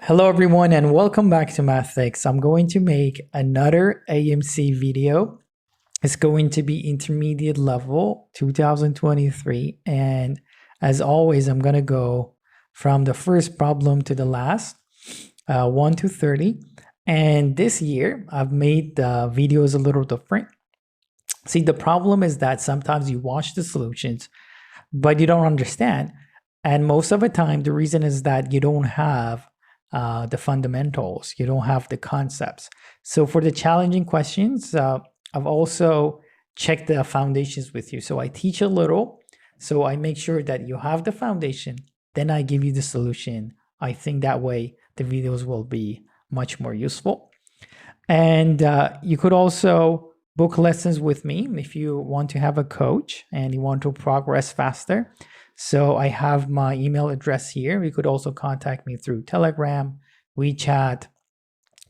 Hello everyone and welcome back to Mathics. I'm going to make another AMC video. It's going to be intermediate level 2023, and as always I'm going to go from the first problem to the last, 1 to 30. And this year I've made the videos a little different. See, the problem is that sometimes you watch the solutions but you don't understand, and most of the time the reason is that you don't have the fundamentals, you don't have the concepts. So for the challenging questions, I've also checked the foundations with you. So I teach a little, so I make sure that you have the foundation, then I give you the solution. I think that way the videos will be much more useful. And you could also book lessons with me if you want to have a coach and you want to progress faster. So I have my email address here. You could also contact me through Telegram, WeChat,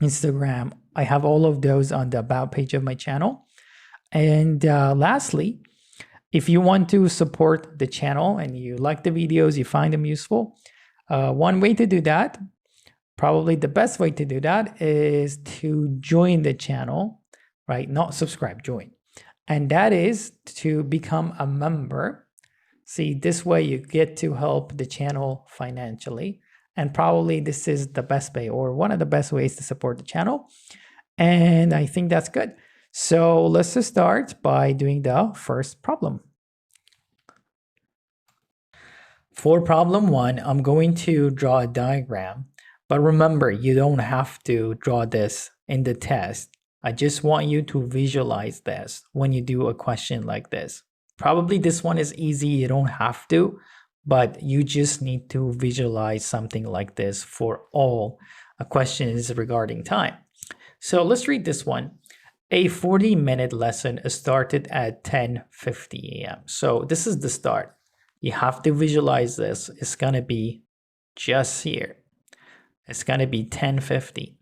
Instagram. I have all of those on the about page of my channel. And lastly, if you want to support the channel and you like the videos, you find them useful, one way to do that, probably the best way to do that, is to join the channel, right? Not subscribe, join. And that is to become a member. See, this way you get to help the channel financially, and probably this is the best way or one of the best ways to support the channel. And I think that's good. So let's just start by doing the first problem. For problem 1, I'm going to draw a diagram, but remember, you don't have to draw this in the test. I just want you to visualize this when you do a question like this. Probably this one is easy, you don't have to, but you just need to visualize something like this for all questions regarding time. So let's read this one. A 40-minute lesson started at 10:50 a.m. So this is the start. You have to visualize this. It's going to be just here. It's going to be 10:50.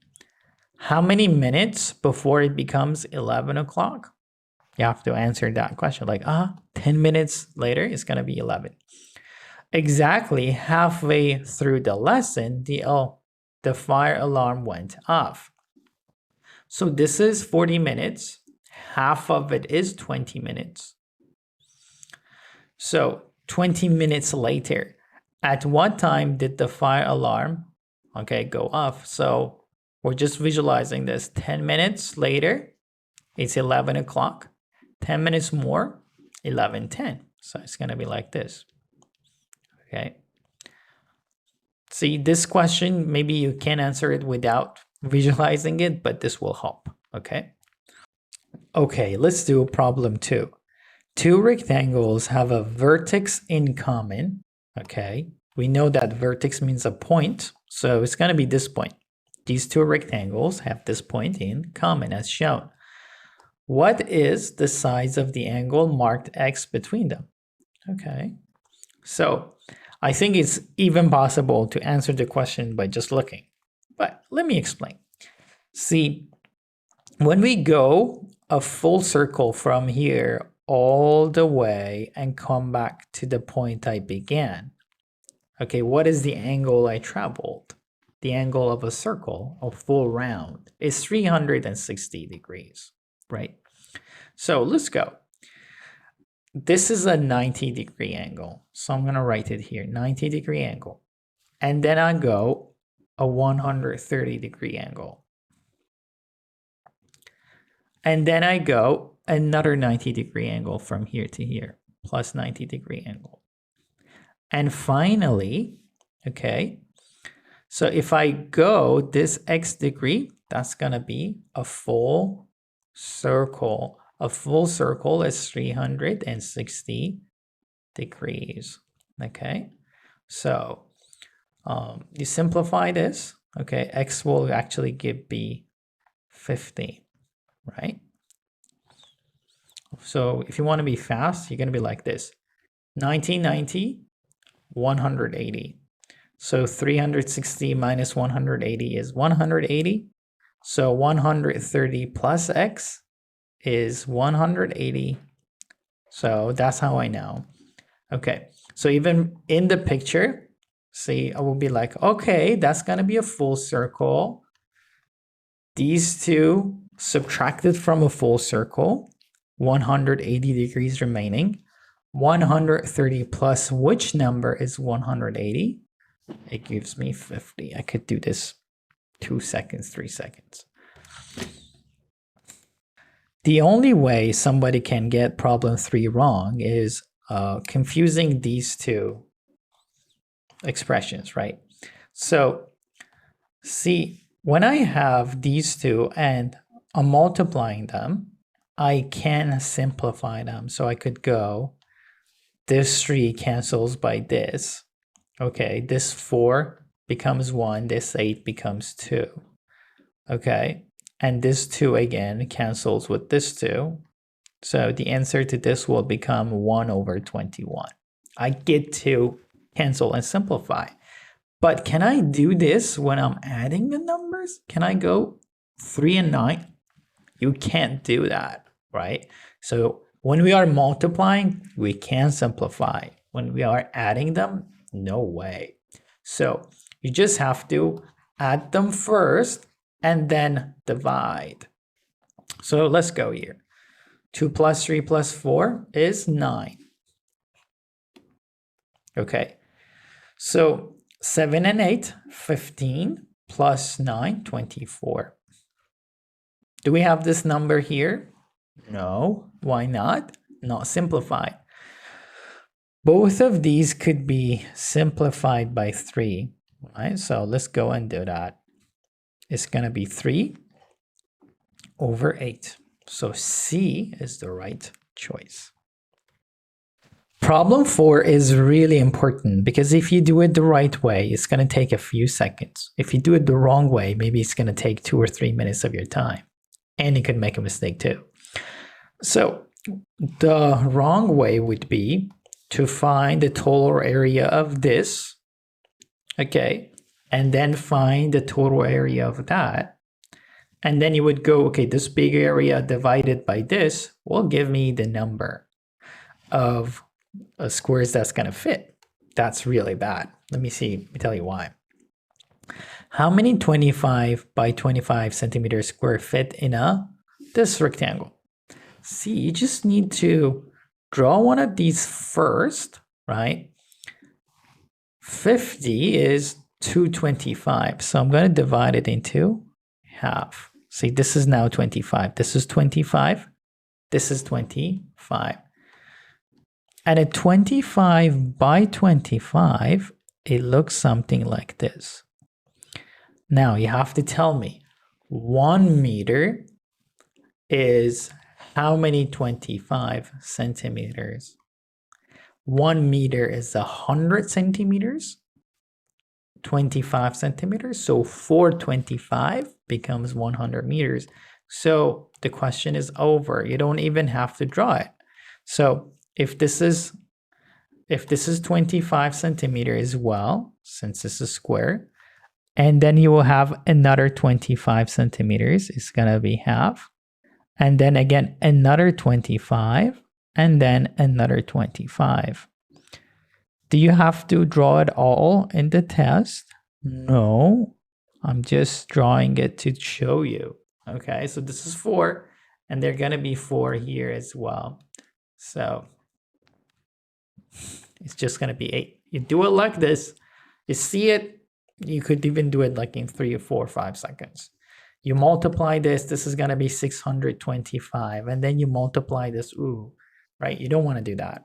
How many minutes before it becomes 11 o'clock? You have to answer that question like, 10 minutes later, it's going to be 11. Exactly halfway through the lesson, the fire alarm went off. So this is 40 minutes. Half of it is 20 minutes. So 20 minutes later, at what time did the fire alarm, go off? So we're just visualizing this. 10 minutes later, it's 11 o'clock. 10 minutes more, 11:10. So it's going to be like this. Okay. See, this question, maybe you can answer it without visualizing it, but this will help. Okay. Okay, let's do problem 2. Two rectangles have a vertex in common. Okay. We know that vertex means a point, so it's going to be this point. These two rectangles have this point in common as shown. What is the size of the angle marked X between them? Okay, so I think it's even possible to answer the question by just looking, but let me explain. See, when we go a full circle from here all the way and come back to the point I began, okay, what is the angle I traveled? The angle of a circle, a full round, is 360 degrees. Right? So let's go. This is a 90-degree angle. So I'm going to write it here, 90-degree angle. And then I go a 130-degree angle. And then I go another 90-degree angle from here to here, plus 90-degree angle. And finally, okay, so if I go this X degree, that's going to be a full circle. A full circle is 360 degrees. Okay, so you simplify this. Okay, X will actually be 50, right? So if you want to be fast, you're going to be like this. 90, 90, 180. So 360 minus 180 is 180. So 130 plus X is 180. So that's how I know. Okay, so even in the picture, See, I will be like, okay, that's going to be a full circle. These two subtracted from a full circle, 180 degrees remaining. 130 plus which number is 180? It gives me 50. I could do this 2 seconds, 3 seconds. The only way somebody can get problem 3 wrong is confusing these two expressions, right? So see, when I have these two and I'm multiplying them, I can simplify them. So I could go, this 3 cancels by this. Okay, this 4 becomes 1, this 8 becomes 2. Okay, and this 2 again cancels with this 2. So the answer to this will become 1 over 21. I get to cancel and simplify. But can I do this when I'm adding the numbers? Can I go 3 and 9? You can't do that, right? So when we are multiplying, we can simplify. When we are adding them, no way. So you just have to add them first and then divide. So let's go here. 2 plus 3 plus 4 is 9. Okay, so 7 and 8, 15, plus 9, 24. Do we have this number here? No. Why not? Not simplified. Both of these could be simplified by 3, right? So let's go and do that. It's going to be 3 over 8. So C is the right choice. Problem 4 is really important because if you do it the right way, it's going to take a few seconds. If you do it the wrong way, maybe it's going to take 2 or 3 minutes of your time. And you could make a mistake too. So the wrong way would be to find the total area of this, okay, and then find the total area of that. And then you would go, okay, this big area divided by this will give me the number of squares that's going to fit. That's really bad. Let me tell you why. How many 25 by 25 centimeter square fit in this rectangle? See, you just need to draw one of these first, right? 50 is 225. So I'm going to divide it into half. See, this is now 25. This is 25. This is 25. And at 25 by 25, it looks something like this. Now you have to tell me 1 meter is how many 25 centimeters? 1 meter is 100 centimeters, 25 centimeters. So 425 becomes 100 meters. So the question is over. You don't even have to draw it. So if this is 25 centimeters as well, since this is square, and then you will have another 25 centimeters, it's going to be half. And then again, another 25, and then another 25. Do you have to draw it all in the test? No, I'm just drawing it to show you. Okay, so this is 4, and they're going to be 4 here as well. So it's just going to be 8. You do it like this, you see it, you could even do it like in 3 or 4 or 5 seconds. You multiply this is going to be 625, and then you multiply this, ooh, right? You don't want to do that.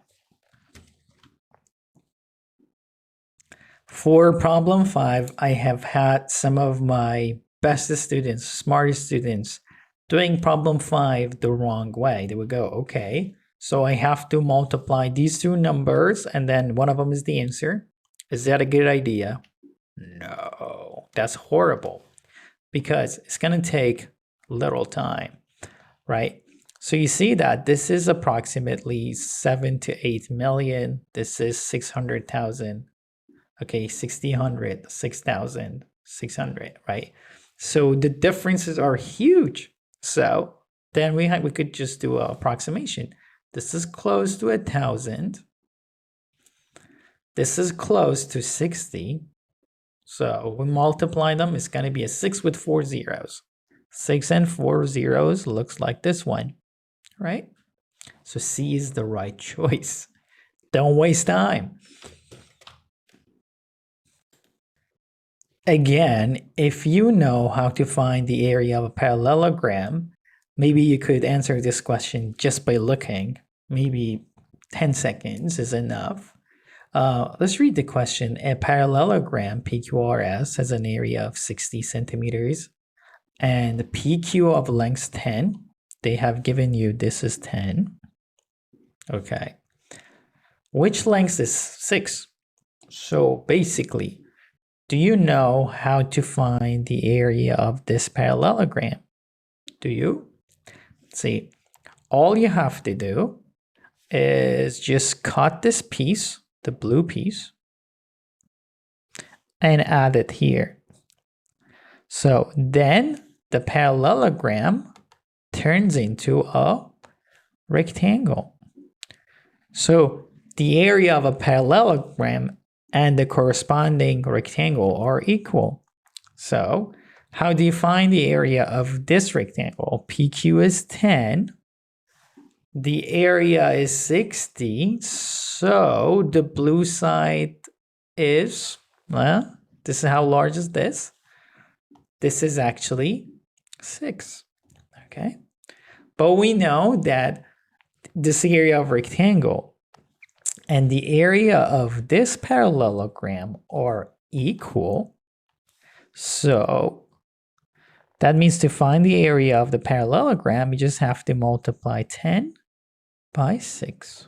For problem 5, I have had some of my bestest students, smartest students, doing problem 5 the wrong way. They would go, okay, so I have to multiply these 2 numbers, and then one of them is the answer. Is that a good idea? No, that's horrible because it's going to take little time, right? So you see that this is approximately 7 to 8 million. This is 600,000. Okay, 6,000, 6,000, 600, right? So the differences are huge. So then we could just do an approximation. This is close to 1,000. This is close to 60. So we multiply them, it's going to be a 6 with 4 zeros. 6 and 4 zeros looks like this one, right? So C is the right choice. Don't waste time. Again, if you know how to find the area of a parallelogram, maybe you could answer this question just by looking. Maybe 10 seconds is enough. Let's read the question. A parallelogram PQRS has an area of 60 centimeters and the PQ of length 10. They have given you this is 10. Okay. Which length is 6? So basically, do you know how to find the area of this parallelogram? Do you? See, all you have to do is just cut this piece, the blue piece, and add it here. So then the parallelogram turns into a rectangle. So the area of a parallelogram and the corresponding rectangle are equal. So how do you find the area of this rectangle? PQ is 10. The area is 60. So the blue side is, well, this is how large is this? This is actually 6. Okay. But we know that this area of rectangle and the area of this parallelogram are equal. So that means to find the area of the parallelogram, you just have to multiply 10 by 6.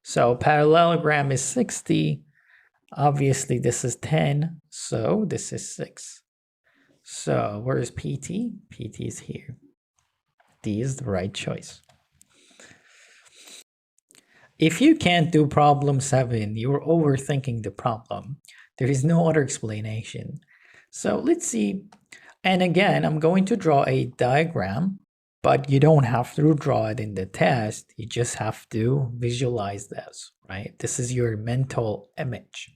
So parallelogram is 60. Obviously, this is 10. So this is 6. So where is PT? PT is here. D is the right choice. If you can't do problem 7, you're overthinking the problem. There is no other explanation. So let's see. And again, I'm going to draw a diagram, but you don't have to draw it in the test. You just have to visualize this, right? This is your mental image.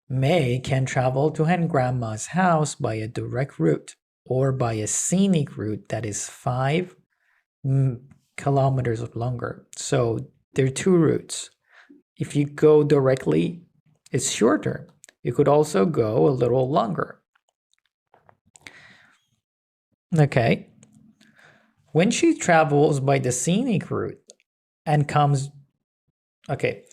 May can travel to her grandma's house by a direct route or by a scenic route that is 5 kilometers longer. So there are 2 routes. If you go directly, it's shorter. You could also go a little longer. Okay. When she travels by the scenic route and comes, okay,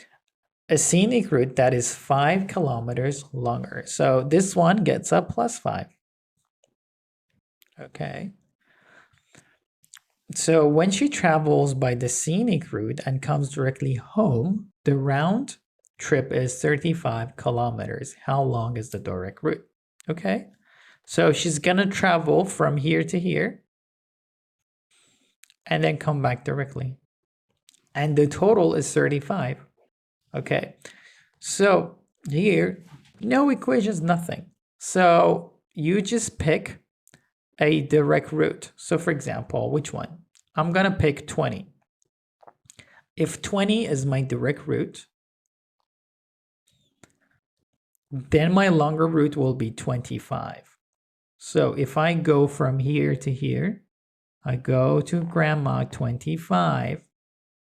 a scenic route that is 5 kilometers longer. So this one gets a +5. Okay. So when she travels by the scenic route and comes directly home, the round trip is 35 kilometers. How long is the direct route? Okay. So she's going to travel from here to here and then come back directly. And the total is 35. Okay. So here, no equations, nothing. So you just pick a direct route. So for example, which one? I'm going to pick 20. If 20 is my direct route, then my longer route will be 25. So if I go from here to here, I go to grandma 25,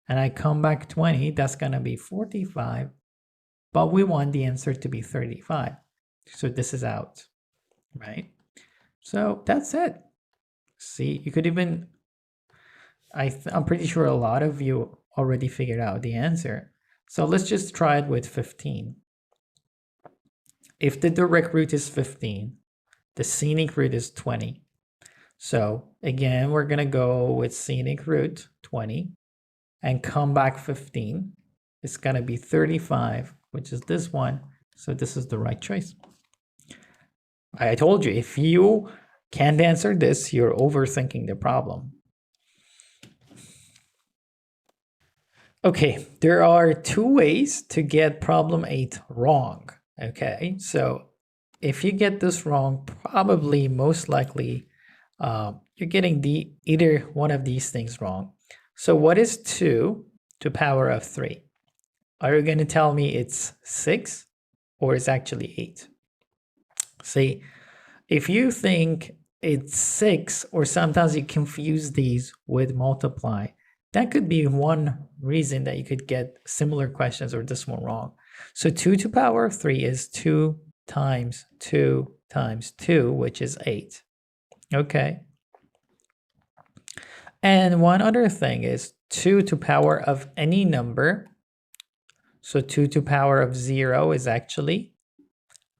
and I come back 20, that's going to be 45. But we want the answer to be 35. So this is out, right? So that's it. See, you could even, I'm pretty sure a lot of you already figured out the answer. So let's just try it with 15. If the direct route is 15, the scenic route is 20. So again, we're going to go with scenic route 20 and come back 15. It's going to be 35, which is this one. So this is the right choice. I told you, if you can't answer this, you're overthinking the problem. Okay, there are 2 ways to get problem 8 wrong. Okay, so if you get this wrong, probably most likely you're getting either one of these things wrong. So what is 2 to power of 3? Are you going to tell me it's 6 or it's actually 8? See, if you think it's 6, or sometimes you confuse these with multiply, that could be one reason that you could get similar questions or this one wrong. So 2 to the power of 3 is 2 times 2 times 2, which is 8. Okay. And one other thing is 2 to the power of any number. So 2 to the power of 0 is actually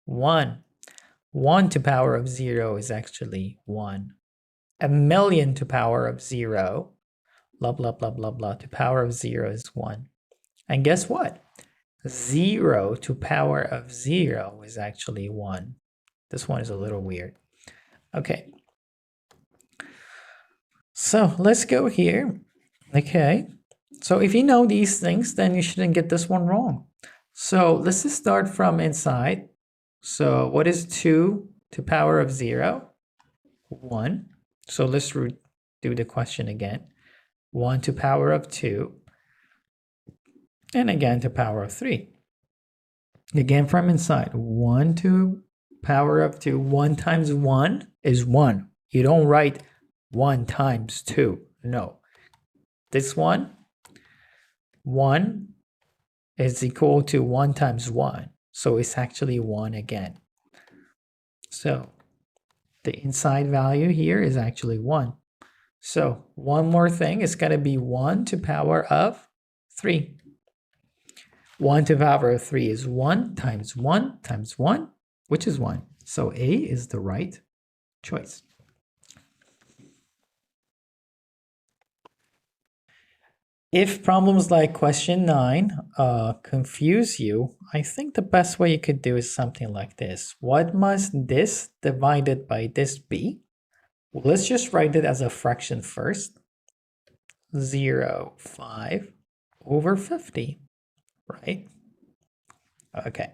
1. 1 to the power of 0 is actually 1. A million to the power of 0, blah, blah, blah, blah, blah, to the power of 0 is 1. And guess what? 0 to the power of 0 is actually 1. This one is a little weird. Okay. So let's go here. Okay. So if you know these things, then you shouldn't get this one wrong. So let's just start from inside. So what is 2 to the power of 0? 1. So let's do the question again. 1 to the power of 2. And again to the power of 3. Again from inside. 1 to the power of 2. 1 times 1 is 1. You don't write 1 times 2. No. This one, 1 is equal to 1 times 1. So it's actually 1 again. So the inside value here is actually 1. So one more thing, it's going to be 1 to the power of 3. 1 to the power of 3 is 1 times 1 times 1, which is 1. So A is the right choice. If problems like question 9 confuse you, I think the best way you could do is something like this. What must this divided by this be? Well, let's just write it as a fraction first. 0, 5 over 50, right? Okay.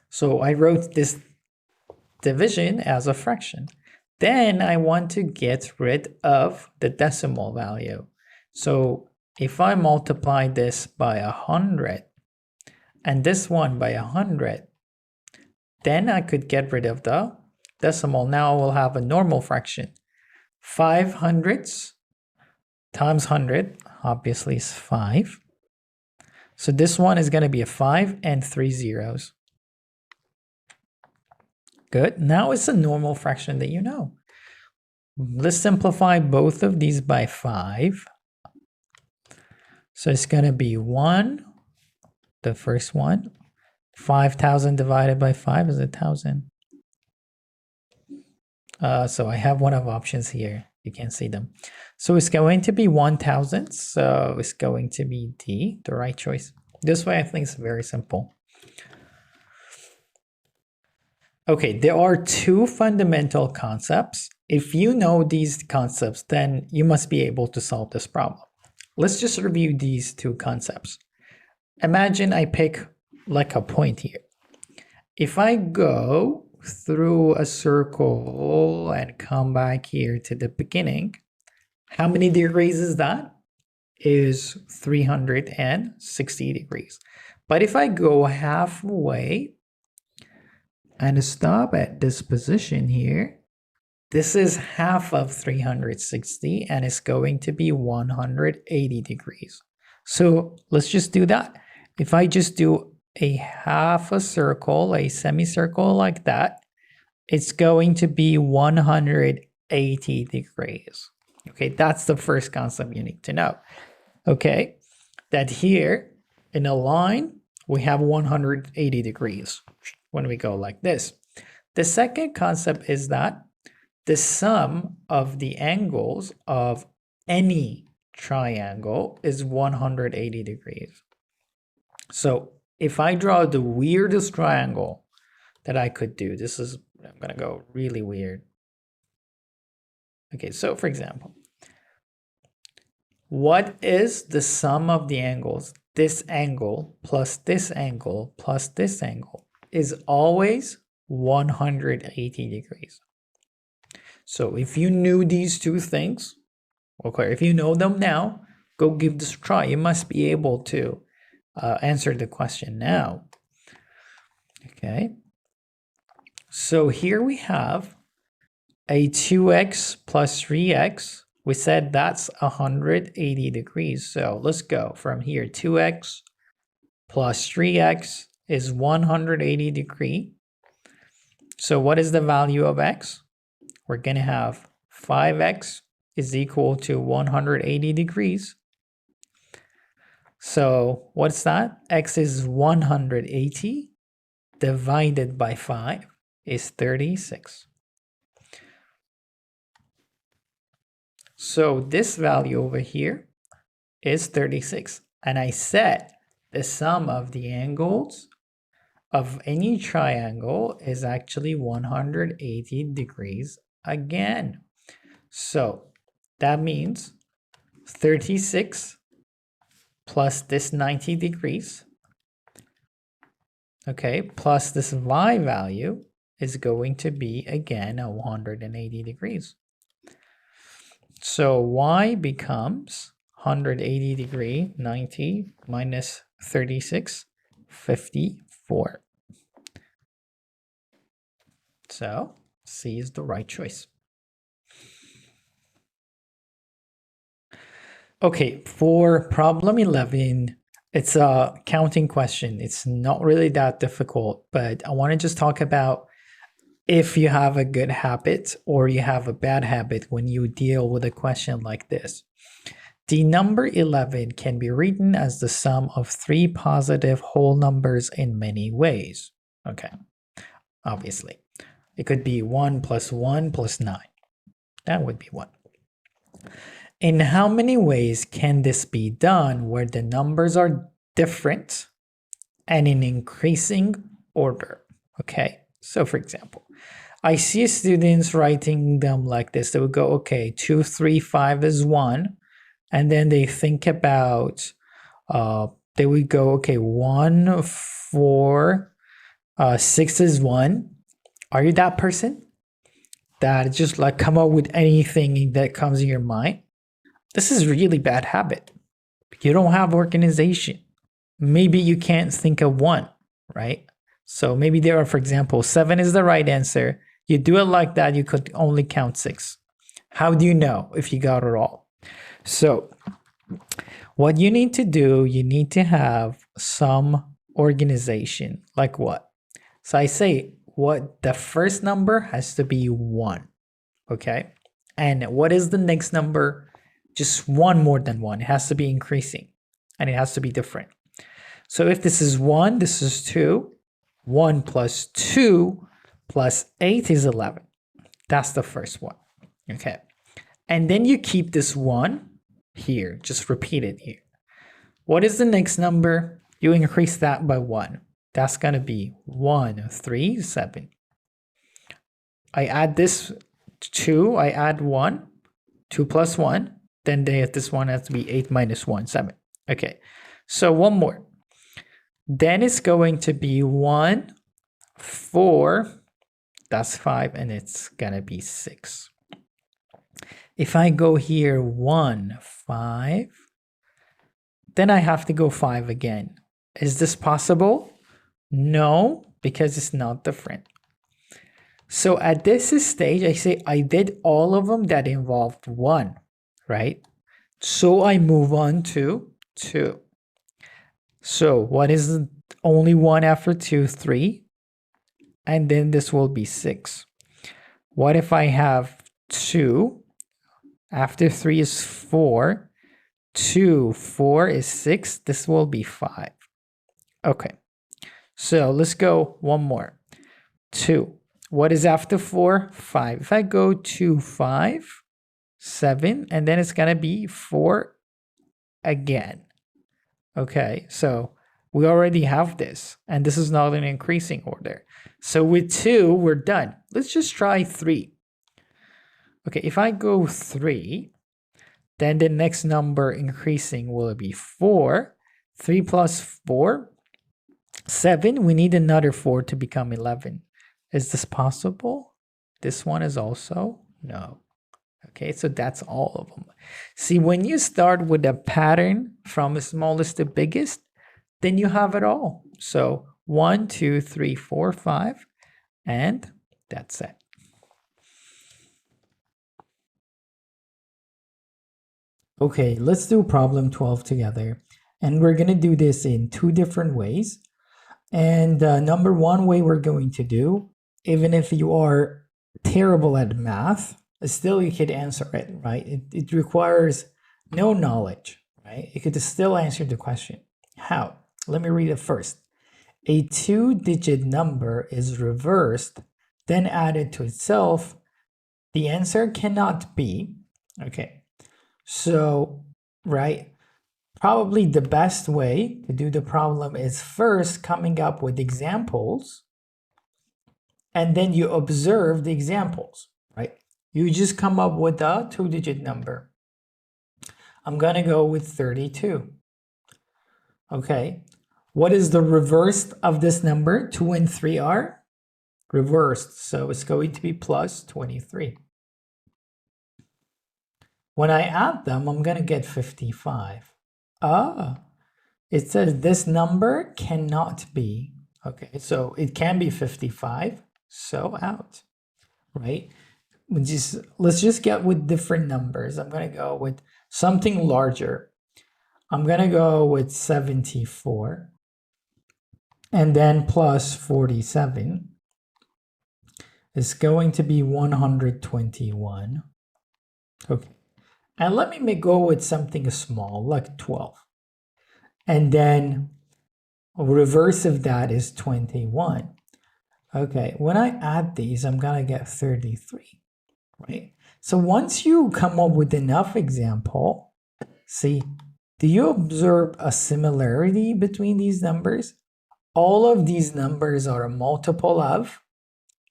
So I wrote this division as a fraction. Then I want to get rid of the decimal value. So if I multiply this by 100 and this one by 100, then I could get rid of the decimal. Now I will have a normal fraction. 5 hundredths times 100 obviously is 5. So this one is going to be a 5 and 3 zeros. Good. Now it's a normal fraction that you know. Let's simplify both of these by 5. So it's going to be 1, the first one. 5,000 divided by 5 is 1,000. So I have one of options here. You can see them. So it's going to be 1,000. So it's going to be D, the right choice. This way I think it's very simple. Okay, there are 2 fundamental concepts. If you know these concepts, then you must be able to solve this problem. Let's just review these 2 concepts. Imagine I pick like a point here. If I go through a circle and come back here to the beginning, how many degrees is that? Is 360 degrees. But if I go halfway and stop at this position here, this is half of 360 and it's going to be 180 degrees. So let's just do that. If I just do a half a circle, a semicircle like that, it's going to be 180 degrees. Okay, that's the first concept you need to know. Okay, that here in a line, we have 180 degrees when we go like this. The second concept is that the sum of the angles of any triangle is 180 degrees. So if I draw the weirdest triangle that I could do, I'm going to go really weird. Okay, so for example, what is the sum of the angles? This angle plus this angle plus this angle is always 180 degrees. So if you knew these 2 things, okay, if you know them now, go give this a try. You must be able to answer the question now. Okay. So here we have a 2x plus 3x. We said that's 180 degrees. So let's go from here. 2x plus 3x is 180 degree. So what is the value of x? We're going to have 5x is equal to 180 degrees. So what's that? X is 180 divided by 5 is 36. So this value over here is 36. And I said the sum of the angles of any triangle is actually 180 degrees again. So that means 36 plus this 90 degrees, okay, plus this y value is going to be again 180 degrees. So y becomes 180 degree, 90 minus 36, 54. So C is the right choice. Okay, for problem 11, it's a counting question. It's not really that difficult, but I want to just talk about if you have a good habit or you have a bad habit when you deal with a question like this. The number 11 can be written as the sum of 3 positive whole numbers in many ways. Okay, obviously. It could be 1 plus 1 plus 9. That would be 1. In how many ways can this be done where the numbers are different and in increasing order? Okay, so for example, I see students writing them like this. They would go, okay, 2, 3, 5 is 1. And then they think about, they would go, okay, 1, 4, 6 is 1. Are you that person that just like come up with anything that comes in your mind? This is a really bad habit. You don't have organization. Maybe you can't think of one, right? So maybe there are, for example, 7 is the right answer. You do it like that, you could only count 6. How do you know if you got it all? So what you need to do, you need to have some organization. Like what? So I say what the first number has to be 1. Okay. And what is the next number? Just 1 more than 1. It has to be increasing and it has to be different. So if this is 1, this is 2. 1 plus 2 plus 8 is 11. That's the first one. Okay. And then you keep this 1 here. Just repeat it here. What is the next number? You increase that by 1. That's going to be 1, 3, 7. I add this 2. I add 1. 2 plus 1. Then this one has to be 8 minus 1, 7. Okay. So one more. Then it's going to be 1, 4. That's 5. And it's going to be 6. If I go here 1, 5, then I have to go 5 again. Is this possible? No, because it's not different. So at this stage, I say I did all of them that involved 1, right? So I move on to 2. So what is only 1 after 2? 3. And then this will be 6. What if I have 2? After 3 is 4. 2, 4 is 6. This will be 5. Okay. So let's go one more. 2. What is after 4? 5. If I go 2, 5, 7, and then it's going to be 4 again. Okay. So we already have this, and this is not in increasing order. So with 2, we're done. Let's just try 3. Okay. If I go 3, then the next number increasing will be 4. 3 plus 4, 7. We need another 4 to become 11. Is this possible? This one is also no. Okay, so that's all of them. See, when you start with a pattern from smallest to biggest, then you have it all. So 1, 2, 3, 4, 5, and that's it. Okay, let's do problem 12 together. And we're going to do this in two different ways. And number one way we're going to do, even if you are terrible at math, still you could answer it, right? It requires no knowledge, right? You could still answer the question. How? Let me read it first. A two-digit number is reversed, then added to itself. The answer cannot be, okay. So, right, probably the best way to do the problem is first coming up with examples, and then you observe the examples, right? You just come up with a two-digit number. I'm gonna go with 32. Okay, what is the reverse of this number? 2 and 3 are reversed, so it's going to be plus 23. When I add them, I'm gonna get 55. It says this number cannot be. Okay, so it can be 55, so out, right? Let's just get with different numbers. I'm gonna go with something larger. I'm gonna go with 74, and then plus 47 is going to be 121. Okay, and let me go with something small, like 12. And then reverse of that is 21. Okay, when I add these, I'm gonna get 33, right? So once you come up with enough example, see, do you observe a similarity between these numbers? All of these numbers are a multiple of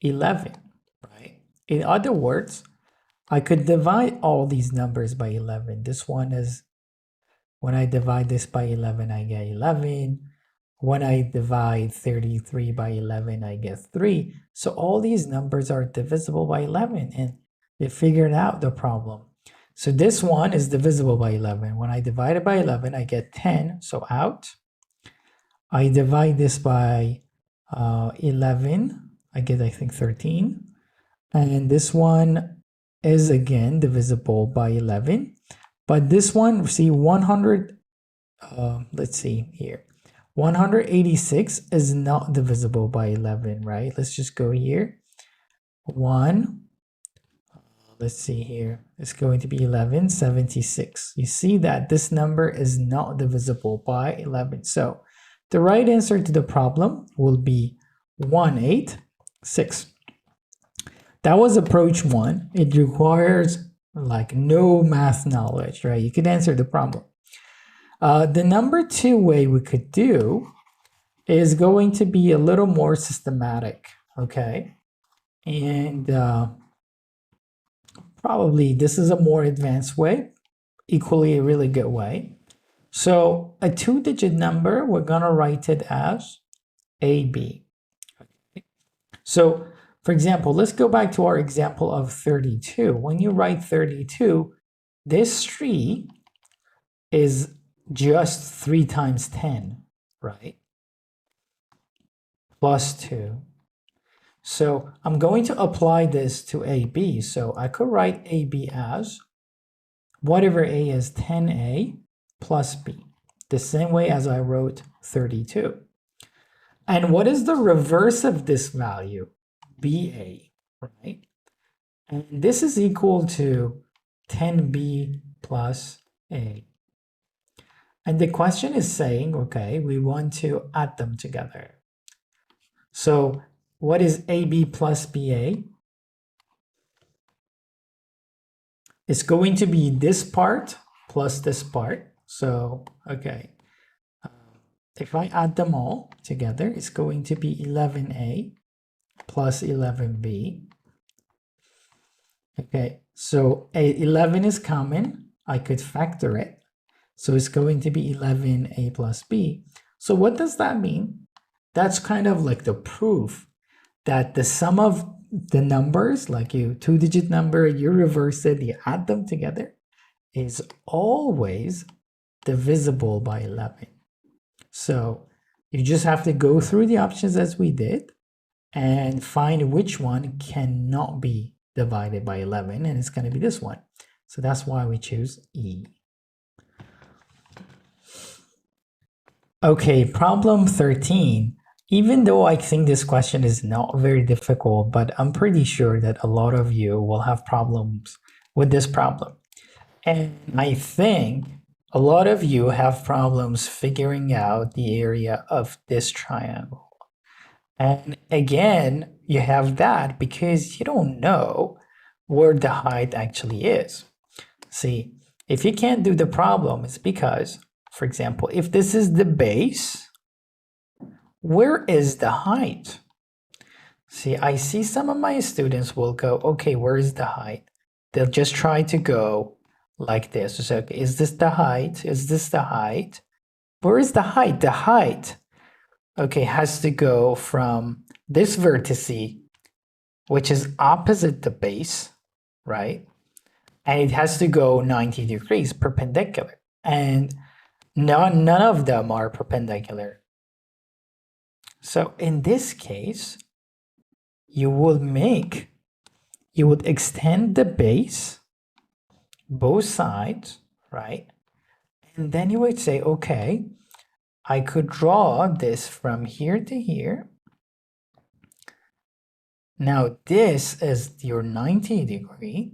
11, right? In other words, I could divide all these numbers by 11. This one is, when I divide this by 11, I get 11. When I divide 33 by 11, I get 3. So all these numbers are divisible by 11, and they figured out the problem. So this one is divisible by 11. When I divide it by 11, I get 10, so out. I divide this by 11, I get, I think, 13. And this one is again divisible by 11. But this one, see, 100, let's see here. 186 is not divisible by 11, right? Let's just go here. 1, let's see here. It's going to be 1176. You see that this number is not divisible by 11. So the right answer to the problem will be 186. That was approach 1. It requires like no math knowledge, right? You could answer the problem. The number 2 way we could do is going to be a little more systematic, okay? And probably this is a more advanced way, equally a really good way. So a 2-digit number, we're gonna write it as AB. Okay. So for example, let's go back to our example of 32. When you write 32, this 3 is just 3 times 10, right? Plus 2. So I'm going to apply this to AB. So I could write AB as whatever A is 10A plus B, the same way as I wrote 32. And what is the reverse of this value? BA, right? And this is equal to 10B plus A. And the question is saying, okay, we want to add them together. So what is AB plus BA? It's going to be this part plus this part. So, okay, if I add them all together, it's going to be 11A plus 11B. Okay, so 11 is common. I could factor it. So it's going to be 11A plus B. So what does that mean? That's kind of like the proof that the sum of the numbers, like you 2-digit number, you reverse it, you add them together, is always divisible by 11. So you just have to go through the options as we did and find which one cannot be divided by 11, and it's going to be this one. So that's why we choose E. Okay, problem 13. Even though I think this question is not very difficult, but I'm pretty sure that a lot of you will have problems with this problem. And I think a lot of you have problems figuring out the area of this triangle. And again, you have that because you don't know where the height actually is. See, if you can't do the problem, it's because, for example, if this is the base, where is the height? See, I see some of my students will go, okay, where is the height? They'll just try to go like this. So, is this the height? Is this the height? Where is the height? The height, okay, has to go from this vertex, which is opposite the base, right? And it has to go 90 degrees perpendicular. And none of them are perpendicular. So in this case, you would extend the base, both sides, right? And then you would say, okay, I could draw this from here to here. Now this is your 90 degree,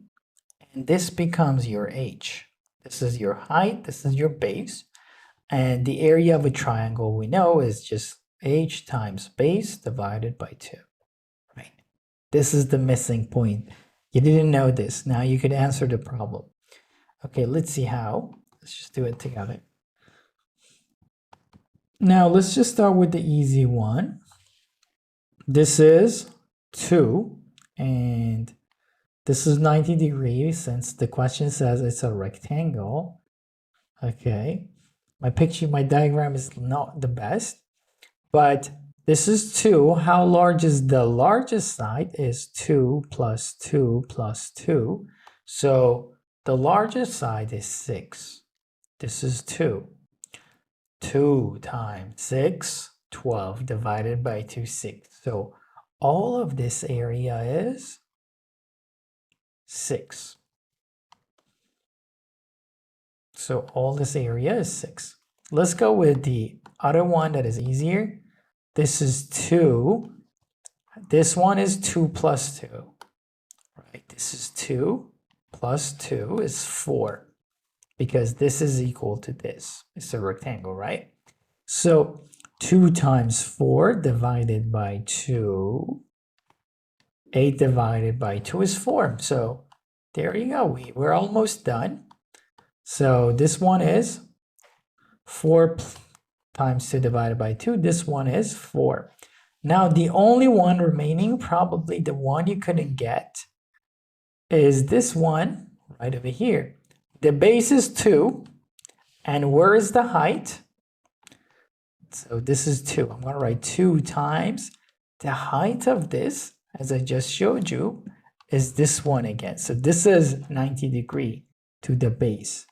and this becomes your H. This is your height, this is your base, and the area of a triangle we know is just H times base divided by 2, right? This is the missing point. You didn't know this. Now you could answer the problem. Okay, let's see how. Let's just do it together. Now let's just start with the easy one. This is 2, and this is 90 degrees since the question says it's a rectangle. Okay, my diagram is not the best, but this is 2. How large is the largest side? Is 2 plus 2 plus 2. So the largest side is 6. This is 2. 2 times 6, 12 divided by 2, 6. So all of this area is 6. So all this area is 6. Let's go with the other one that is easier. This is 2. This one is 2 plus 2. Right? This is 2 plus 2 is 4. Because this is equal to this. It's a rectangle, right? So 2 times 4 divided by 2. 8 divided by 2 is 4. So there you go. We're almost done. So this one is 4 times 2 divided by 2. This one is 4. Now the only one remaining, probably the one you couldn't get, is this one right over here. The base is 2, and where is the height? So this is 2. I'm going to write 2 times the height of this, as I just showed you, is this one again. So this is 90 degree to the base.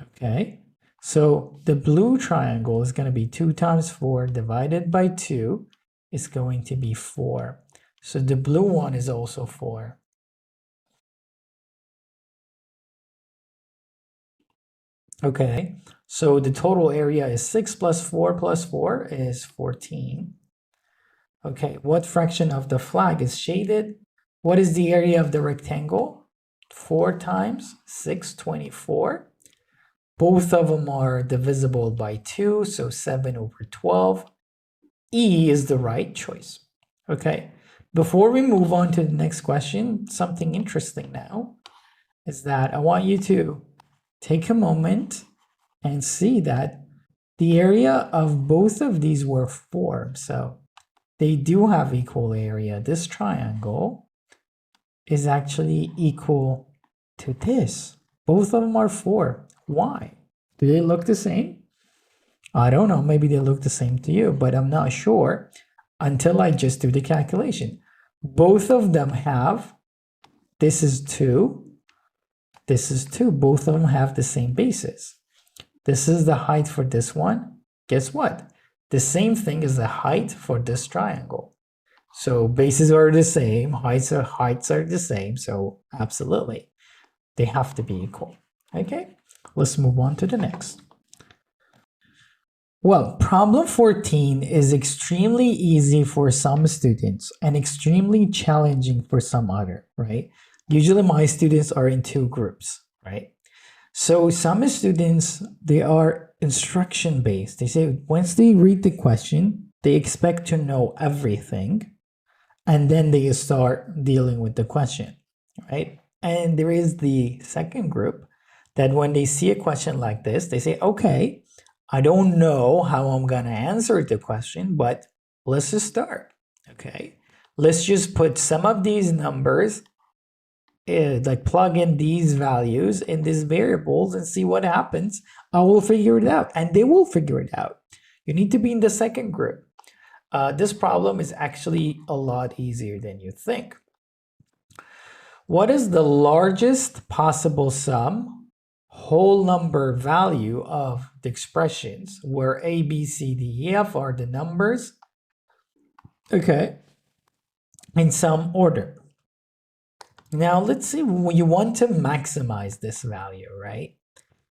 Okay, so the blue triangle is going to be 2 times 4 divided by 2 is going to be 4. So the blue one is also 4. Okay, so the total area is 6 plus 4 is 14. Okay, what fraction of the flag is shaded? What is the area of the rectangle? 4 times 6, 24. Both of them are divisible by 2, so 7 over 12. E is the right choice. Okay, before we move on to the next question, something interesting now is that I want you to take a moment and see that the area of both of these were 4. So they do have equal area. This triangle is actually equal to this. Both of them are 4. Why? Do they look the same? I don't know. Maybe they look the same to you, but I'm not sure until I just do the calculation. Both of them have, this is 2. This is 2. Both of them have the same basis. This is the height for this one. guess what? The same thing is the height for this triangle. So bases are the same, heights are the same, so absolutely, they have to be equal. Okay, let's move on to the next. Well, problem 14 is extremely easy for some students and extremely challenging for some other, right? Usually my students are in two groups, right? So some students, they are instruction based. They say once they read the question, they expect to know everything, and then they start dealing with the question, right? And there is the second group that when they see a question like this, they say, okay, I don't know how I'm gonna answer the question, but let's just start, okay? Let's just put some of these numbers, like plug in these values in these variables and see what happens. I will figure it out, and they will figure it out. You need to be in the second group. This problem is actually a lot easier than you think. What is the largest possible sum whole number value of the expressions where A, B, C, D, E, F are the numbers, okay, in some order? Now let's see, you want to maximize this value, right?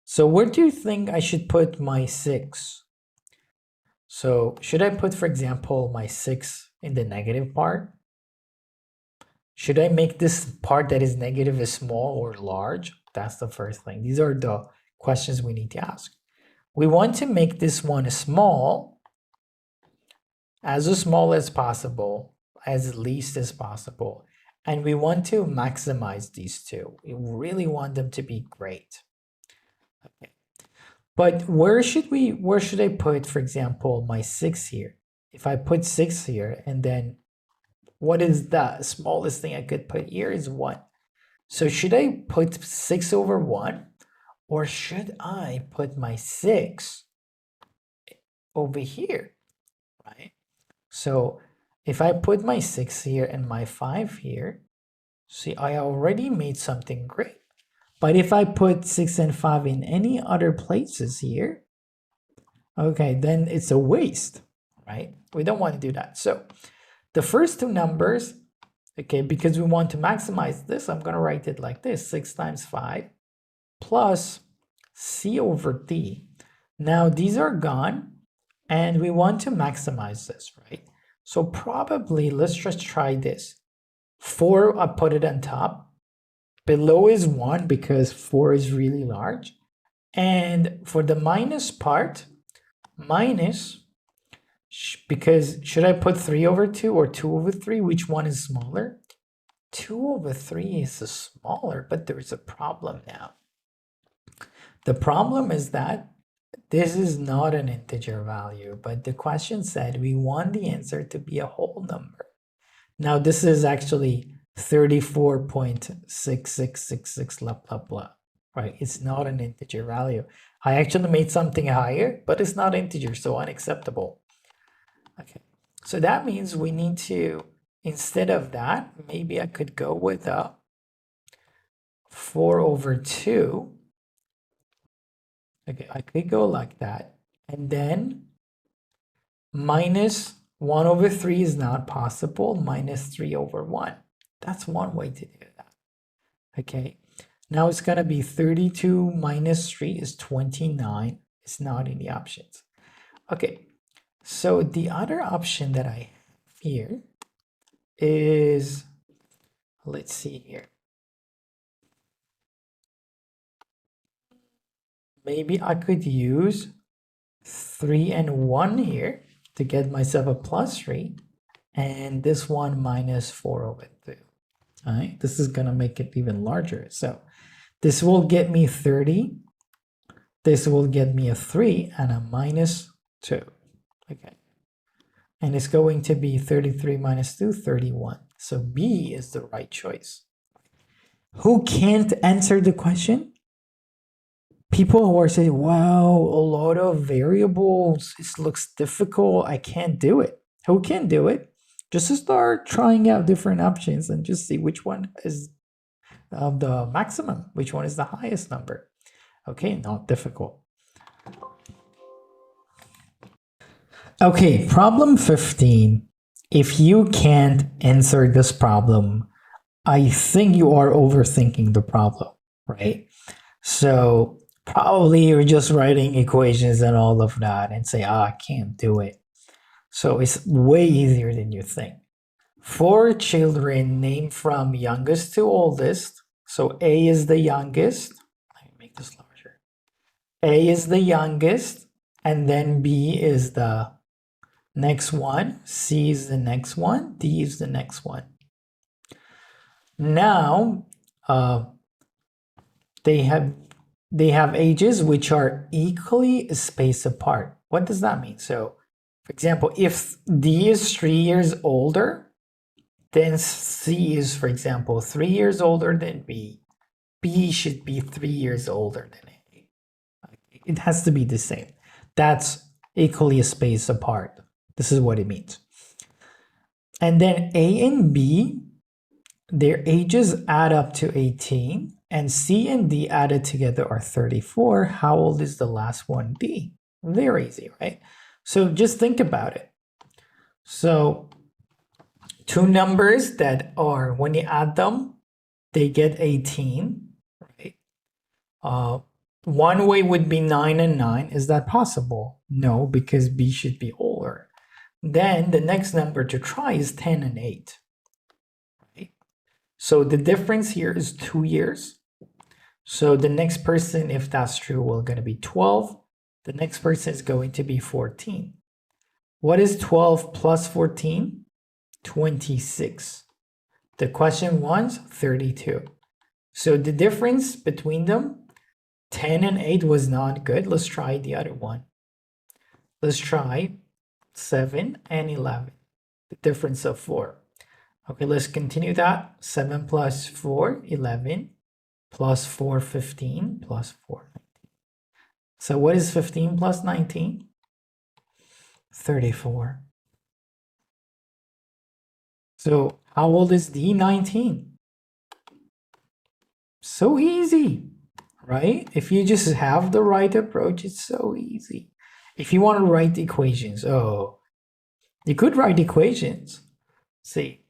So where do you think I should put my 6? So should I put, for example, my 6 in the negative part? Should I make this part that is negative as small or large? That's the first thing. These are the questions we need to ask. We want to make this one small as possible, as least as possible. And we want to maximize these two. We really want them to be great. Okay. But where should I put, for example, my 6 here? If I put 6 here, and then what is the smallest thing I could put here is 1. So should I put 6 over 1? Or should I put my 6 over here, right? So if I put my 6 here and my 5 here, see, I already made something great. But if I put 6 and 5 in any other places here, okay, then it's a waste, right? We don't want to do that. So the first two numbers, okay, because we want to maximize this, I'm going to write it like this: 6 times 5 plus C over D. Now these are gone, and we want to maximize this, right? So probably let's just try this. 4, I put it on top. Below is 1 because 4 is really large. And for the minus part, minus, because should I put 3 over 2 or 2 over 3? Which one is smaller? 2 over 3 is smaller, but there's a problem now. The problem is that this is not an integer value, but the question said we want the answer to be a whole number. Now this is actually 34.6666 blah blah blah, right? It's not an integer value. I actually made something higher, but it's not integer, so unacceptable. Okay, so that means we need to, instead of that, maybe I could go with a 4 over 2. Okay, I could go like that, and then minus 1 over 3 is not possible, minus 3 over 1. That's one way to do that. Okay, now it's going to be 32 minus 3 is 29. It's not in the options. Okay, so the other option that I have here is, let's see here. Maybe I could use 3 and 1 here to get myself a plus 3, and this one minus 4 over 2. All right, this is going to make it even larger. So this will get me 30. This will get me a 3 and a minus 2. Okay. And it's going to be 33 minus 2, 31. So B is the right choice. Who can't answer the question? People who are saying, wow, a lot of variables, it looks difficult, I can't do it. Who can do it? Just to start trying out different options and just see which one is the maximum, which one is the highest number. Okay, not difficult. Okay, problem 15. If you can't answer this problem, I think you are overthinking the problem, right? So probably you're just writing equations and all of that and say, I can't do it. So it's way easier than you think. 4 children named from youngest to oldest. So A is the youngest. Let me make this larger. A is the youngest, and then B is the next one, C is the next one, D is the next one. Now, they have ages which are equally spaced apart. What does that mean? So, for example, if D is 3 years older, then C is, for example, 3 years older than B. B should be 3 years older than A. It has to be the same. That's equally spaced apart. This is what it means. And then A and B, their ages add up to 18, and C and D added together are 34. How old is the last one, D? Very easy, right? So just think about it. So two numbers that are, when you add them, they get 18, right? One way would be 9 and 9. Is that possible? No, because B should be older. Then the next number to try is 10 and 8. Right? So the difference here is 2 years. So the next person, if that's true, will going to be 12. The next person is going to be 14. What is 12 plus 14? 26. The question was 32. So the difference between them, 10 and 8 was not good. Let's try the other one. Let's try 7 and 11. The difference of 4. Okay, let's continue that. 7 plus 4, 11. Plus 4, 15. Plus 4, 19. So what is 15 plus 19? 34. So how old is D? 19. So easy, right? If you just have the right approach, it's so easy. If you want to write equations, oh, you could write equations. See,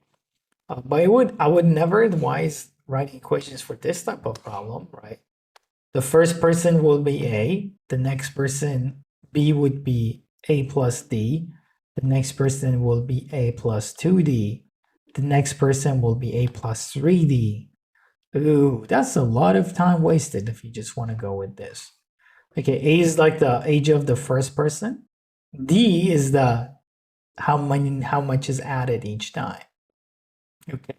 but I would never advise writing equations for this type of problem, right? The first person will be A, the next person, B would be A plus D, the next person will be A plus 2D, the next person will be A plus 3D. Ooh, that's a lot of time wasted if you just want to go with this. Okay, A is like the age of the first person. D is the how much is added each time. Okay,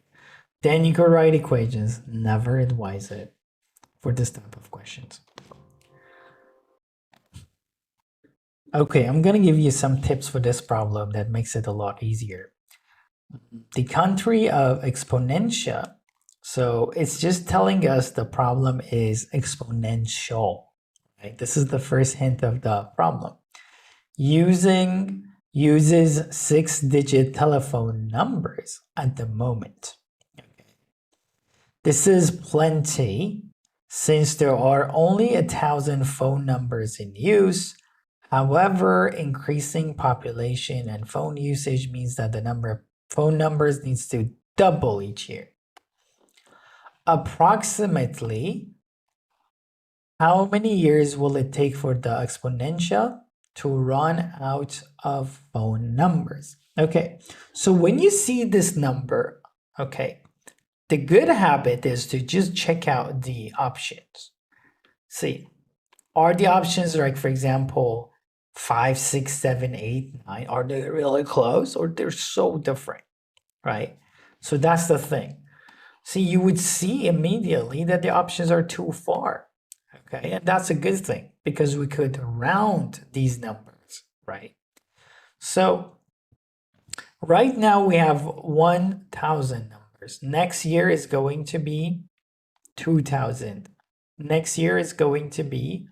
then you could write equations. Never advise it for this type of questions. Okay, I'm gonna give you some tips for this problem that makes it a lot easier. The country of exponentia. So it's just telling us the problem is exponential. Right? This is the first hint of the problem. Uses 6-digit telephone numbers at the moment. Okay. This is plenty since there are only 1,000 phone numbers in use. However, increasing population and phone usage means that the number of phone numbers needs to double each year. Approximately, how many years will it take for the exponential to run out of phone numbers? Okay, so when you see this number, okay, the good habit is to just check out the options. See, are the options like, for example, 5, 6, 7, 8, 9, are they really close or they're so different, right? So that's the thing. See, you would see immediately that the options are too far, okay? And that's a good thing because we could round these numbers, right? So right now we have 1,000 numbers. Next year is going to be 2,000. Next year is going to be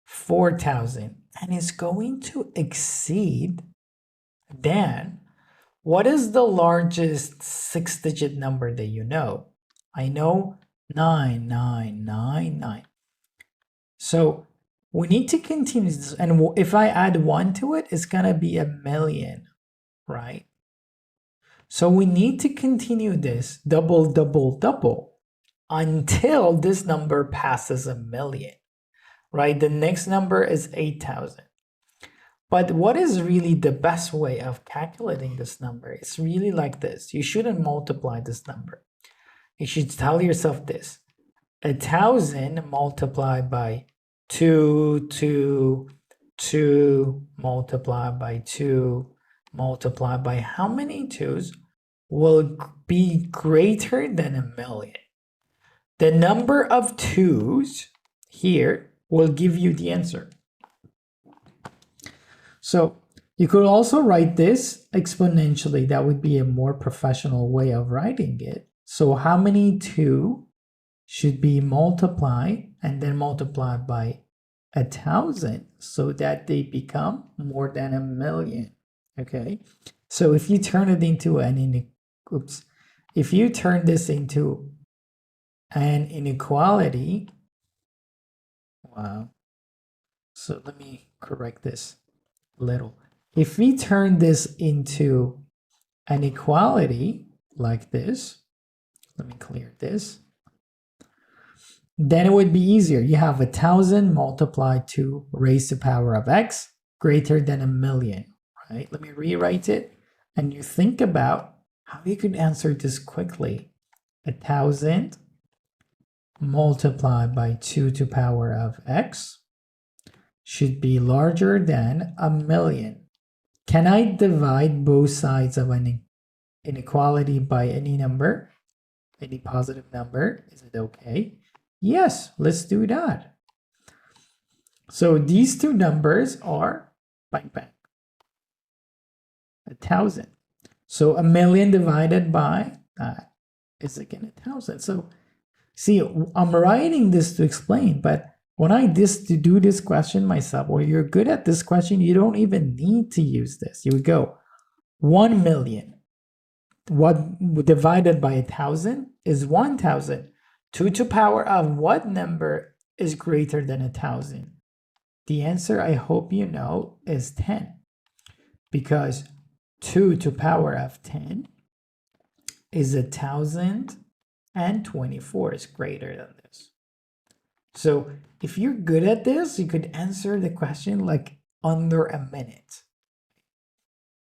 4,000. And it's going to exceed, then what is the largest 6-digit number that you know? I know 9999. So we need to continue this. And if I add 1 to it, it's going to be 1,000,000, right? So we need to continue this double, double, double until this number passes 1,000,000, right? The next number is 8,000. But what is really the best way of calculating this number? It's really like this. You shouldn't multiply this number. You should tell yourself this. 1,000 multiplied by 2, 2, 2, multiplied by 2, multiplied by how many 2's will be greater than 1,000,000. The number of 2's here will give you the answer. So you could also write this exponentially. That would be a more professional way of writing it. So how many 2 should be multiplied and then multiplied by 1,000 so that they become more than 1,000,000. Okay. So if you turn it into if you turn this into an inequality, wow. So let me correct this a little. If we turn this into an equality like this, let me clear this, then it would be easier. You have 1,000 multiplied to raised to the power of x greater than 1,000,000, right? Let me rewrite it. And you think about how you could answer this quickly. 1,000 multiplied by 2 to the power of x should be larger than 1,000,000. Can I divide both sides of an inequality by any number? Any positive number? Is it okay? Yes, let's do that. So these two numbers are bang, bang. 1,000. So 1,000,000 divided by that is again 1,000. So see, I'm writing this to explain, but when I do this question myself, or you're good at this question, you don't even need to use this. You would go 1,000,000. What divided by 1,000 is 1,000. 2 to the power of what number is greater than 1,000? The answer, I hope you know, is 10. Because 2 to the power of 10 is 1,024 is greater than this. So if you're good at this, you could answer the question like under a minute.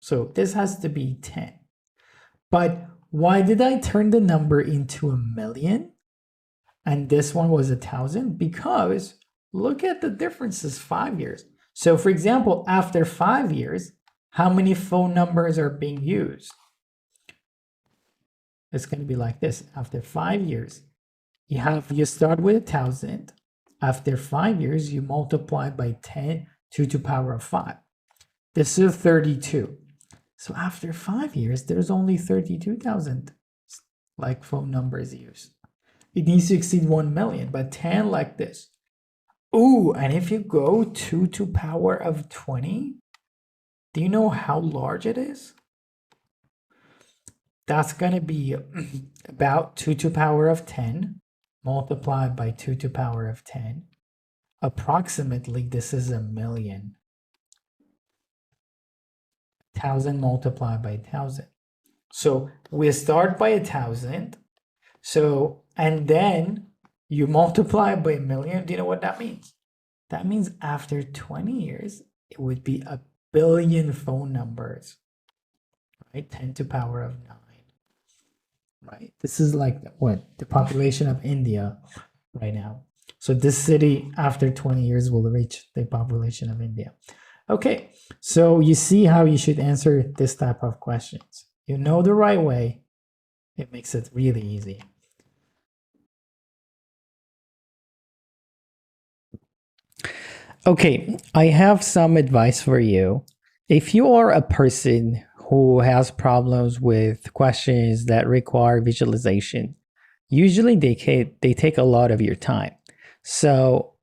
So this has to be 10. But why did I turn the number into 1,000,000? And this one was 1,000? Because look at the differences, 5 years. So for example, after 5 years, how many phone numbers are being used? It's going to be like this. After 5 years, you start with 1,000. After 5 years, you multiply by 10, 2 to the power of 5. This is 32. So after 5 years, there's only 32,000 like phone numbers used. It needs to exceed 1,000,000, but 10 like this. Ooh, and if you go 2 to the power of 20, do you know how large it is? That's going to be about 2 to the power of 10 multiplied by 2 to the power of 10. Approximately, this is 1,000,000. 1,000 multiplied by 1,000. So we start by 1,000. So, and then you multiply by 1,000,000. Do you know what that means? That means after 20 years, it would be 1,000,000,000 phone numbers, right? 10 to the power of 9, right? This is like what the population of India right now. So this city after 20 years will reach the population of India. Okay, so you see how you should answer this type of questions. You know the right way, it makes it really easy. Okay, I have some advice for you. If you are a person who has problems with questions that require visualization, usually they take a lot of your time. So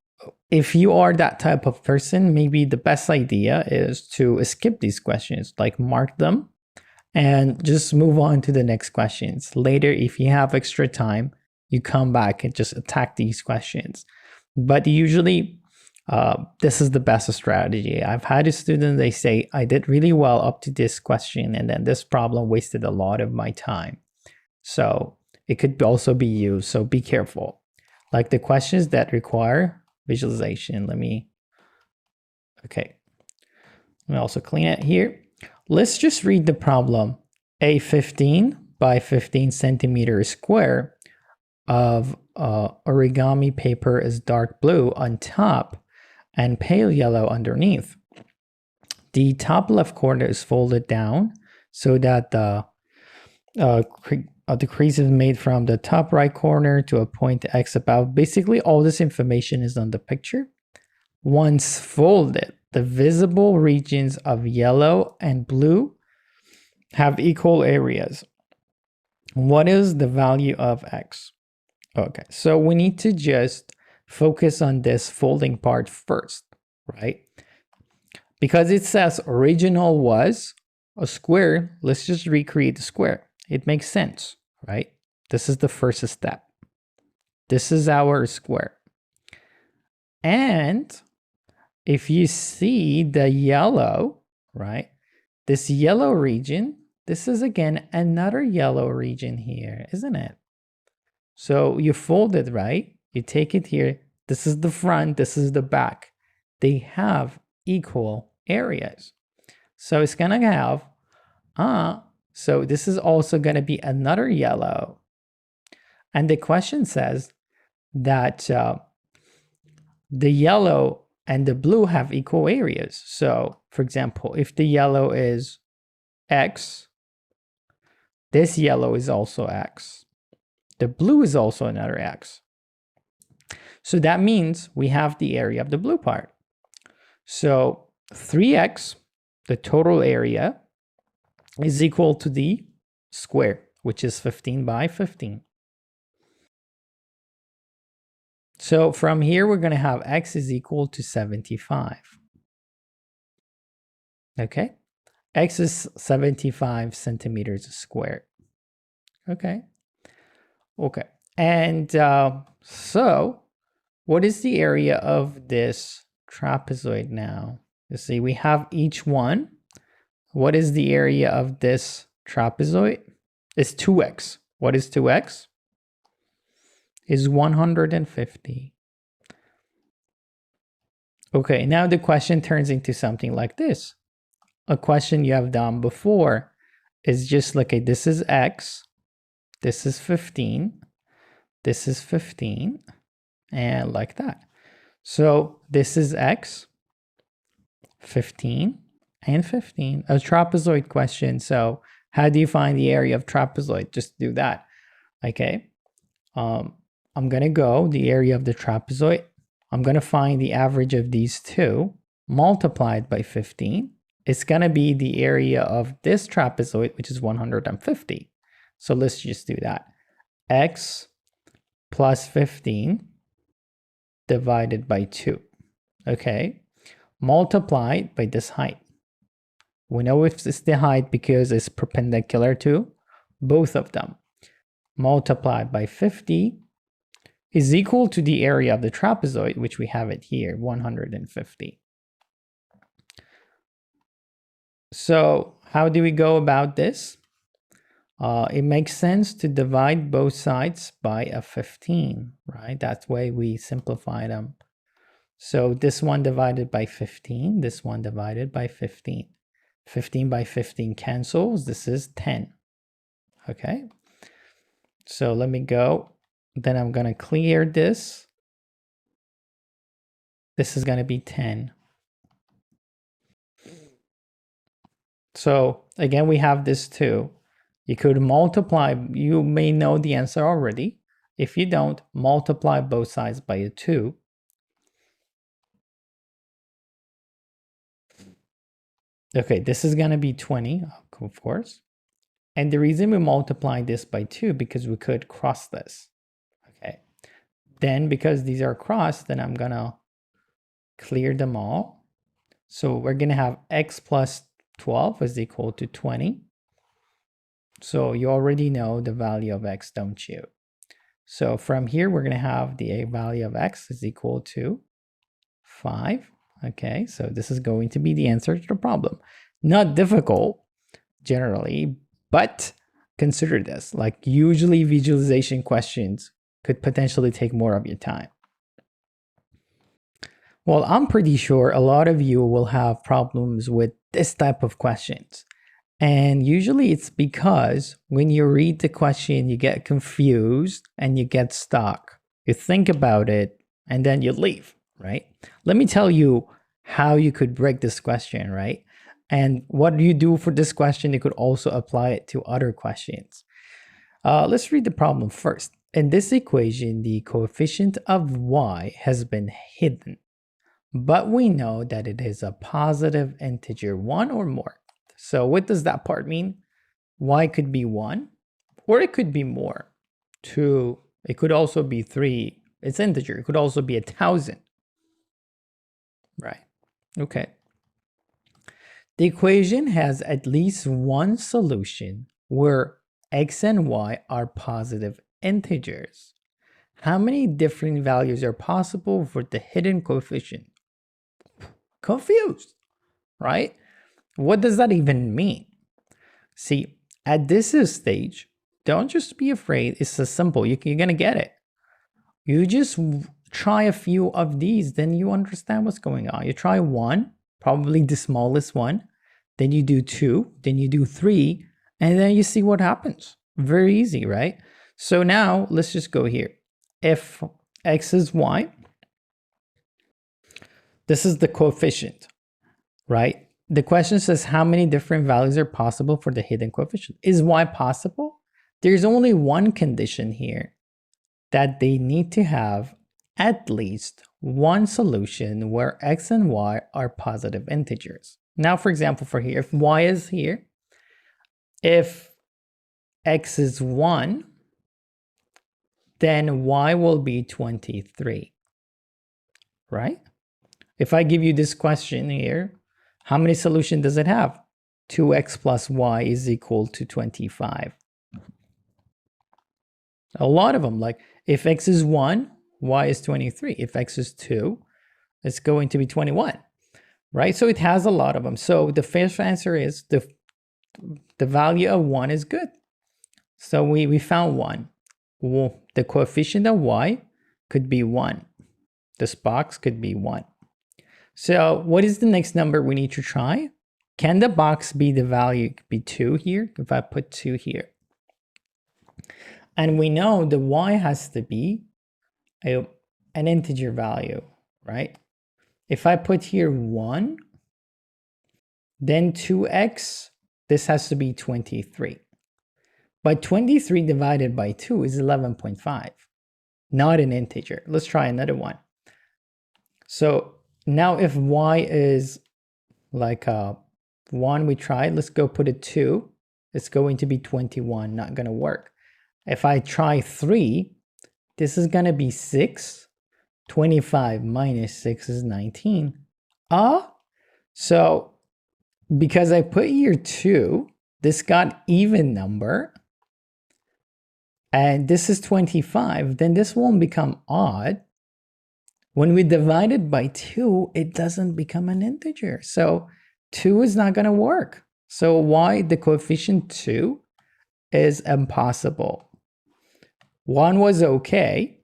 if you are that type of person, maybe the best idea is to skip these questions, like mark them and just move on to the next questions. Later, if you have extra time, you come back and just attack these questions. But usually this is the best strategy. I've had a student, they say, I did really well up to this question, and then this problem wasted a lot of my time. So it could also be used, so be careful. Like the questions that require visualization, let me also clean it here. Let's just read the problem. A 15 by 15 centimeter square of origami paper is dark blue on top and pale yellow underneath. The top left corner is folded down so that the crease is made from the top right corner to a point X above. Basically, all this information is on the picture. Once folded, the visible regions of yellow and blue have equal areas. What is the value of X? Okay, so we need to just focus on this folding part first, right? Because it says original was a square, let's just recreate the square. It makes sense, right? This is the first step. This is our square. And if you see the yellow, right? This yellow region, this is again another yellow region here, isn't it? So you fold it, right? You take it here. This is the front, this is the back. They have equal areas. So it's gonna have, so this is also gonna be another yellow. And the question says that the yellow and the blue have equal areas. So for example, if the yellow is X, this yellow is also X. The blue is also another X. So that means we have the area of the blue part. So 3x, the total area, is equal to the square, which is 15 by 15. So from here, we're going to have x is equal to 75. Okay, x is 75 centimeters squared. Okay. And so what is the area of this trapezoid now? You see, we have each one. What is the area of this trapezoid? It's 2x. What is 2x? Is 150. Okay, now the question turns into something like this. A question you have done before is just like, okay, this is x, this is 15, this is 15, and like that. So this is x, 15, and 15, a trapezoid question. So how do you find the area of trapezoid? Just do that. Okay. I'm going to go the area of the trapezoid. I'm going to find the average of these two multiplied by 15. It's going to be the area of this trapezoid, which is 150. So let's just do that. X plus 15 divided by 2. Okay. Multiplied by this height. We know if it's the height because it's perpendicular to both of them. Multiplied by 50 is equal to the area of the trapezoid, which we have it here, 150. So how do we go about this? It makes sense to divide both sides by a 15, right? That's why we simplify them. So this one divided by 15, this one divided by 15. 15 by 15 cancels, this is 10. Okay, so let me go. Then I'm going to clear this. This is going to be 10. So again, we have this too. You could multiply, you may know the answer already. If you don't, multiply both sides by a 2. Okay, this is going to be 20, of course. And the reason we multiply this by 2, because we could cross this. Okay. Then because these are crossed, then I'm going to clear them all. So we're going to have x plus 12 is equal to 20. So you already know the value of x, don't you? So from here, we're going to have the value of x is equal to 5. Okay, so this is going to be the answer to the problem. Not difficult generally, but consider this, like usually visualization questions could potentially take more of your time. Well, I'm pretty sure a lot of you will have problems with this type of questions. And usually it's because when you read the question, you get confused and you get stuck. You think about it and then you leave, right? Let me tell you how you could break this question, right? And what you do for this question, you could also apply it to other questions. Let's read the problem first. In this equation, the coefficient of y has been hidden, but we know that it is a positive integer, 1 or more. So what does that part mean? Y could be 1, or it could be more. 2, it could also be 3. It's integer. It could also be 1,000. Right. Okay. The equation has at least one solution where x and y are positive integers. How many different values are possible for the hidden coefficient? Confused, right? What does that even mean? See, at this stage, don't just be afraid. It's so simple. You're going to get it. You just try a few of these, then you understand what's going on. You try 1, probably the smallest one. Then you do 2, then you do 3, and then you see what happens. Very easy, right? So now let's just go here. If x is y, this is the coefficient, right? The question says how many different values are possible for the hidden coefficient. Is y possible? There's only one condition here, that they need to have at least one solution where x and y are positive integers. Now, for example, for here, if y is here, if x is 1, then y will be 23, right? If I give you this question here, how many solutions does it have? 2x plus y is equal to 25. A lot of them, like if x is 1, y is 23. If x is 2, it's going to be 21, right? So it has a lot of them. So the first answer is the value of 1 is good. So we found 1. Well, the coefficient of y could be 1. This box could be 1. So what is the next number we need to try? Can the box be the value? It could be 2 here. If I put 2 here. And we know the y has to be an integer value, right? If I put here 1, then 2x, this has to be 23. But 23 divided by 2 is 11.5, not an integer. Let's try another one. So now if y is like 1 we tried, let's go put it 2. It's going to be 21, not going to work. If I try 3, this is going to be 6. 25 minus 6 is 19. So because I put here 2, this got even number. And this is 25, then this won't become odd. When we divide it by 2, it doesn't become an integer. So 2 is not going to work. So why the coefficient 2 is impossible. 1 was okay,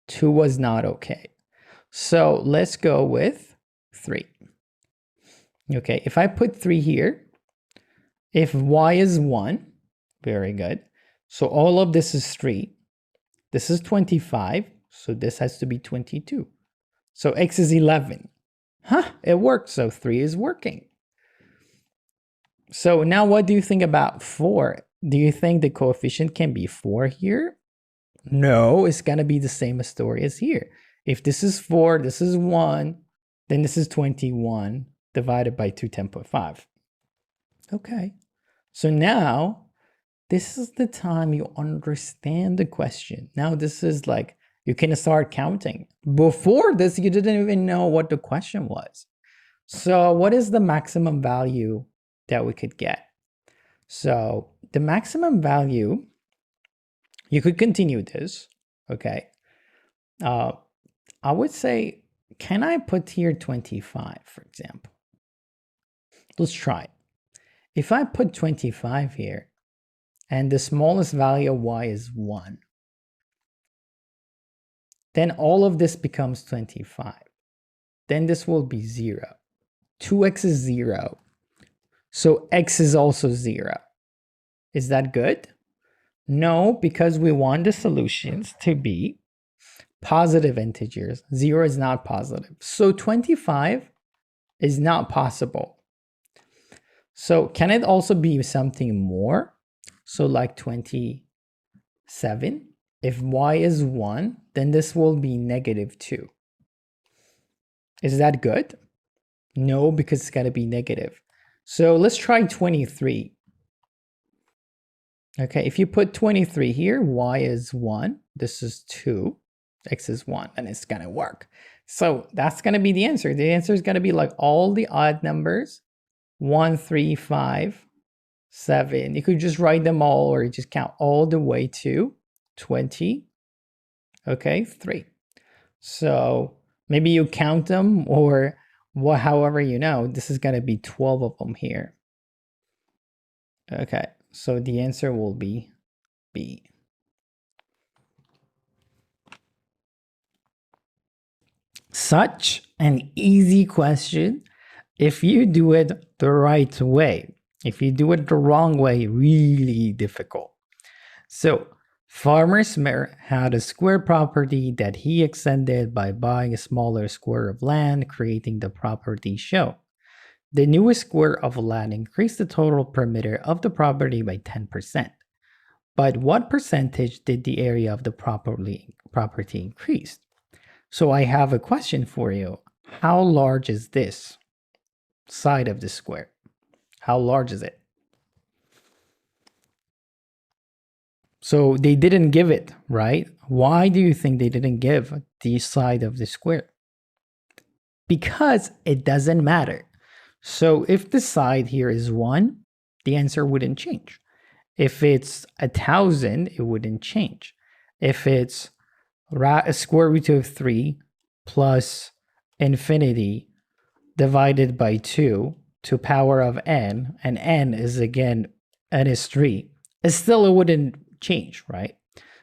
2 was not okay. So let's go with 3. Okay, if I put 3 here, if y is 1, very good. So all of this is 3. This is 25. So this has to be 22. So x is 11. It worked. So 3 is working. So now what do you think about 4? Do you think the coefficient can be 4 here? No, it's going to be the same story as here. If this is 4, this is 1, then this is 21 divided by 2, 10.5. Okay. So now this is the time you understand the question. Now this is like, you can start counting. Before this, you didn't even know what the question was. So what is the maximum value that we could get? So the maximum value, you could continue this, okay? I would say can I put here 25, for example? Let's try it. If I put 25 here, and the smallest value of y is 1, then all of this becomes 25. Then this will be 0. 2x is 0. So x is also 0. Is that good? No, because we want the solutions to be positive integers. 0 is not positive. So 25 is not possible. So can it also be something more? So like 27? If y is 1, then this will be -2. Is that good? No, because it's got to be negative. So let's try 23. Okay, if you put 23 here, y is 1, this is 2, x is 1, and it's going to work. So that's going to be the answer. The answer is going to be like all the odd numbers, 1, 3, 5, 7. You could just write them all, or you just count all the way to 20. Okay, 3. So maybe you count them, or however you know, this is going to be 12 of them here. Okay, so the answer will be B. Such an easy question if you do it the right way. If you do it the wrong way, really difficult. So Farmer Smith had a square property that he extended by buying a smaller square of land, creating the property shown. The newest square of land increased the total perimeter of the property by 10%. But what percentage did the area of the property increase? So I have a question for you. How large is this side of the square? How large is it? So they didn't give it, right? Why do you think they didn't give the side of the square? Because it doesn't matter. So if the side here is 1, the answer wouldn't change. If it's 1,000, it wouldn't change. If it's a square root of 3 plus infinity divided by 2 to power of n, and n is again, n is 3, it wouldn't change, right?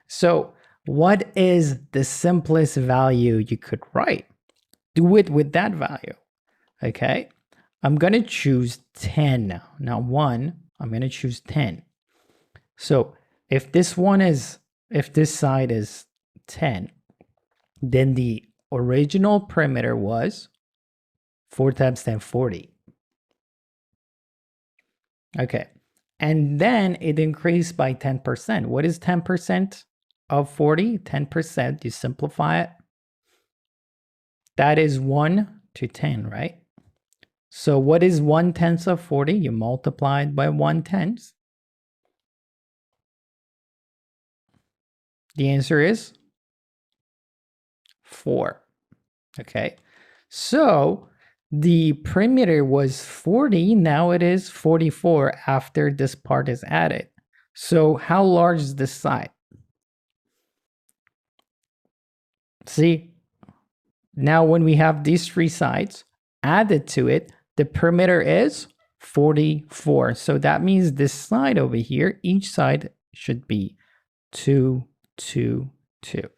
So what is the simplest value you could write? Do it with that value, okay? I'm going to choose 10 now, not 1. I'm going to choose 10. So if this side is 10, then the original perimeter was 4 times 10, 40. Okay. And then it increased by 10%. What is 10% of 40? 10%, you simplify it. That is 1 to 10, right? So what is 1/10 of 40? You multiply it by 1/10. The answer is 4. Okay. So the perimeter was 40. Now it is 44 after this part is added. So how large is this side? See, now when we have these 3 sides added to it, the perimeter is 44. So that means this side over here, each side should be 2, 2, 2.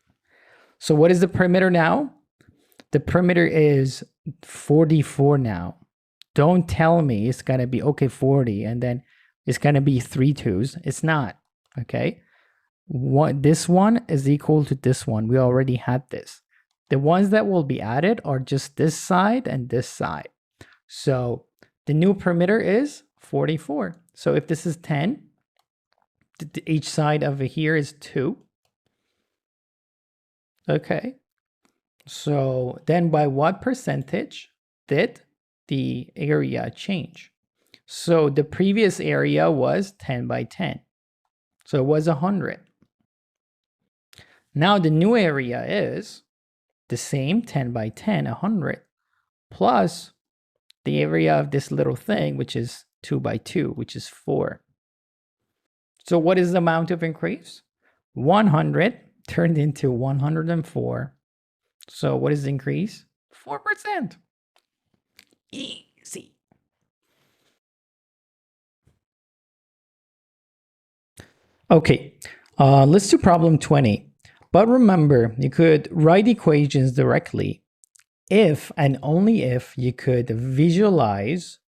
So what is the perimeter now? The perimeter is 44 now. Don't tell me it's going to be, okay, 40, and then it's going to be 3 2s. It's not, okay? This one is equal to this one. We already had this. The ones that will be added are just this side and this side. So the new perimeter is 44. So if this is 10, each side over here is 2. Okay. So then by what percentage did the area change? So the previous area was 10 by 10. So it was 100. Now the new area is the same 10 by 10, 100, plus the area of this little thing, which is 2 by 2, which is 4. So what is the amount of increase? 100 turned into 104. So what is the increase? 4%. Easy. Okay, let's do problem 20. But remember, you could write equations directly if and only if you could visualize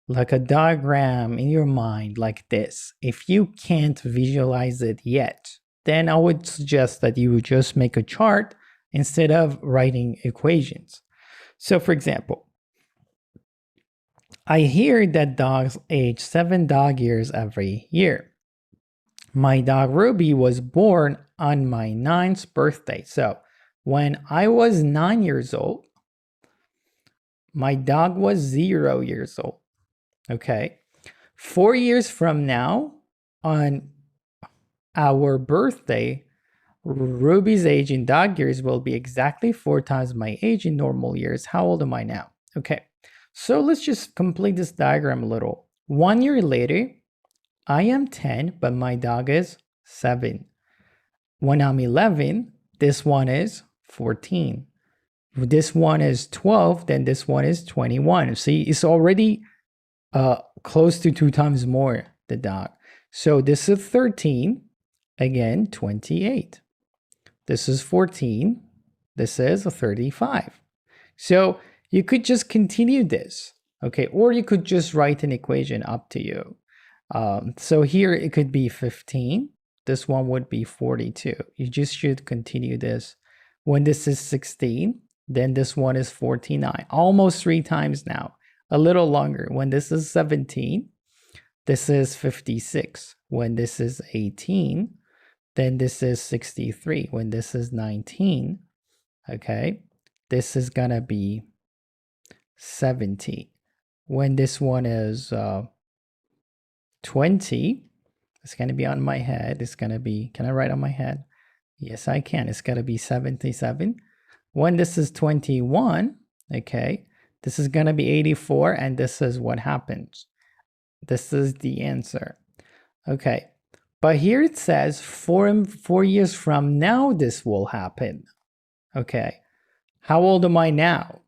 like a diagram in your mind like this. If you can't visualize it yet, then I would suggest that you would just make a chart instead of writing equations. So for example, I hear that dogs age 7 dog years every year. My dog Ruby was born on my 9th birthday. So when I was 9 years old, my dog was 0 years old. Okay. 4 years from now, on our birthday, Ruby's age in dog years will be exactly 4 times my age in normal years. How old am I now? Okay. So let's just complete this diagram a little. 1 year later, I am 10, but my dog is 7. When I'm 11, this one is 14. This one is 12, then this one is 21. See, it's already close to 2 times more, the dog. So this is 13, again, 28. This is 14, this is 35. So you could just continue this, okay? Or you could just write an equation, up to you. So here it could be 15. This one would be 42. You just should continue this. When this is 16, then this one is 49. Almost 3 times now. A little longer. When this is 17, this is 56. When this is 18, then this is 63. When this is 19, okay, this is gonna be 70. When this one is 20, it's going to be on my head. It's going to be, can I write on my head? Yes, I can. It's going to be 77. When this is 21, okay, this is going to be 84, and this is what happens. This is the answer. Okay, but here it says 4 years from now this will happen. Okay, how old am I now?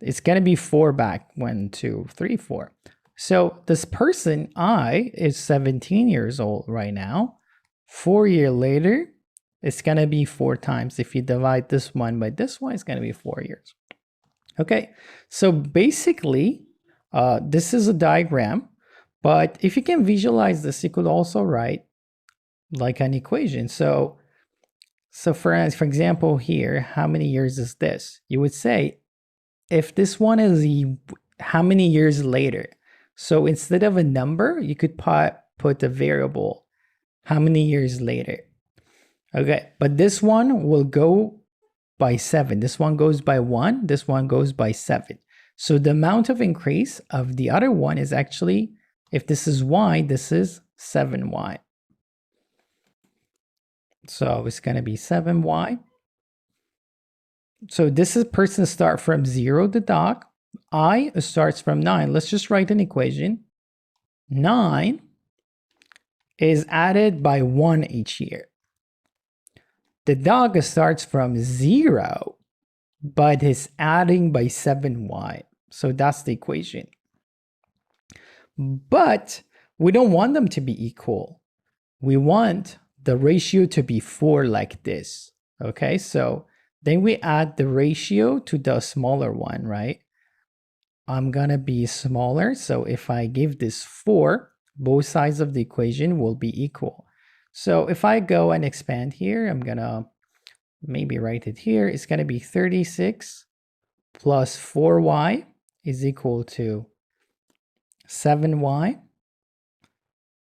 It's going to be 4 back. 1, 2, 3, 4. So this person, I, is 17 years old right now. 4 years later, it's going to be 4 times. If you divide this one by this one, it's going to be 4 years. Okay, so basically, this is a diagram. But if you can visualize this, you could also write like an equation. So for example here, how many years is this? You would say, if this one is how many years later? So instead of a number, you could put a variable. How many years later? Okay, but this one will go by 7. This one goes by 1. This one goes by 7. So the amount of increase of the other one is actually, if this is y, this is 7y. So it's going to be 7y. So this is person start from 0, the dog. I starts from 9. Let's just write an equation. 9 is added by 1 each year. The dog starts from 0, but is adding by 7y. So that's the equation. But we don't want them to be equal. We want the ratio to be 4 like this. Okay, so then we add the ratio to the smaller one, right? I'm gonna be smaller. So if I give this 4, both sides of the equation will be equal. So if I go and expand here, I'm gonna maybe write it here. It's gonna be 36 plus 4y is equal to 7y.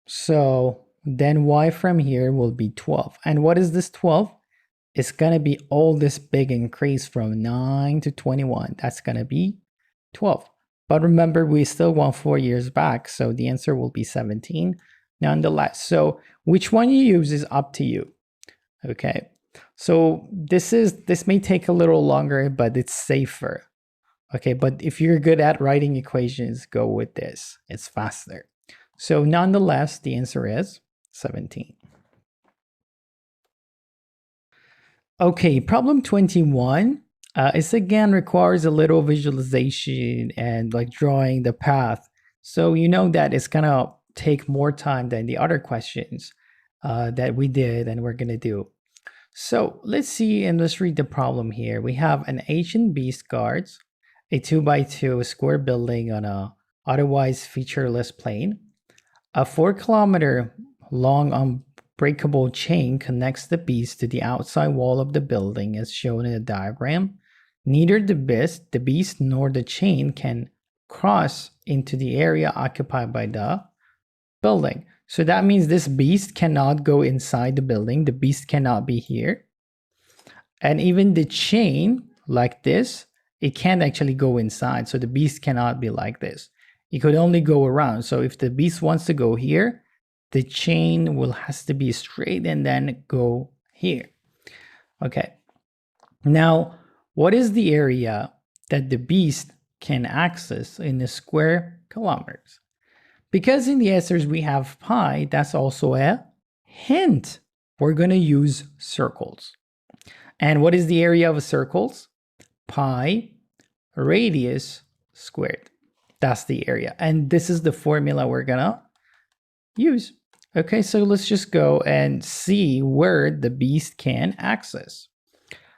So then y from here will be 12. And what is this 12? It's gonna be all this big increase from 9 to 21. That's gonna be 12. But remember, we still want 4 years back, so the answer will be 17 nonetheless. So which one you use is up to you. Okay, so this may take a little longer, but it's safer. Okay, but if you're good at writing equations, go with this. It's faster. So nonetheless, the answer is 17. Okay, problem 21. It again requires a little visualization and like drawing the path. So you know that it's gonna take more time than the other questions that we did and we're gonna do. So let's see and let's read the problem here. We have an ancient beast guards a 2x2 square building on a otherwise featureless plain. A 4-kilometer long unbreakable chain connects the beast to the outside wall of the building as shown in the diagram. Neither the beast nor the chain can cross into the area occupied by the building. So that means this beast cannot go inside the building. The beast cannot be here. And even the chain, like this, it can't actually go inside. So the beast cannot be like this. It could only go around. So if the beast wants to go here, the chain has to be straight and then go here. Okay. Now, what is the area that the beast can access in the square kilometers? Because in the answers we have pi, that's also a hint. We're going to use circles. And what is the area of circles? Pi radius squared. That's the area. And this is the formula we're going to use. Okay, so let's just go and see where the beast can access.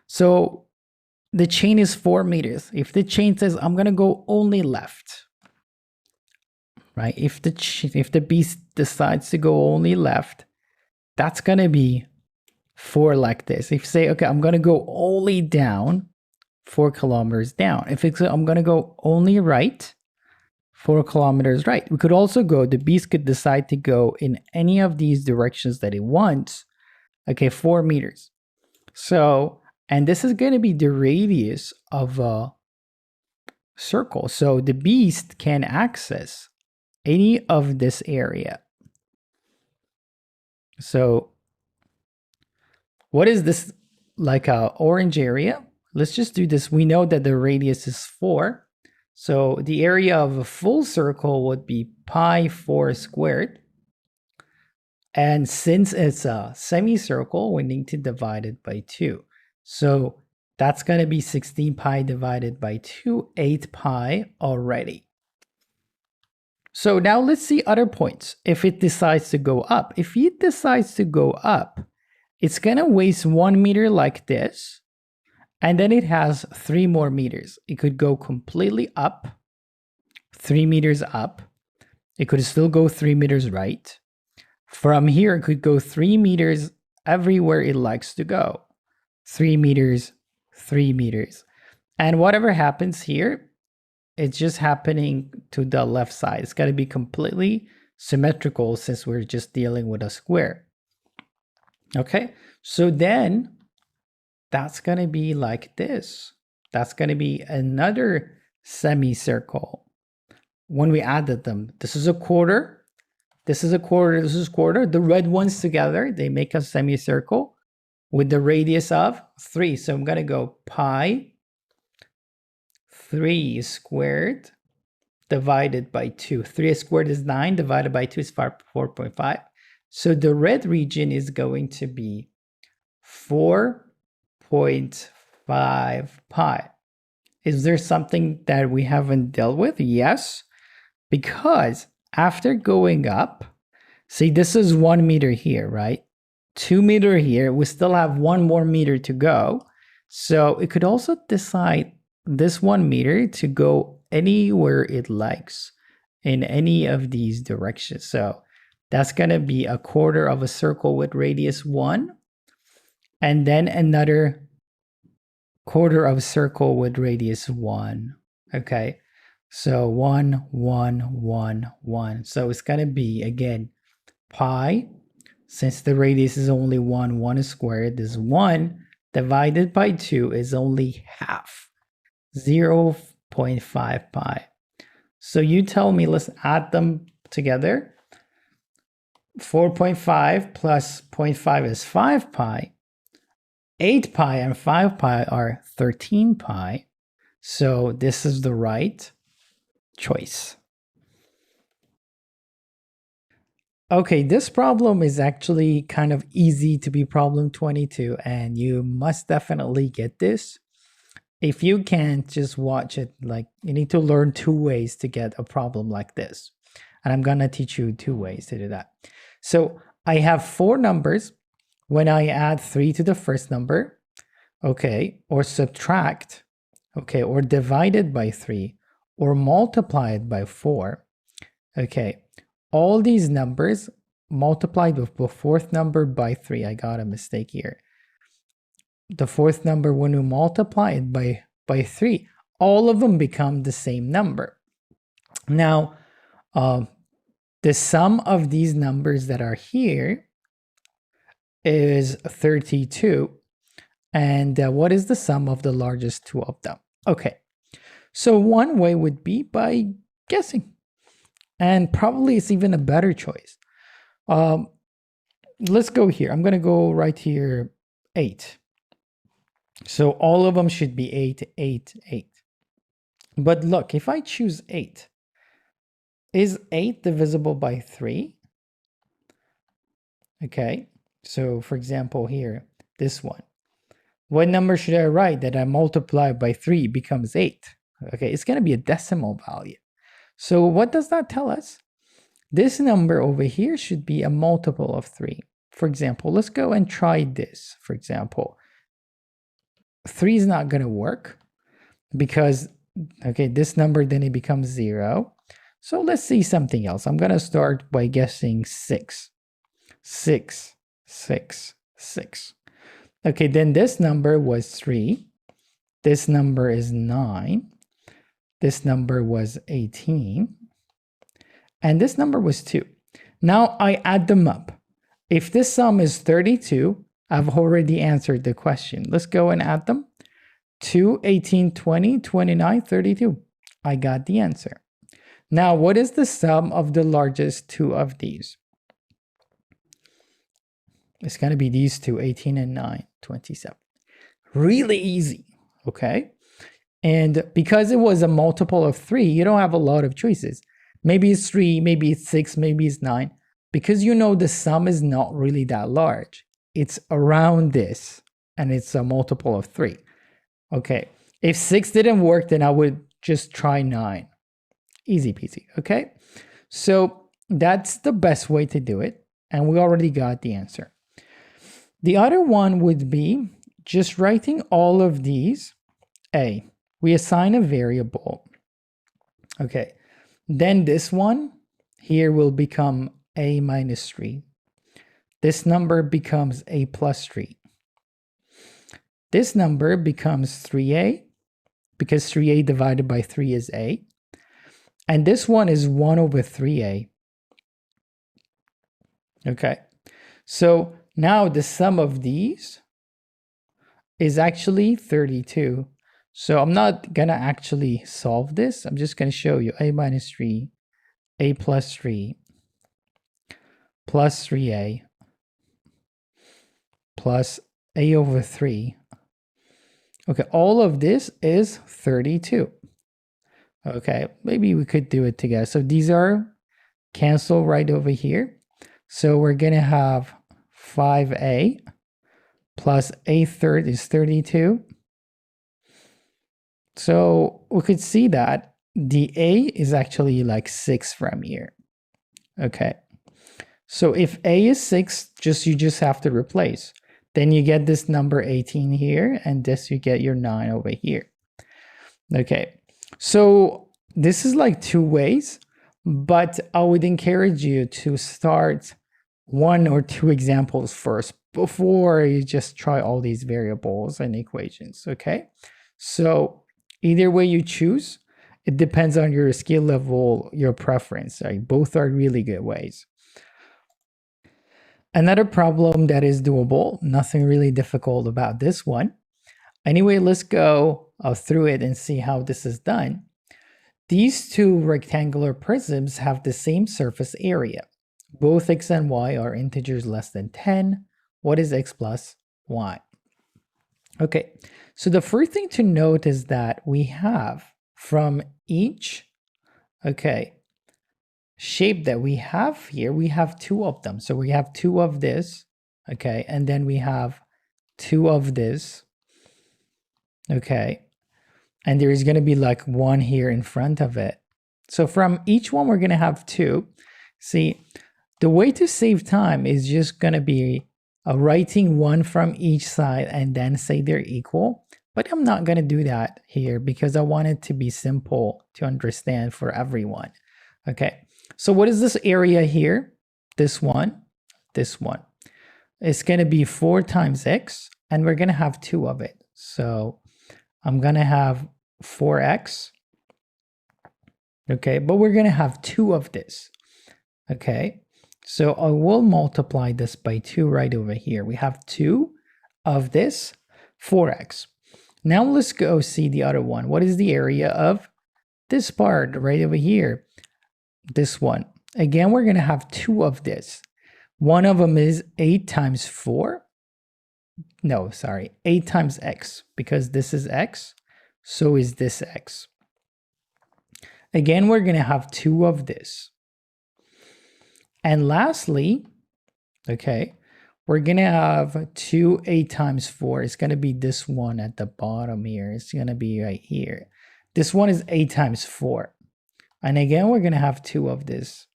So the chain is 4 meters. If the chain says, I'm going to go only left, right? If the beast decides to go only left, that's going to be 4 like this. If you say, okay, I'm going to go only down, 4 kilometers down. If it's, I'm going to go only right, 4 kilometers right. We could also go, the beast could decide to go in any of these directions that it wants. Okay, 4 meters. So, and this is going to be the radius of a circle. So the beast can access any of this area. So what is this, like a orange area? Let's just do this. We know that the radius is 4. So the area of a full circle would be pi 4 squared. And since it's a semicircle, we need to divide it by 2. So that's going to be 16 pi divided by 2, 8 pi already. So now let's see other points. If it decides to go up, if it decides to go up, it's going to waste 1 meter like this. And then it has 3 more meters. It could go completely up, 3 meters up. It could still go 3 meters right. From here, it could go 3 meters everywhere it likes to go. 3 meters, 3 meters. And whatever happens here, it's just happening to the left side. It's got to be completely symmetrical since we're just dealing with a square. Okay, so then that's going to be like this. That's going to be another semicircle. When we added them, this is a quarter. This is a quarter. This is a quarter. The red ones together, they make a semicircle with the radius of 3. So I'm going to go pi 3 squared divided by 2. 3 squared is 9, divided by 2 is 4.5. So the red region is going to be 4.5 pi. Is there something that we haven't dealt with? Yes, because after going up, see, this is 1 meter here, right? 2 meter here. We still have 1 more meter to go. So it could also decide this 1 meter to go anywhere it likes in any of these directions. So that's going to be a quarter of a circle with radius 1. And then another quarter of a circle with radius 1. Okay. So 1, 1, 1, 1. So it's going to be, again, pi. Since the radius is only 1, 1 is squared. This 1 divided by 2 is only half. 0.5 pi. So you tell me, let's add them together. 4.5 plus 0.5 is 5 pi. 8 pi and 5 pi are 13 pi. So this is the right choice. Okay, this problem is actually kind of easy to be problem 22, and you must definitely get this. if you can't just watch it, like you need to learn 2 ways to get a problem like this. And I'm gonna teach you 2 ways to do that. So I have 4 numbers. When I add 3 to the first number, okay, or subtract, okay, or divide it by 3, or multiply it by 4, okay, all these numbers multiplied with the fourth number by 3, I got a mistake here. The fourth number, when we multiply it by 3, all of them become the same number. Now, the sum of these numbers that are here is 32. And what is the sum of the largest 2 of them? Okay, so one way would be by guessing. And probably it's even a better choice. Let's go here. I'm going to go right here, 8. So all of them should be 8, 8, 8. But look, if I choose 8, is 8 divisible by 3? Okay, so for example here, this one. What number should I write that I multiply by 3 becomes 8? Okay, it's going to be a decimal value. So what does that tell us? This number over here should be a multiple of 3. For example, let's go and try this. For example, 3 is not going to work because, okay, this number then it becomes 0. So let's see something else. I'm going to start by guessing 6. 6, 6, 6. Okay, then this number was 3. This number is 9. This number was 18. And this number was 2. Now I add them up. If this sum is 32, I've already answered the question. Let's go and add them. 2, 18, 20, 29, 32. I got the answer. Now, what is the sum of the largest 2 of these? It's going to be these two, 18 and 9, 27. Really easy, okay? And because it was a multiple of 3, you don't have a lot of choices. Maybe it's 3, maybe it's 6, maybe it's 9. Because you know the sum is not really that large. It's around this, and it's a multiple of 3. Okay, if 6 didn't work, then I would just try 9. Easy peasy, okay? So that's the best way to do it, and we already got the answer. The other one would be just writing all of these. A, we assign a variable. Okay, then this one here will become a minus 3. This number becomes a plus 3. This number becomes 3a, because 3a divided by 3 is a. And this one is 1 over 3a. Okay, so now the sum of these is actually 32. So I'm not going to actually solve this. I'm just going to show you a minus 3, a plus 3, plus 3a, plus a over 3. Okay, all of this is 32. Okay, maybe we could do it together. So these are cancel right over here. So we're going to have 5a plus a third is 32. So we could see that the a is actually like 6 from here. Okay, so if a is 6, you just have to replace. Then you get this number 18 here, and this you get your 9 over here. Okay, so this is like 2 ways, but I would encourage you to start 1 or 2 examples first before you just try all these variables and equations, okay? So either way you choose, it depends on your skill level, your preference, right? Both are really good ways. Another problem that is doable, nothing really difficult about this one. Anyway, let's go through it and see how this is done. These 2 rectangular prisms have the same surface area. Both x and y are integers less than 10. What is x plus y? Okay, so the first thing to note is that we have from each, shape that we have here, we have 2 of them. So we have 2 of this, okay, and then we have 2 of this, okay, and there is going to be like 1 here in front of it. So from each one, we're going to have 2. See, the way to save time is just going to be writing 1 from each side and then say they're equal. But I'm not going to do that here because I want it to be simple to understand for everyone. Okay, so what is this area here? This one, this one. It's going to be 4 times x, and we're going to have 2 of it. So I'm going to have 4x. Okay, but we're going to have 2 of this. Okay, so I will multiply this by 2 right over here. We have 2 of this 4x. Now let's go see the other one. What is the area of this part right over here? This one. Again, we're going to have 2 of this. One of them is 8 times 4. No, sorry, 8 times x, because this is x, so is this x. Again, we're going to have 2 of this. And lastly, okay, we're going to have 2 8 times 4. It's going to be this one at the bottom here. It's going to be right here. This one is 8 times 4. And again, we're going to have 2 of this.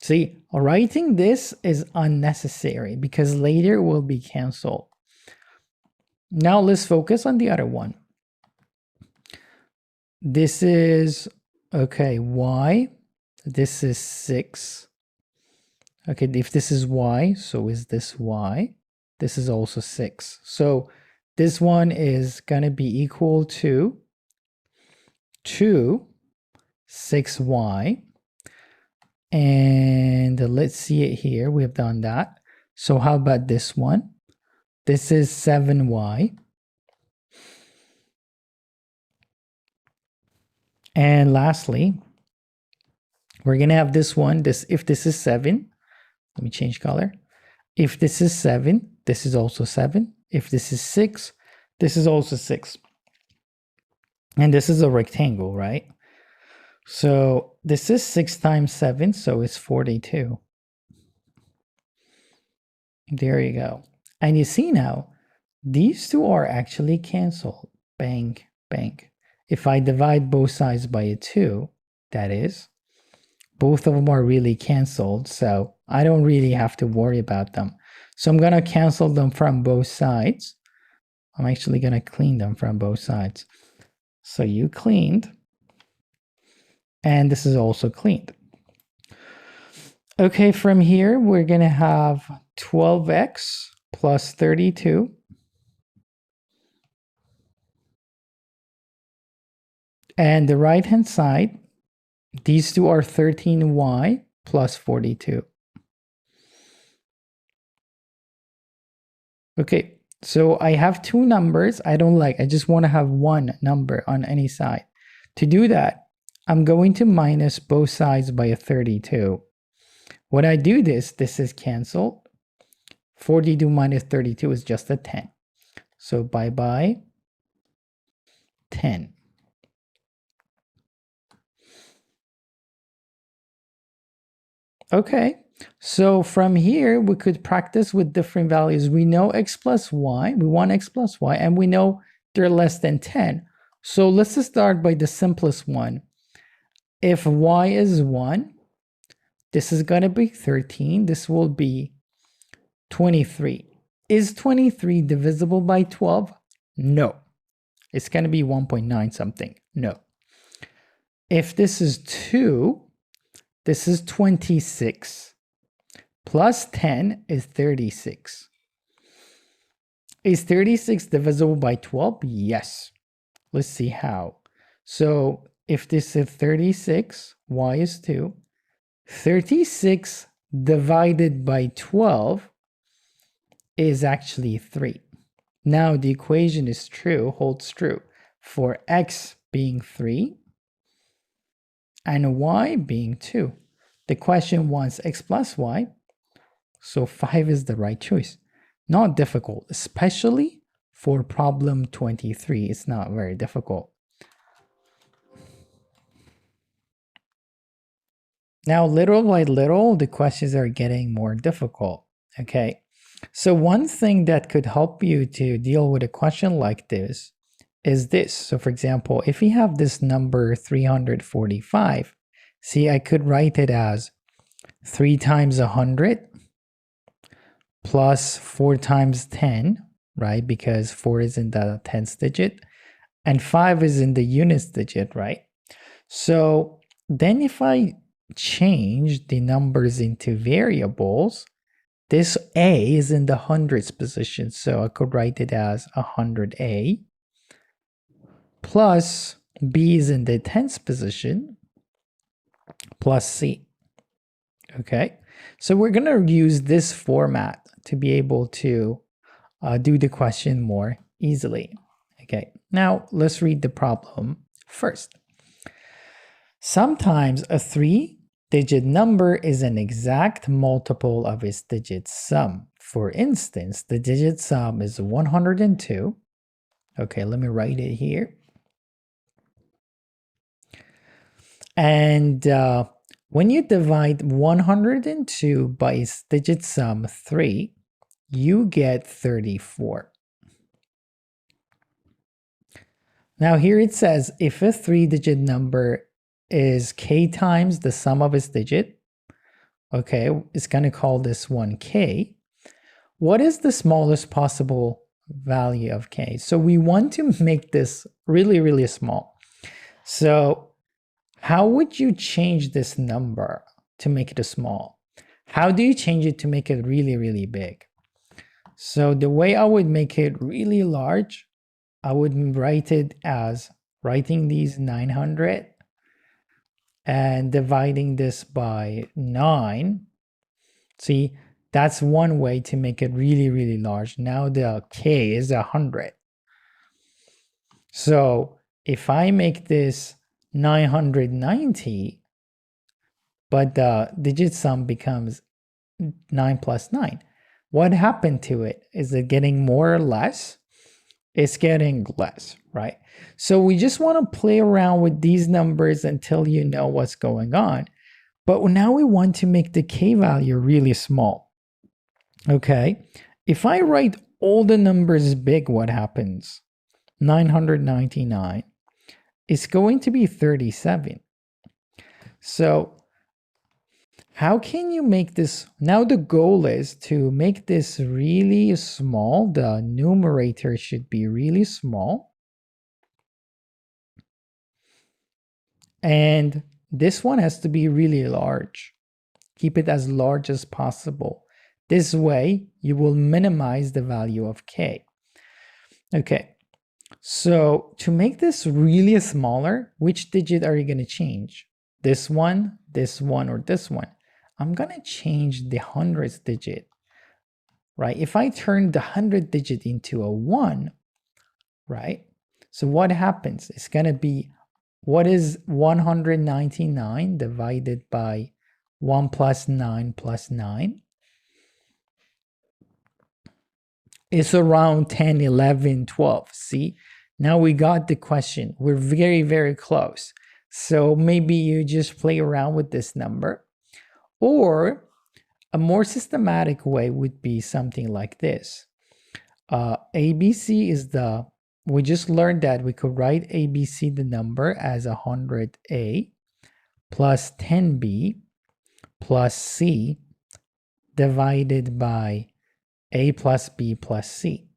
See, writing this is unnecessary because later it will be canceled. Now let's focus on the other one. This is, okay, y. This is 6. Okay, if this is y, so is this y. This is also 6. So this one is going to be equal to 6y. And let's see it here. We've done that. So how about this one? This is 7y. And lastly, we're going to have this one. If this is 7, let me change color. If this is 7, this is also 7. If this is 6, this is also 6. And this is a rectangle, right? So this is 6 times 7, so it's 42. There you go. And you see now, these two are actually canceled. Bang, bang. If I divide both sides by a 2, that is, both of them are really canceled, so I don't really have to worry about them. So I'm going to cancel them from both sides. I'm actually going to clean them from both sides. So you cleaned. And this is also cleaned. Okay, from here, we're going to have 12x plus 32. And the right-hand side, these two are 13y plus 42. Okay, so I have 2 numbers I just want to have 1 number on any side. To do that, I'm going to minus both sides by a 32. When I do this, this is canceled. 42 minus 32 is just a 10. So bye-bye, 10. Okay, so from here, we could practice with different values. We know x plus y, we want x plus y, and we know they're less than 10. So let's just start by the simplest one. If y is 1, this is going to be 13. This will be 23. Is 23 divisible by 12? No. It's going to be 1.9 something. No. If this is 2, this is 26. Plus 10 is 36. Is 36 divisible by 12? Yes. Let's see how. So if this is 36, y is 2. 36 divided by 12 is actually 3. Now the equation is true, holds true, for x being 3 and y being 2. The question wants x plus y, so 5 is the right choice. Not difficult, especially for problem 23. It's not very difficult. Now, little by little, the questions are getting more difficult, okay? So one thing that could help you to deal with a question like this is this. So for example, if we have this number 345, see, I could write it as 3 times 100 plus 4 times 10, right? Because 4 is in the tens digit and 5 is in the units digit, right? So then if I change the numbers into variables, this A is in the hundreds position. So I could write it as 100A plus B is in the tens position plus C. Okay, so we're going to use this format to be able to do the question more easily. Okay, now let's read the problem first. Sometimes a 3-digit number is an exact multiple of its digit sum. For instance, the digit sum is 102. Okay, let me write it here. And when you divide 102 by its digit sum 3, you get 34. Now here it says if a 3-digit number is k times the sum of its digit, okay, it's going to call this one k. What is the smallest possible value of k? So we want to make this really, really small. So how would you change this number to make it small? How do you change it to make it really, really big? So the way I would make it really large, I would write it as writing these 900 and dividing this by 9. See, that's one way to make it really, really large. Now the k is 100. So if I make this 990, but the digit sum becomes 9 plus 9. What happened to it? Is it getting more or less? It's getting less, right? So we just want to play around with these numbers until you know what's going on. But now we want to make the k value really small. Okay, if I write all the numbers big, what happens? 999. It's going to be 37. So how can you make this? Now the goal is to make this really small. The numerator should be really small. And this one has to be really large. Keep it as large as possible. This way you will minimize the value of k. Okay. So to make this really smaller, which digit are you going to change? This one, or this one? I'm going to change the hundredths digit, right? If I turn the 100 digit into a 1, right? So what happens? It's going to be, what is 199 divided by 1 plus 9 plus 9? It's around 10, 11, 12. See, now we got the question. We're very, very close. So maybe you just play around with this number. Or a more systematic way would be something like this. ABC is the, we just learned that we could write ABC, the number, as 100A plus 10B plus C divided by A plus B plus C.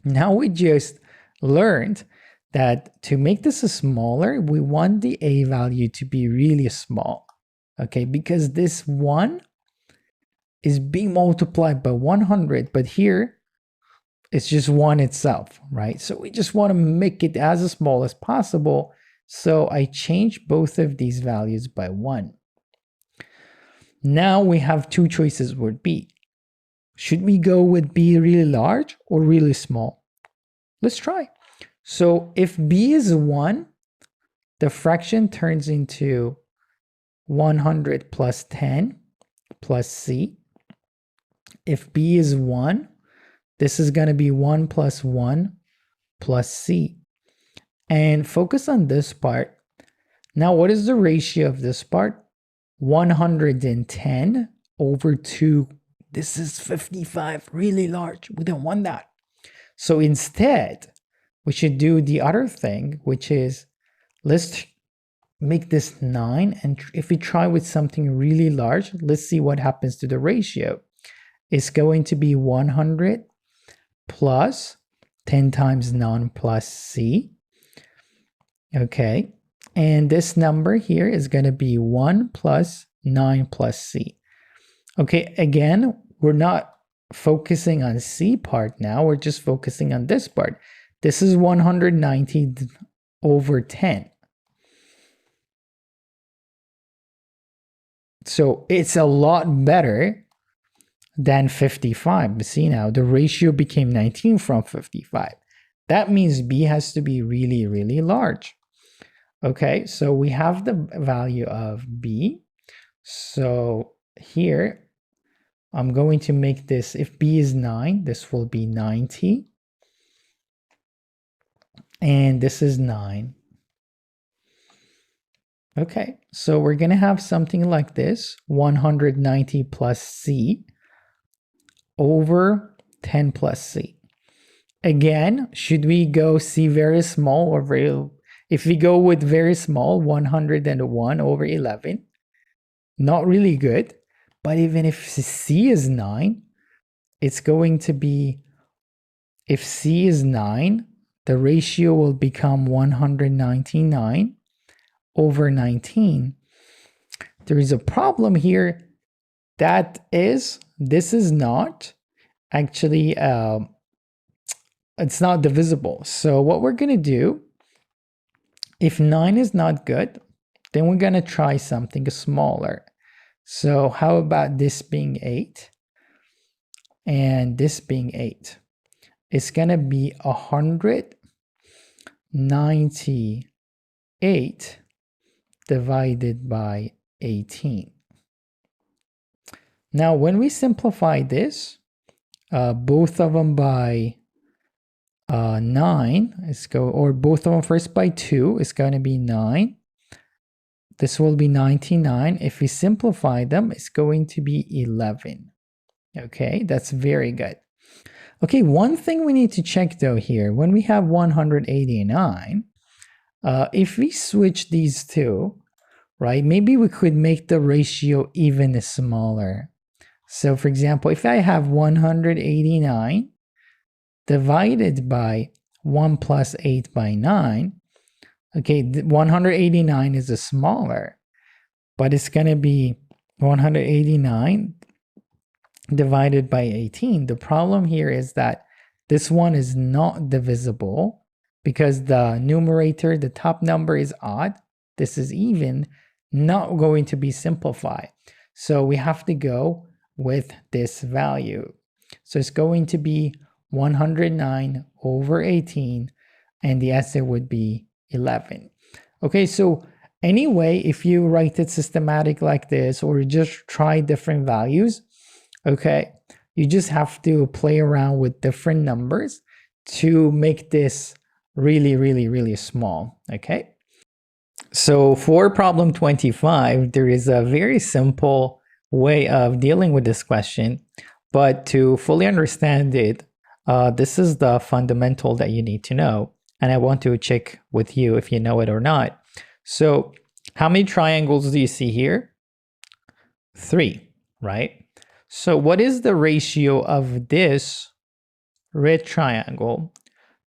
Now we just learned that to make this smaller, we want the A value to be really small. Okay, because this 1 is being multiplied by 100, but here it's just 1 itself, right? So we just want to make it as small as possible. So I change both of these values by 1. Now we have two choices with B. Should we go with B really large or really small? Let's try. So if B is 1, the fraction turns into 100 plus 10 plus C. If B is 1, this is going to be 1 plus 1 plus C. And focus on this part. Now, what is the ratio of this part? 110 over 2. This is 55, really large. We don't want that. So instead, we should do the other thing, which is let's make this 9. And if we try with something really large, let's see what happens to the ratio. It's going to be 100 plus 10 times 9 plus c. Okay. And this number here is going to be 1 plus 9 plus c. Okay, again, we're not focusing on c part now. We're just focusing on this part. This is 190 over 10. So it's a lot better than 55. See now, the ratio became 19 from 55. That means b has to be really, really large. Okay, so we have the value of b. So here, I'm going to make this, if b is 9, this will be 90. And this is 9. Okay, so we're going to have something like this, 190 plus c over 10 plus c. Again, should we go c very small or very, if we go with very small, 101 over 11, not really good. But even if c is 9, it's going to be, if c is 9, the ratio will become 199 over 19. There is a problem here. That is, this is not actually, it's not divisible. So what we're going to do, if 9 is not good, then we're going to try something smaller. So how about this being 8 and this being 8? It's going to be 198 divided by 18. Now, when we simplify this, both of them by 9, or both of them first by 2, is going to be 9. This will be 99. If we simplify them, it's going to be 11. Okay, that's very good. Okay, one thing we need to check though here, when we have 189, if we switch these two, right, maybe we could make the ratio even smaller. So for example, if I have 189 divided by 1 plus 8 by 9, okay, 189 is a smaller, but it's going to be 189 divided by 18. The problem here is that this one is not divisible because the numerator, the top number is odd. This is even, not going to be simplified. So we have to go with this value. So it's going to be 109 over 18, and the answer would be 11. Okay, so anyway, if you write it systematic like this, or you just try different values, okay, you just have to play around with different numbers to make this really, really, really small. Okay, so for problem 25, there is a very simple way of dealing with this question, but to fully understand it, this is the fundamental that you need to know, and I want to check with you if you know it or not. So how many triangles do you see here? 3, right? So what is the ratio of this red triangle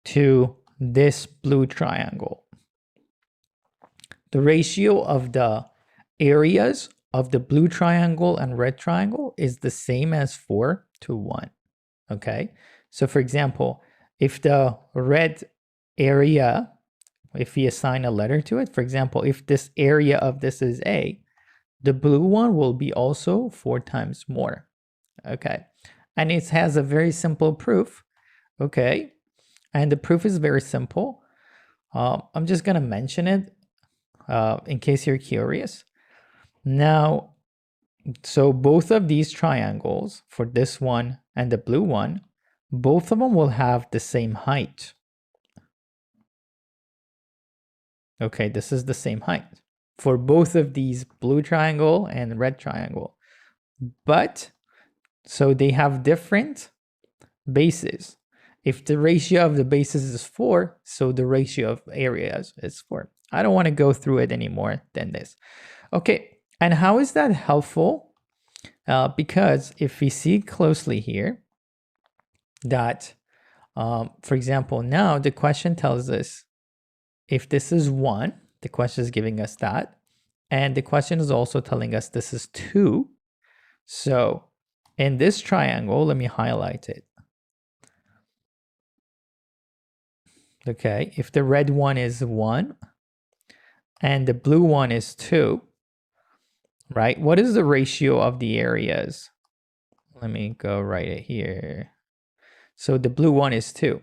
to this blue triangle? The ratio of the areas of the blue triangle and red triangle is the same as 4 to 1. Okay, so for example, if the red area, if we assign a letter to it, for example, if this area of this is A, the blue one will be also 4 times more. Okay, and it has a very simple proof. Okay, and the proof is very simple. I'm just going to mention it in case you're curious. Now, so both of these triangles, for this one and the blue one, both of them will have the same height. Okay, this is the same height for both of these blue triangle and red triangle. But, so they have different bases. If the ratio of the bases is 4, so the ratio of areas is 4. I don't want to go through it anymore than this. Okay, and how is that helpful? Because if we see closely here that, for example, now the question tells us if this is 1, the question is giving us that. And the question is also telling us this is 2. So in this triangle, let me highlight it. Okay, if the red one is 1 and the blue one is 2, right? What is the ratio of the areas? Let me go right here. So the blue one is 2.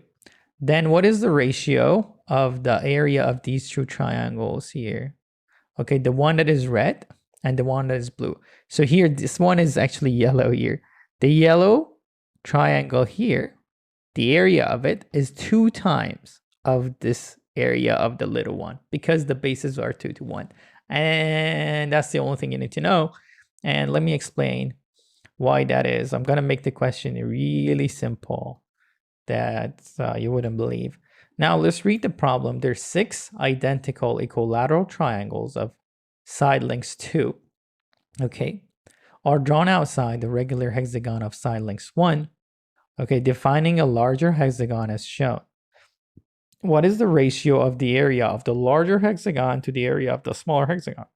Then what is the ratio of the area of these two triangles here? Okay, the one that is red and the one that is blue. So here, this one is actually yellow here. The yellow triangle here, the area of it is 2 times of this area of the little one because the bases are 2 to 1. And that's the only thing you need to know. And let me explain why that is. I'm going to make the question really simple that you wouldn't believe. Now let's read the problem. There's 6 identical equilateral triangles of side lengths 2, okay, are drawn outside the regular hexagon of side lengths 1, okay, defining a larger hexagon as shown. What is the ratio of the area of the larger hexagon to the area of the smaller hexagon?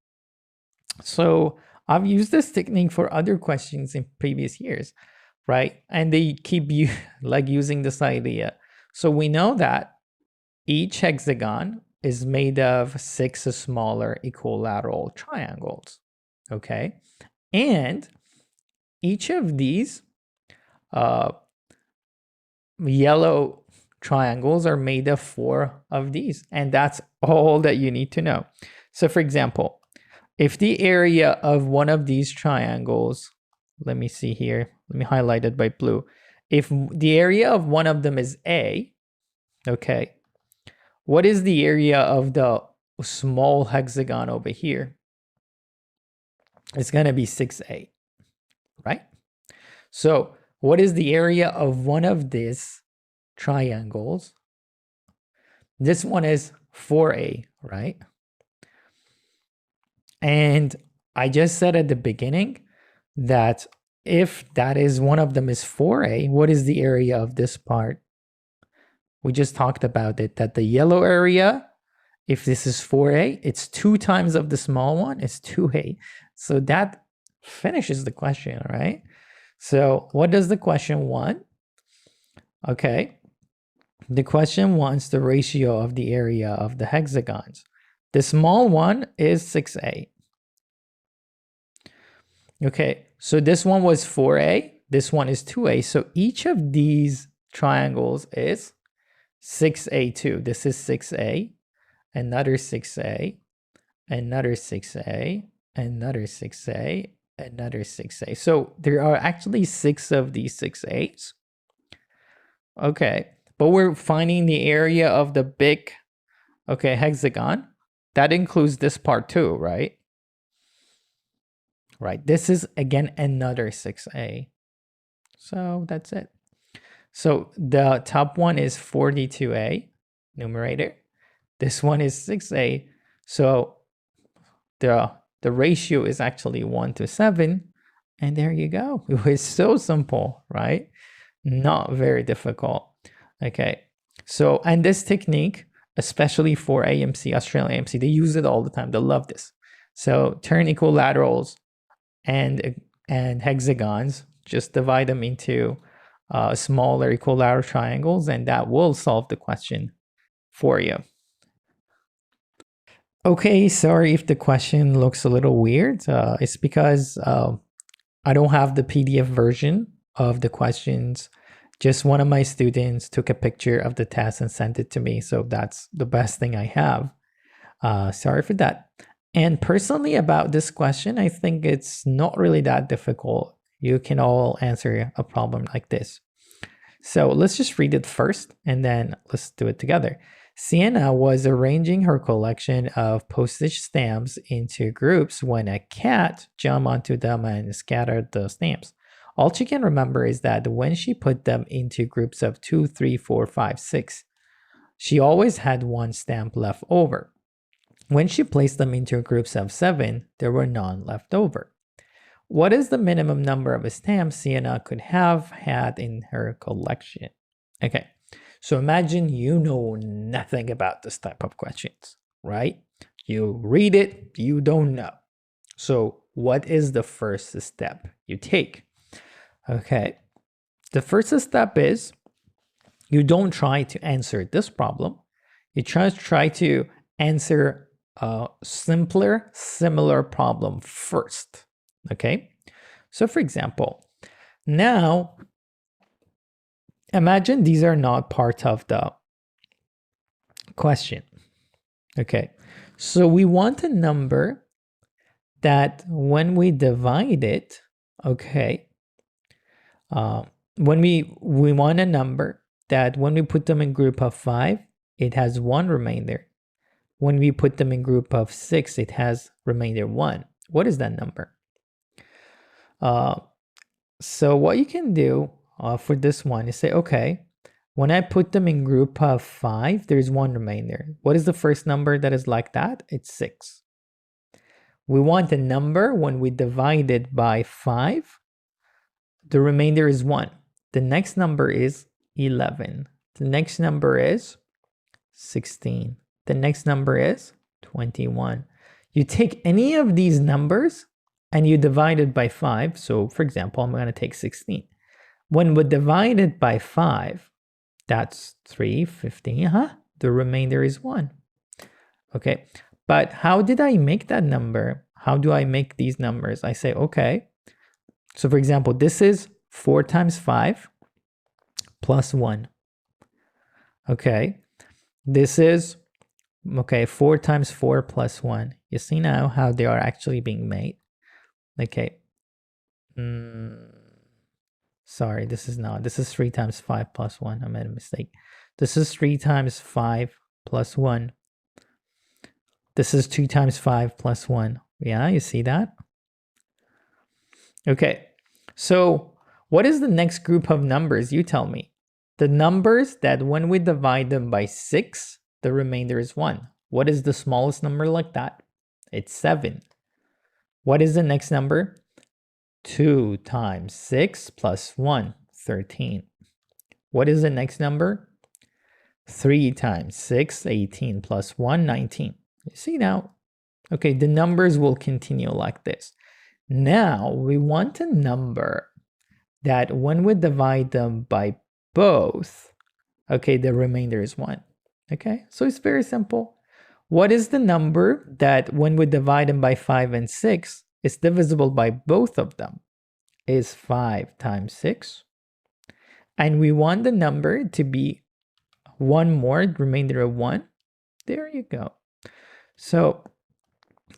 So I've used this technique for other questions in previous years, right? And they keep using this idea. So we know that each hexagon is made of 6 smaller equilateral triangles, okay? And each of these yellow triangles are made of 4 of these, and that's all that you need to know. So for example, if the area of one of these triangles, let me see here, let me highlight it by blue. If the area of one of them is A, okay, what is the area of the small hexagon over here? It's going to be 6A, right? So what is the area of one of these triangles? This one is 4A, right? And I just said at the beginning that if that is one of them is 4A, what is the area of this part? We just talked about it, that the yellow area, if this is 4A, it's 2 times of the small one, it's 2A. So that finishes the question, right? So what does the question want? Okay, the question wants the ratio of the area of the hexagons. The small one is 6A. Okay, so this one was 4A, this one is 2A. So each of these triangles is 6A2. This is 6A, another 6A, another 6A, another 6A, another 6A. So there are actually 6 of these 6As. Okay, but we're finding the area of the big, okay, hexagon. That includes this part too, right? Right, this is again another 6A. So that's it. So the top one is 42A, numerator. This one is 6A. So the ratio is actually 1 to 7. And there you go. It was so simple, right? Not very difficult. Okay. So, and this technique, especially for AMC, Australian AMC, they use it all the time. They love this. So turn equilaterals and hexagons, just divide them into smaller equilateral triangles, and that will solve the question for you. Okay, sorry if the question looks a little weird. It's because I don't have the PDF version of the questions. Just one of my students took a picture of the test and sent it to me, so that's the best thing I have. Sorry for that. And personally about this question, I think it's not really that difficult. You can all answer a problem like this. So let's just read it first and then let's do it together. Sienna was arranging her collection of postage stamps into groups when a cat jumped onto them and scattered the stamps. all she can remember is that when she put them into groups of 2, 3, 4, 5, 6, she always had one stamp left over. When she placed them into groups of 7, there were none left over. What is the minimum number of stamps Sienna could have had in her collection? Okay, so imagine you know nothing about this type of questions, right? You read it, you don't know. So what is the first step you take? Okay, the first step is you don't try to answer this problem. You just try to answer a simpler, similar problem first. Okay, so for example, now imagine these are not part of the question. Okay, so we want a number that when we divide it, okay, when we want a number that when we put them in group of 5, it has 1 remainder. When we put them in group of 6, it has remainder 1. What is that number? So what you can do for this one is say, okay, when I put them in group of 5, there's 1 remainder. What is the first number that is like that? It's 6. We want a number when we divide it by 5, the remainder is 1. The next number is 11. The next number is 16. The next number is 21. You take any of these numbers and you divide it by 5. So for example, I'm going to take 16. When we divide it by 5, that's 3, 15, the remainder is 1. Okay, but how did I make that number? How do I make these numbers? I say, okay, so for example, this is 4 times 5 plus 1. Okay, this is, okay, 4 times 4 plus 1. You see now how they are actually being made. Okay, sorry, this is 3 times 5 plus 1. I made a mistake. This is 3 times 5 plus 1. This is 2 times 5 plus 1. Yeah, you see that? Okay, so what is the next group of numbers? You tell me. The numbers that when we divide them by 6, the remainder is 1. What is the smallest number like that? It's 7. What is the next number? 2 times 6 plus 1, 13. What is the next number? 3 times 6, 18 plus 1, 19. You see now? Okay, the numbers will continue like this. Now we want a number that when we divide them by both, okay, the remainder is 1. Okay, so it's very simple. What is the number that when we divide them by 5 and 6, is divisible by both of them? Is 5 times 6. And we want the number to be 1 more, remainder of 1. There you go. So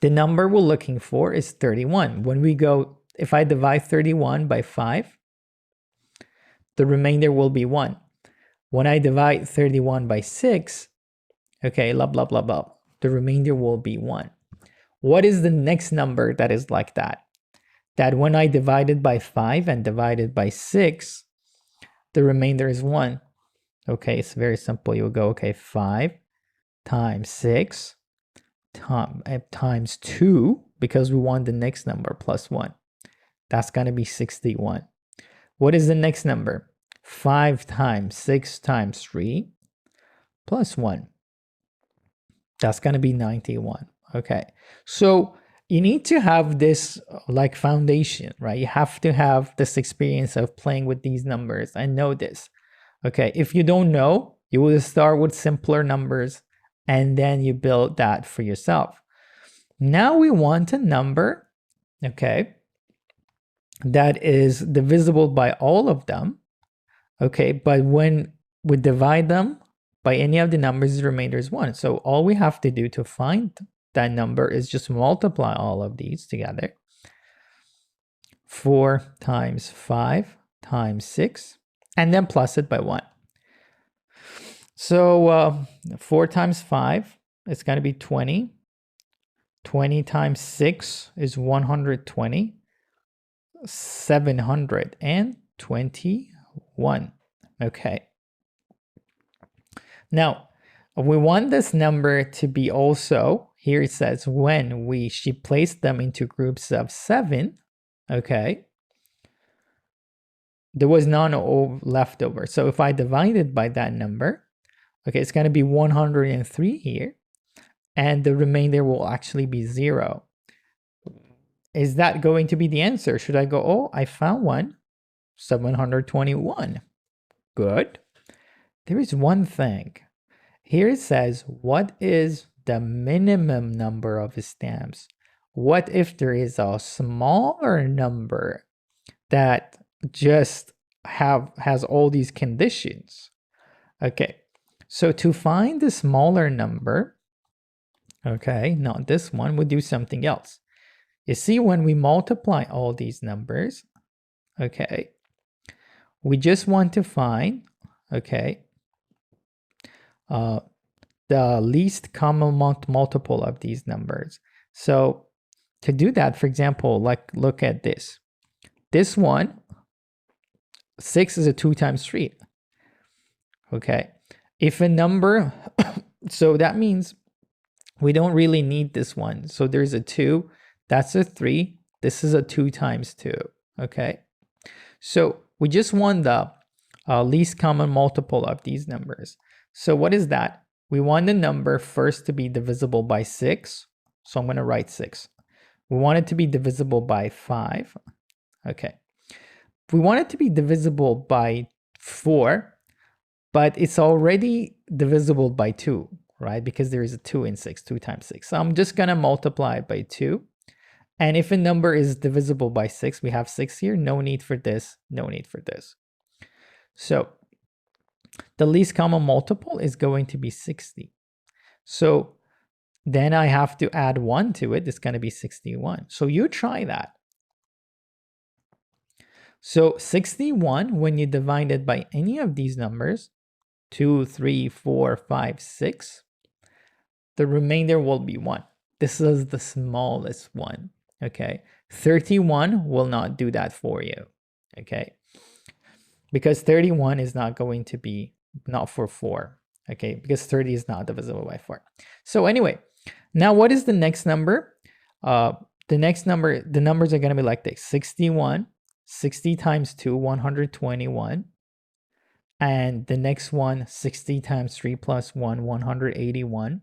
the number we're looking for is 31. When we go, if I divide 31 by 5, the remainder will be 1. When I divide 31 by 6, okay, blah, blah, blah, blah, the remainder will be 1. What is the next number that is like that? That when I divide it by 5 and divide it by 6, the remainder is 1. Okay, it's very simple. You'll go, okay, 5 times 6 times 2, because we want the next number, plus 1. That's going to be 61. What is the next number? 5 times 6 times 3 plus 1. That's going to be 91. Okay, so you need to have this like foundation, right? You have to have this experience of playing with these numbers and know this. Okay, if you don't know, you will start with simpler numbers and then you build that for yourself. Now we want a number, okay, that is divisible by all of them, okay, but when we divide them by any of the numbers, the remainder is 1. So all we have to do to find that number is just multiply all of these together. 4 times 5 times 6, and then plus it by 1. So 4 times 5 is going to be 20. 20 times 6 is 120. 721. Okay. Now, we want this number to be also, here it says when she placed them into groups of 7, okay, there was none left over. So if I divide it by that number, okay, it's going to be 103 here, and the remainder will actually be 0. Is that going to be the answer? Should I go, oh, I found one, 721. Good. There is one thing. Here it says, what is the minimum number of stamps? What if there is a smaller number that just has all these conditions? Okay, so to find the smaller number, okay, not this one, we'll do something else. You see, when we multiply all these numbers, okay, we just want to find, okay, the least common multiple of these numbers. So to do that, for example, like look at this. This one, 6 is a 2 times 3. Okay. If a number, so that means we don't really need this one. So there's a 2, that's a 3. This is a 2 times 2. Okay. So we just want the least common multiple of these numbers. So what is that? We want the number first to be divisible by 6. So I'm going to write 6. We want it to be divisible by 5. Okay. We want it to be divisible by 4, but it's already divisible by 2, right? Because there is a 2 in 6, 2 times 6. So I'm just going to multiply it by 2. And if a number is divisible by 6, we have 6 here. No need for this. No need for this. So the least common multiple is going to be 60. So then I have to add 1 to it. It's going to be 61. So you try that. So 61, when you divide it by any of these numbers, 2, 3, 4, 5, 6, the remainder will be 1. This is the smallest one, okay? 31 will not do that for you, okay? Because 31 is not going to be, not for 4, okay? Because 30 is not divisible by 4. So anyway, now what is the next number? The next number, the numbers are going to be like this: 61, 60 times 2, 121. And the next one, 60 times 3 plus 1, 181.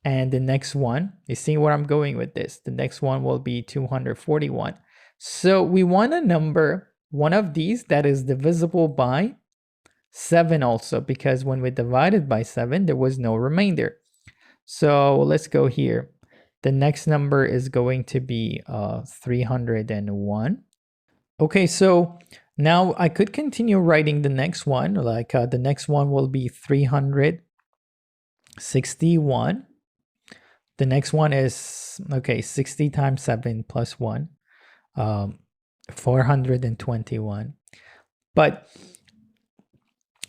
And the next one, you see where I'm going with this? The next one will be 241. So we want a number, one of these that is divisible by 7 also, because when we divided by 7, there was no remainder. So let's go here. The next number is going to be 301. Okay, so now I could continue writing the next one. Like the next one will be 361. The next one is, okay, 60 times 7 plus 1, 421. But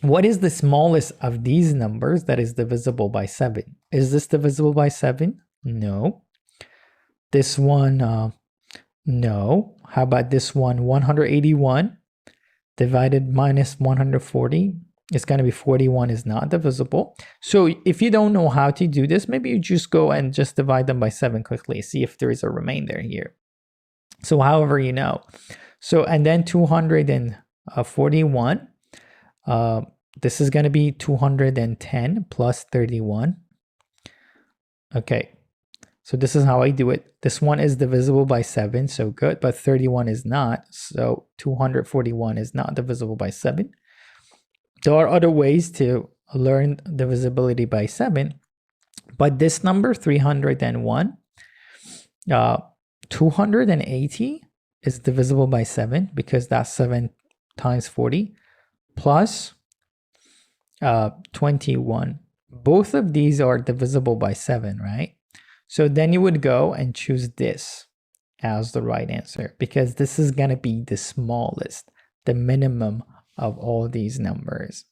what is the smallest of these numbers that is divisible by 7? Is this divisible by 7? No. This one, no. How about this one? 181 divided minus 140 is going to be 41, is not divisible. So if you don't know how to do this, maybe you just go and just divide them by 7 quickly. See if there is a remainder here. So however you know. So, and then 241. This is going to be 210 plus 31. Okay. So this is how I do it. This one is divisible by 7, so good, but 31 is not. So 241 is not divisible by 7. There are other ways to learn divisibility by 7, but this number 301, 280 is divisible by 7 because that's 7 times 40 plus 21. Both of these are divisible by 7, right? So then you would go and choose this as the right answer because this is going to be the smallest, the minimum of all these numbers.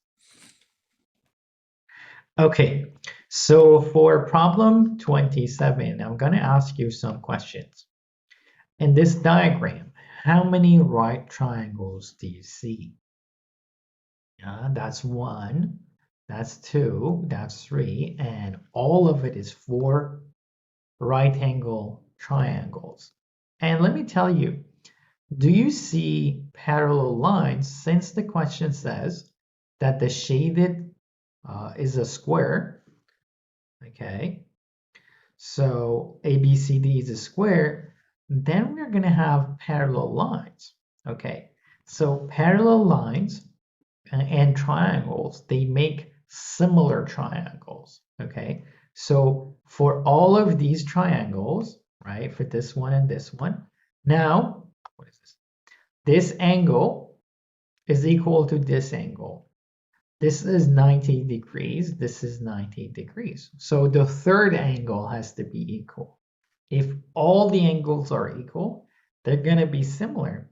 Okay, so for problem 27, I'm going to ask you some questions. In this diagram, how many right triangles do you see? Yeah, that's 1, that's 2, that's 3, and all of it is 4 right angle triangles. And let me tell you, do you see parallel lines since the question says that the shaded is a square? Okay, so ABCD is a square, then we're going to have parallel lines. Okay, so parallel lines and triangles, they make similar triangles. Okay, so for all of these triangles, right, for this one and this one, now, what is this? This angle is equal to this angle. This is 90 degrees. This is 90 degrees. So the third angle has to be equal. If all the angles are equal, they're going to be similar.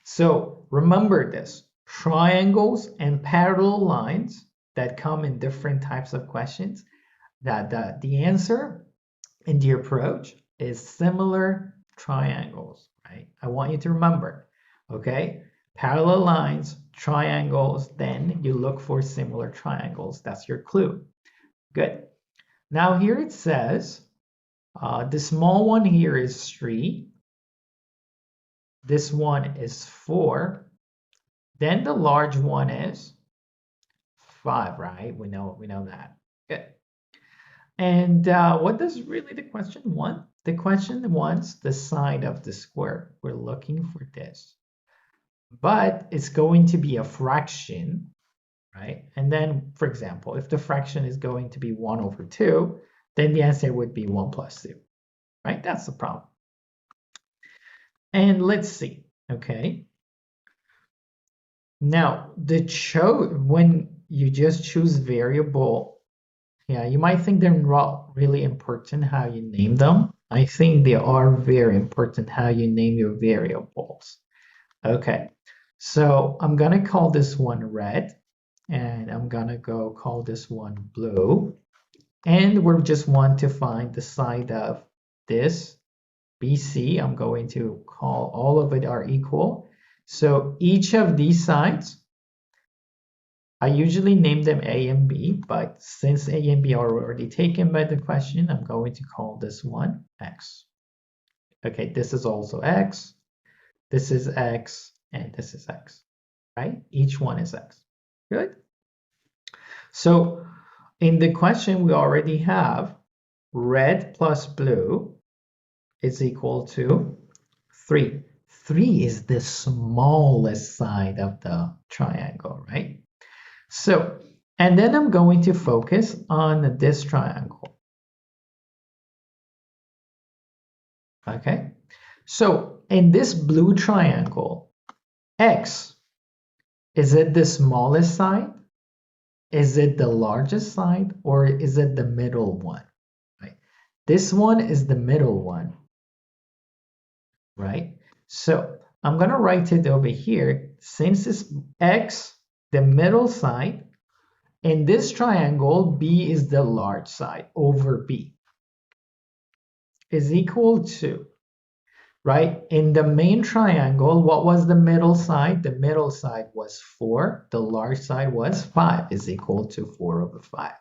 So remember this, triangles and parallel lines that come in different types of questions, that the answer in the approach is similar triangles, right? I want you to remember, okay? Parallel lines, triangles, then you look for similar triangles. That's your clue. Good. Now here it says, the small one here is 3. This one is 4. Then the large one is 5, right? We know that. Good. And what does really the question want? The question wants the side of the square. We're looking for this. But it's going to be a fraction, right? And then, for example, if the fraction is going to be 1 over 2, then the answer would be 1 plus 2, right? That's the problem. And let's see, okay? Now, when you just choose variable, yeah, you might think they're not really important how you name them. I think they are very important how you name your variables. Okay, so I'm gonna call this one red, and I'm gonna go call this one blue. And we just want to find the side of this BC. I'm going to call all of it are equal. So each of these sides, I usually name them A and B, but since A and B are already taken by the question, I'm going to call this one X. Okay, this is also X, this is X, and this is X, right? Each one is X. Good. So in the question, we already have red plus blue is equal to 3. 3 is the smallest side of the triangle, right? So, and then I'm going to focus on this triangle. Okay, so in this blue triangle, X, is it the smallest side? Is it the largest side? Or is it the middle one? Right? This one is the middle one, right? So I'm going to write it over here. Since it's X, the middle side, in this triangle, B is the large side over B is equal to, right? In the main triangle, what was the middle side? The middle side was 4. The large side was 5 is equal to 4 over 5.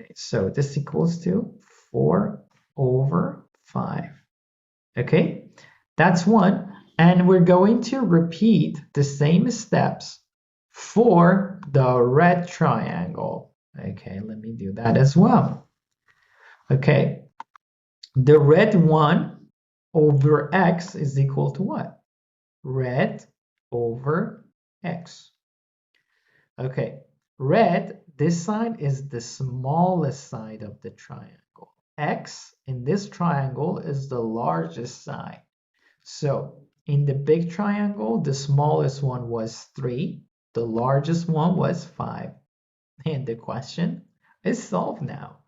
Okay, so this equals to 4 over 5. Okay, that's one. And we're going to repeat the same steps for the red triangle. Okay, let me do that as well. Okay, the red one over X is equal to what? Red over X. Okay, red, this side is the smallest side of the triangle. X in this triangle is the largest side. So in the big triangle, the smallest one was 3. The largest one was 5. And the question is solved now.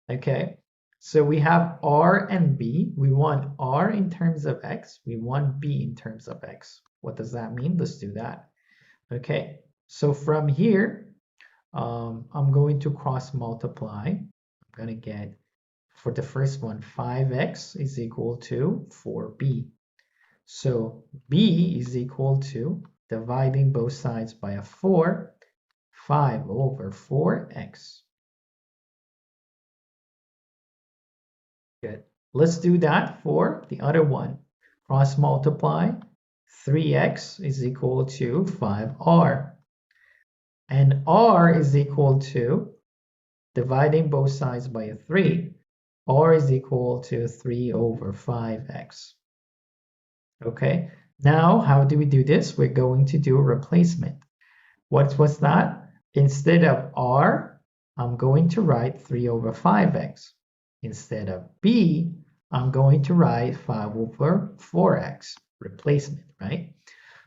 Okay, so we have R and B. We want R in terms of X. We want B in terms of X. What does that mean? Let's do that. Okay, so from here, I'm going to cross multiply. I'm going to get for the first one, 5x is equal to 4b. So b is equal to, dividing both sides by a 4, 5 over 4x. Good. Let's do that for the other one. Cross multiply, 3x is equal to 5r. And r is equal to, dividing both sides by a 3, r is equal to 3 over 5x. Okay, now how do we do this? We're going to do a replacement. What's that? Instead of r, I'm going to write 3 over 5x. Instead of b, I'm going to write 5 over 4x. Replacement, right?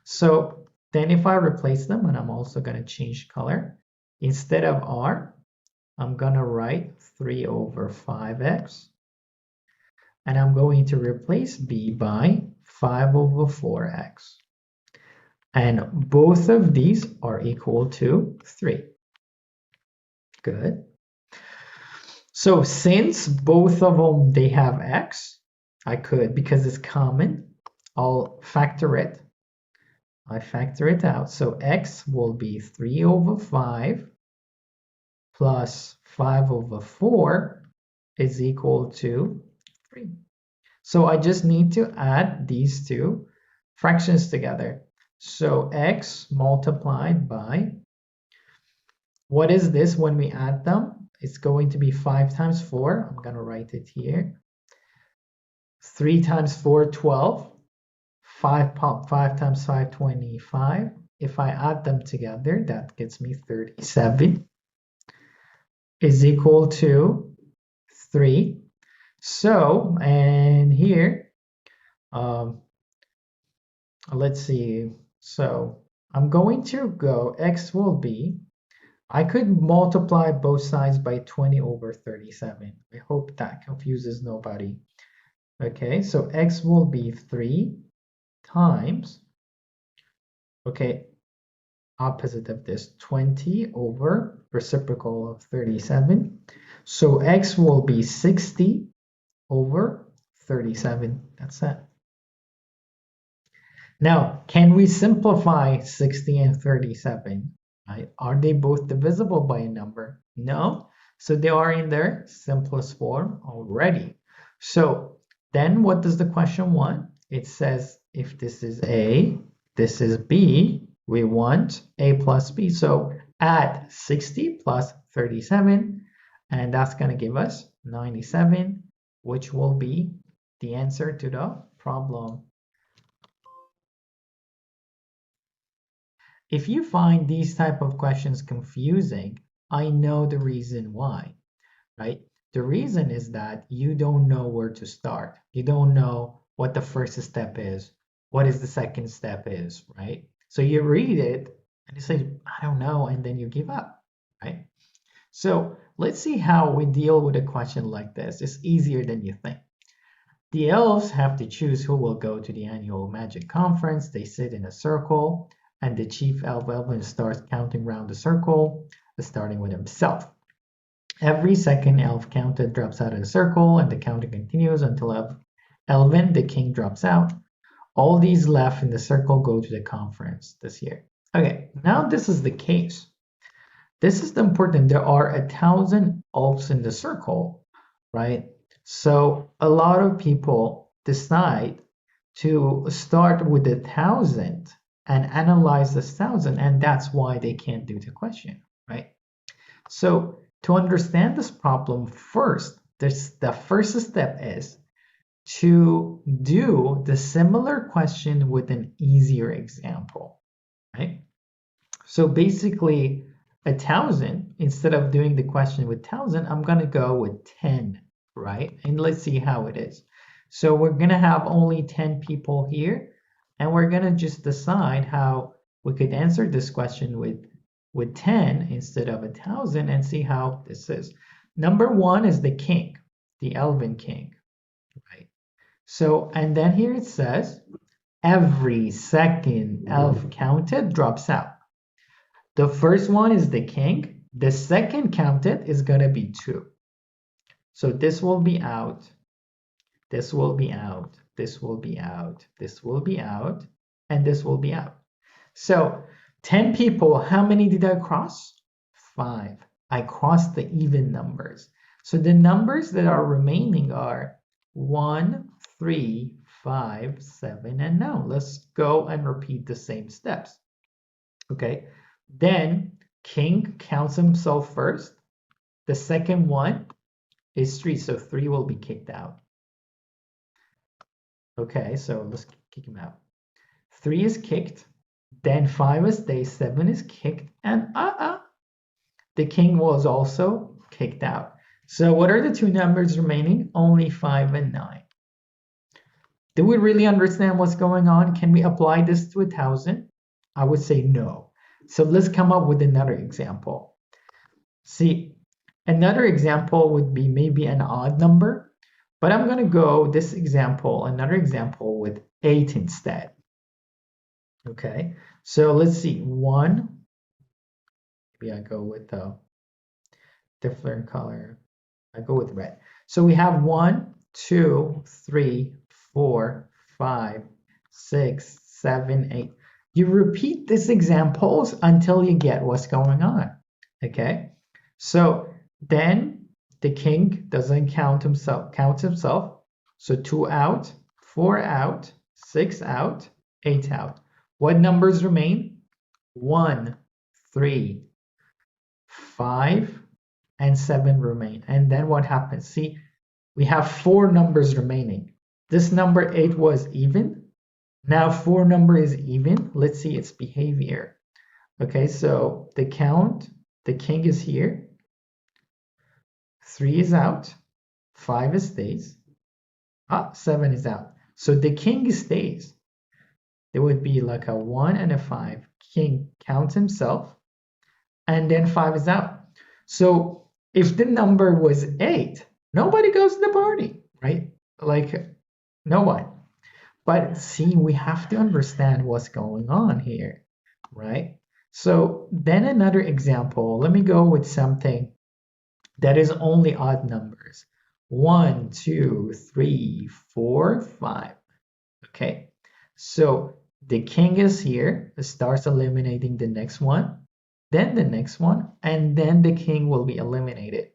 So then if I replace them, and I'm also going to change color, instead of r, I'm going to write 3 over 5x. And I'm going to replace b by 5 over 4x. And both of these are equal to 3. Good. So since both of them, they have x, I could, because it's common, I'll factor it. I factor it out. So x will be 3 over 5 plus 5 over 4 is equal to 3. So I just need to add these two fractions together. So x multiplied by, what is this when we add them? It's going to be 5 times 4. I'm going to write it here. 3 times 4, 12. 5 times 5, 25. If I add them together, that gets me 37 is equal to 3. So, and here, let's see. So I'm going to go, x will be, I could multiply both sides by 20 over 37. I hope that confuses nobody. Okay, so x will be 3 times, okay, opposite of this, 20 over reciprocal of 37. So x will be 60 over 37. That's it. Now, can we simplify 60 and 37? Right? Are they both divisible by a number? No. So they are in their simplest form already. So then what does the question want? It says if this is A, this is B, we want A plus B. So add 60 plus 37, and that's going to give us 97, which will be the answer to the problem. If you find these type of questions confusing, I know the reason why, right? The reason is that you don't know where to start. You don't know what the first step is, what is the second step is, right? So you read it and you say, I don't know, and then you give up, right? So let's see how we deal with a question like this. It's easier than you think. The elves have to choose who will go to the annual magic conference. They sit in a circle, and the chief elf starts counting around the circle, starting with himself. Every second elf counted drops out of the circle, and the counting continues until Elvin, the king, drops out. All these left in the circle go to the conference this year. Okay, now this is the case. This is the important. There are 1,000 elves in the circle, right? So a lot of people decide to start with 1,000 and analyze this 1,000, and that's why they can't do the question, right? So to understand this problem first, the first step is to do the similar question with an easier example, right? So basically 1,000, instead of doing the question with 1,000, I'm going to go with 10, right? And let's see how it is. So we're going to have only 10 people here, and we're going to just decide how we could answer this question with 10 instead of 1,000 and see how this is. Number one is the king, the Elven king, right? So, and then here it says, every second elf counted drops out. The first one is the king. The second counted is going to be 2. So this will be out, this will be out, this will be out, this will be out, and this will be out. So 10 people, how many did I cross? 5. I crossed the even numbers. So the numbers that are remaining are 1, 3, 5, 7, and now let's go and repeat the same steps. Okay, then king counts himself first. The second one is 3, so 3 will be kicked out. Okay, so let's kick him out. 3 is kicked, then 5 stays, 7 is kicked, and the king was also kicked out. So what are the two numbers remaining? Only 5 and 9. Do we really understand what's going on? Can we apply this to 1,000? I would say no. So let's come up with another example. See, another example would be maybe an odd number, but I'm going to go this example, another example with 8 instead. Okay, so let's see, 1, maybe I go with a different color. I go with red. So we have 1, 2, 3, 4, 5, 6, 7, 8. You repeat these examples until you get what's going on. Okay, so then the king doesn't count himself. So 2 out, 4 out, 6 out, 8 out. What numbers remain? 1, 3, 5, and 7 remain. And then what happens? See, we have 4 numbers remaining. This number 8 was even. Now 4 number is even. Let's see its behavior. Okay, so the count, the king is here. 3 is out. 5 stays. 7 is out. So the king stays. There would be like a 1 and a 5. King counts himself. And then 5 is out. So if the number was 8, nobody goes to the party, right? Like no one. But see, we have to understand what's going on here, right? So then another example, let me go with something that is only odd numbers. 1, 2, 3, 4, 5. Okay, so the king is here, starts eliminating the next one, then the next one, and then the king will be eliminated.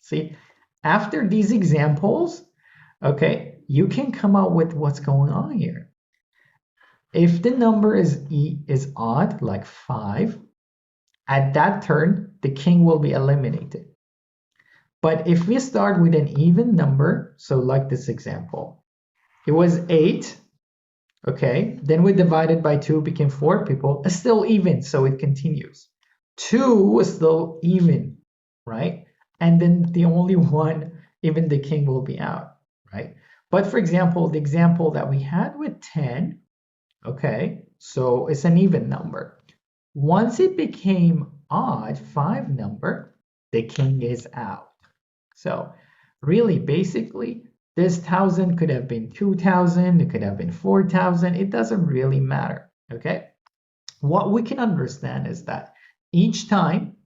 See, after these examples, okay, you can come out with what's going on here. If the number is odd, like 5, at that turn, the king will be eliminated. But if we start with an even number, so like this example, it was 8, okay, then we divided by 2, became 4 people, it's still even, so it continues. 2 was still even, right? And then the only one, even the king will be out, right? But for example, the example that we had with 10, okay, so it's an even number. Once it became odd, 5 number, the king is out. So really, basically, this 1,000 could have been 2,000, it could have been 4,000, it doesn't really matter, okay? What we can understand is that each time,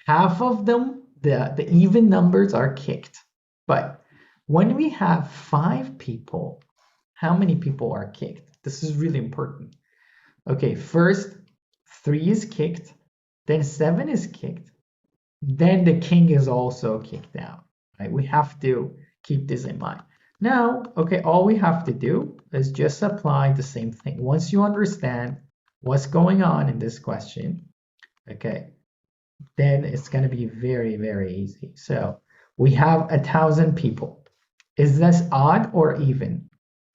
half of them, the even numbers are kicked. But when we have 5 people, how many people are kicked? This is really important. Okay, first 3 is kicked, then 7 is kicked, then the king is also kicked out, right? We have to keep this in mind. Now, okay, all we have to do is just apply the same thing. Once you understand what's going on in this question, okay, then it's going to be very, very easy. So we have 1,000 people. Is this odd or even?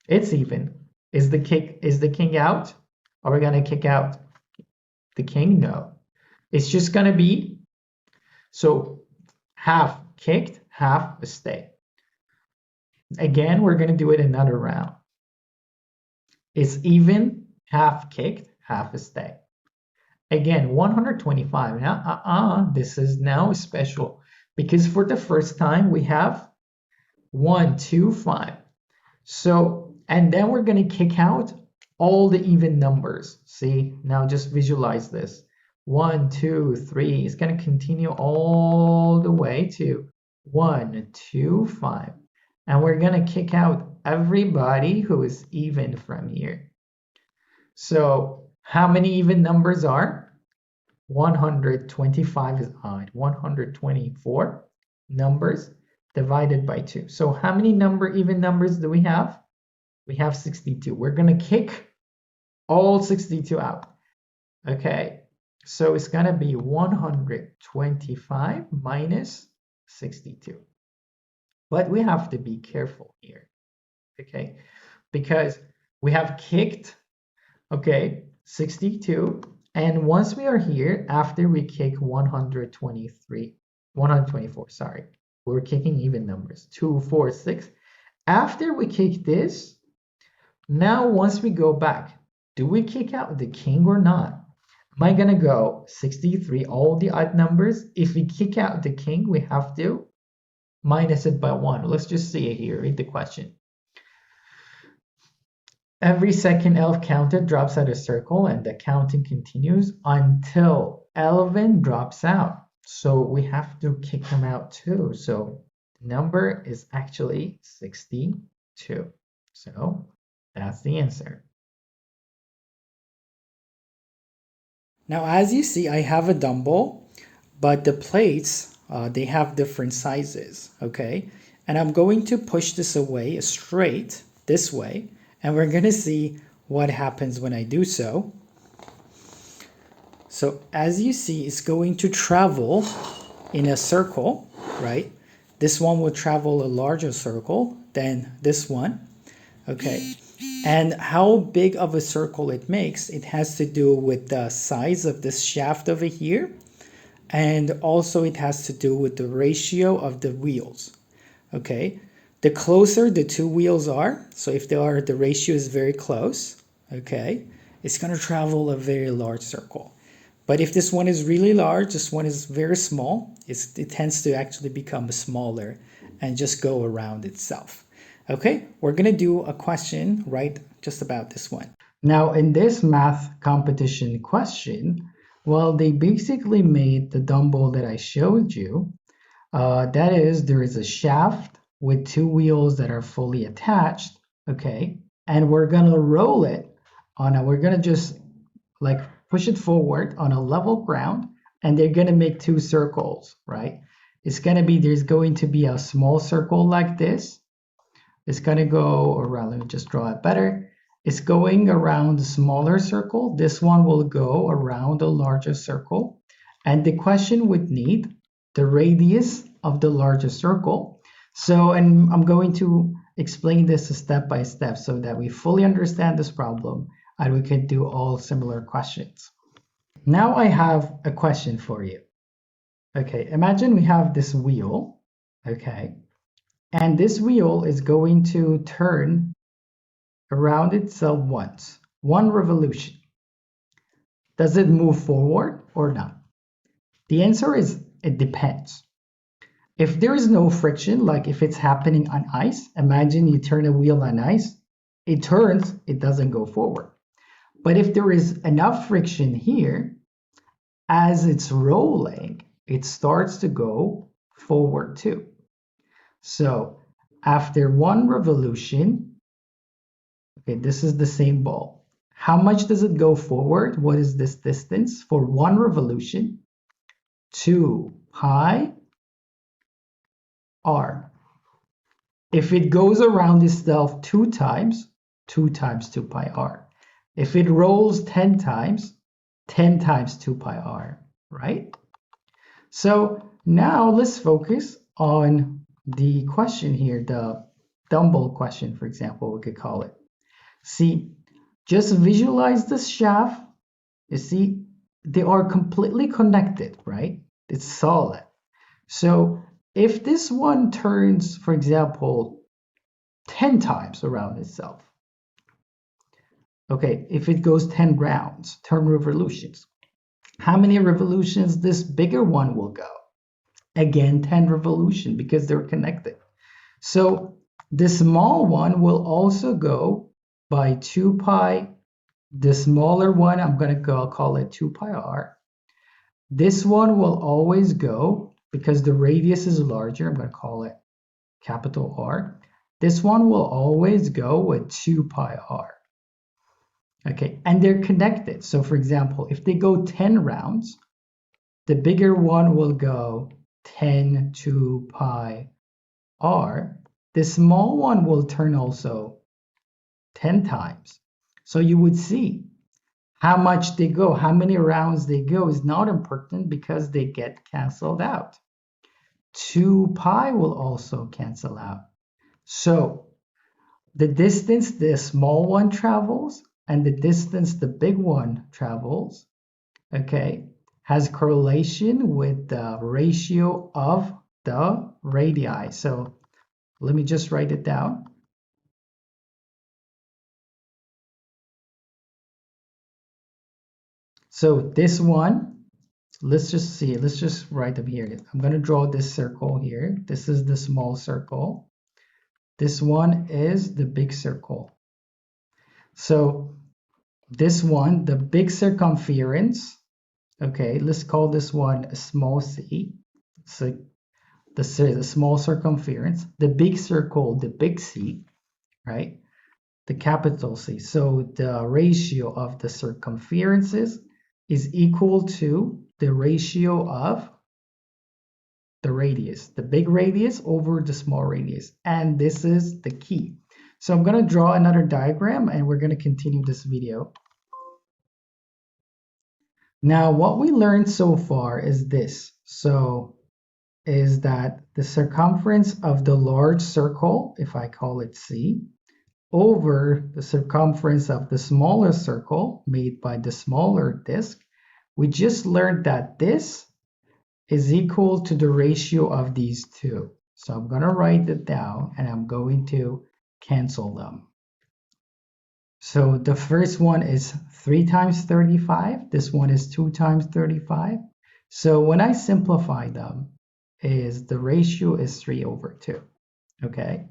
It's even. Is the king out? Are we going to kick out the king? No. It's just going to be, so half kicked, half stay. Again, we're going to do it another round. It's even, half kicked, half stay. Again, 125. Now, this is now special because for the first time we have 1, 2, 5. So, and then we're going to kick out all the even numbers. See, now just visualize this. 1, 2, 3. It's going to continue all the way to 1, 2, 5. And we're going to kick out everybody who is even from here. So how many even numbers are? 125 is odd. 124 numbers divided by 2. So how many even numbers do we have? We have 62. We're going to kick all 62 out. Okay, so it's going to be 125 minus 62. But we have to be careful here, okay? Because we have kicked, okay, 62. And once we are here, after we kick 124, sorry, we're kicking even numbers, 2, 4, 6. After we kick this, now once we go back, do we kick out the king or not? Am I going to go 63, all the odd numbers? If we kick out the king, we have to minus it by 1. Let's just see it here. Read the question. Every second elf counted drops out a circle, and the counting continues until Elvin drops out. So we have to kick him out too. So the number is actually 62. So that's the answer. Now, as you see, I have a dumbbell, but the plates, they have different sizes, okay? And I'm going to push this away straight this way, and we're going to see what happens when I do so. So as you see, it's going to travel in a circle, right? This one will travel a larger circle than this one, okay? And how big of a circle it makes, it has to do with the size of this shaft over here. And also it has to do with the ratio of the wheels. Okay, the closer the two wheels are, so if the ratio is very close, okay, it's going to travel a very large circle. But if this one is really large, this one is very small, it tends to actually become smaller and just go around itself. Okay, we're going to do a question right just about this one. Now, in this math competition question, well, they basically made the dumbbell that I showed you. That is, there is a shaft with two wheels that are fully attached, okay? And we're going to roll it we're going to just like push it forward on a level ground, and they're going to make two circles, right? There's going to be a small circle like this. It's going to go around, let me just draw it better. It's going around a smaller circle. This one will go around a larger circle. And the question would need the radius of the larger circle. So, and I'm going to explain this step by step so that we fully understand this problem and we can do all similar questions. Now I have a question for you. Okay, imagine we have this wheel, okay? And this wheel is going to turn around itself once, one revolution. Does it move forward or not? The answer is it depends. If there is no friction, like if it's happening on ice, imagine you turn a wheel on ice, it turns, it doesn't go forward. But if there is enough friction here, as it's rolling, it starts to go forward too. So after one revolution, okay, this is the same ball. How much does it go forward? What is this distance for one revolution? 2 pi r. If it goes around itself 2 times, 2 times 2 pi r. If it rolls 10 times, 10 times 2 pi r, right? So now let's focus on the question here, the dumbbell question, for example, we could call it. See, just visualize this shaft. You see, they are completely connected, right? It's solid. So if this one turns, for example, 10 times around itself, okay, if it goes 10 rounds, 10 revolutions, how many revolutions this bigger one will go? Again, 10 revolutions because they're connected. So the small one will also go by 2 pi. The smaller one, I'm going to call it 2 pi r. This one will always go because the radius is larger, I'm going to call it capital R. This one will always go with 2 pi r. Okay, and they're connected. So for example, if they go 10 rounds, the bigger one will go 10 to pi r. The small one will turn also 10 times. So you would see how much they go, how many rounds they go is not important because they get canceled out. 2 pi will also cancel out. So the distance the small one travels and the distance the big one travels, okay, has correlation with the ratio of the radii. So let me just write it down. So this one, let's just see, let's just write up here. I'm going to draw this circle here. This is the small circle. This one is the big circle. So this one, the big circumference, okay, let's call this one a small c. So the small circumference, the big circle, the big C, right? The capital C. So the ratio of the circumferences is equal to the ratio of the radius, the big radius over the small radius. And this is the key. So I'm going to draw another diagram and we're going to continue this video. Now, what we learned so far is this. So is that the circumference of the large circle, if I call it C, over the circumference of the smaller circle made by the smaller disk, we just learned that this is equal to the ratio of these two. So I'm going to write it down and I'm going to cancel them. So the first one is 3 times 35. This one is 2 times 35. So when I simplify them, is the ratio is 3 over 2. Okay.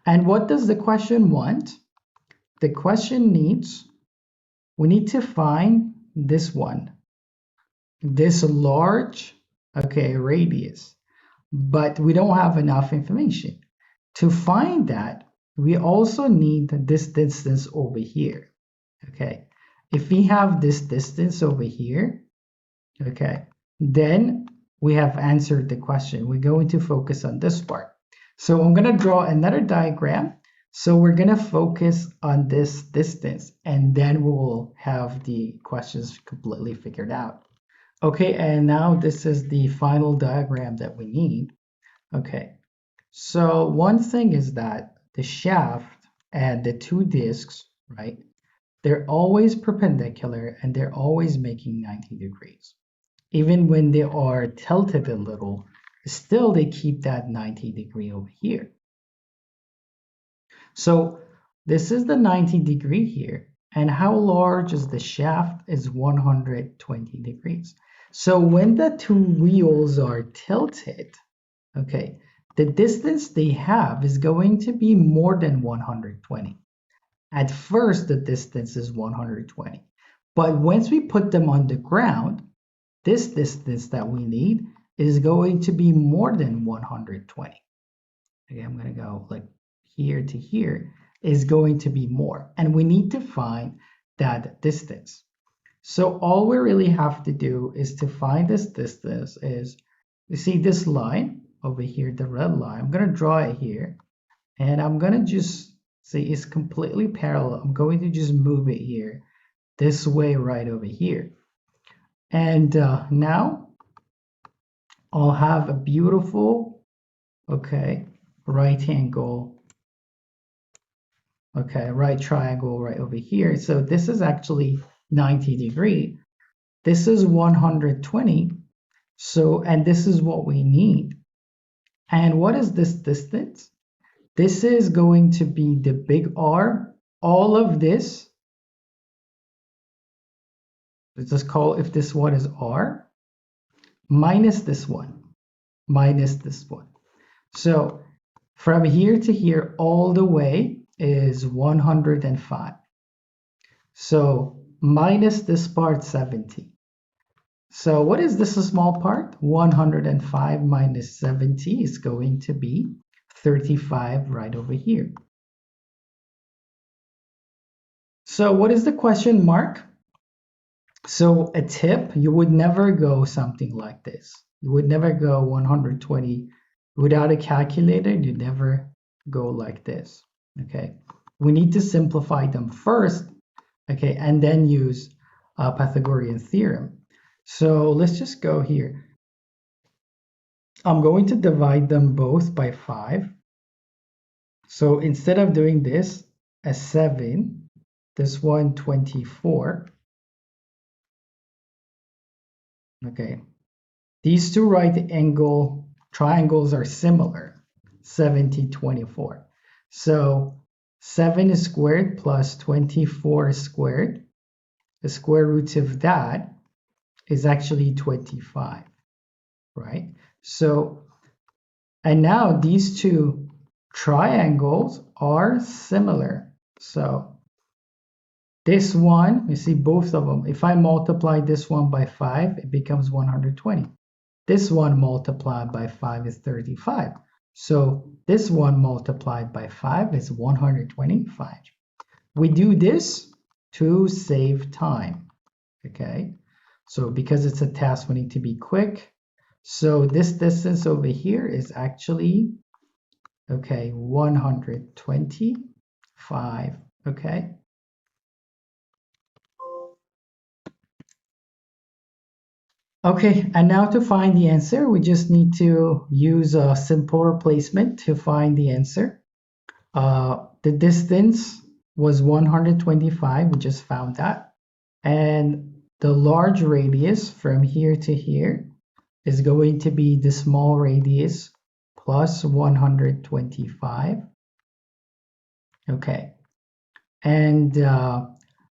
And what does the question want? The question needs, we need to find this one, this large, okay, radius, but we don't have enough information. To find that, we also need this distance over here, okay? If we have this distance over here, okay, then we have answered the question. We're going to focus on this part. So I'm going to draw another diagram. So we're going to focus on this distance and then we will have the questions completely figured out. Okay, and now this is the final diagram that we need. Okay, so one thing is that the shaft and the two discs, right, they're always perpendicular and they're always making 90 degrees. Even when they are tilted a little, still they keep that 90 degree over here. So this is the 90 degree here. And how large is the shaft is 120 degrees. So when the two wheels are tilted, okay, the distance they have is going to be more than 120. At first, the distance is 120. But once we put them on the ground, this distance that we need is going to be more than 120. Okay, I'm going to go like here to here is going to be more. And we need to find that distance. So all we really have to do is to find this distance is, you see this line over here, the red line, I'm going to draw it here. And I'm going to just say it's completely parallel. I'm going to just move it here, this way right over here. And now I'll have a beautiful, okay, right angle, okay, right triangle right over here. So this is actually 90 degree. This is 120. So, and this is what we need. And what is this distance? This is going to be the big R. All of this, let's just call, if this one is R, minus this one, minus this one. So from here to here, all the way is 105. So minus this part, 70. So what is this small part? 105 minus 70 is going to be 35 right over here. So what is the question mark? So a tip, you would never go something like this. You would never go 120 without a calculator. You never go like this. Okay. We need to simplify them first. Okay. And then use Pythagorean theorem. So let's just go here. I'm going to divide them both by 5. So instead of doing this as 7, this one 24. Okay. These two right angle triangles are similar, 70, 24. So 7 squared plus 24 squared, the square root of that is actually 25, right? So, and now these two triangles are similar. So this one, you see both of them. If I multiply this one by 5, it becomes 120. This one multiplied by 5 is 35. So this one multiplied by 5 is 125. We do this to save time. Okay. So because it's a test, we need to be quick. So this distance over here is actually, okay, 125. Okay. Okay, and now to find the answer, we just need to use a simple replacement to find the answer. The distance was 125, we just found that. And the large radius from here to here is going to be the small radius plus 125. Okay, and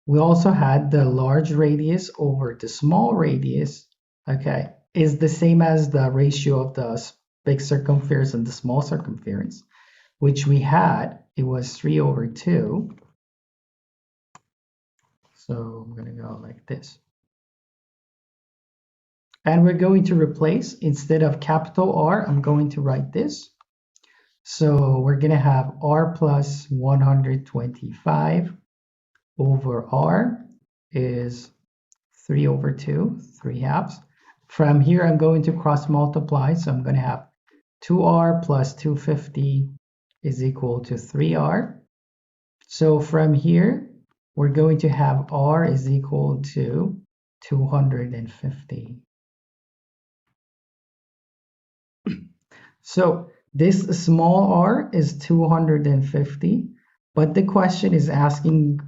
we also had the large radius over the small radius. Okay, is the same as the ratio of the big circumference and the small circumference, which we had, it was 3 over 2. So I'm going to go like this. And we're going to replace, instead of capital R, I'm going to write this. So we're going to have R plus 125 over R is 3 over 2, 3 halves. From here, I'm going to cross multiply, so I'm going to have 2R plus 250 is equal to 3R. So from here, we're going to have R is equal to 250. So this small r is 250, but the question is asking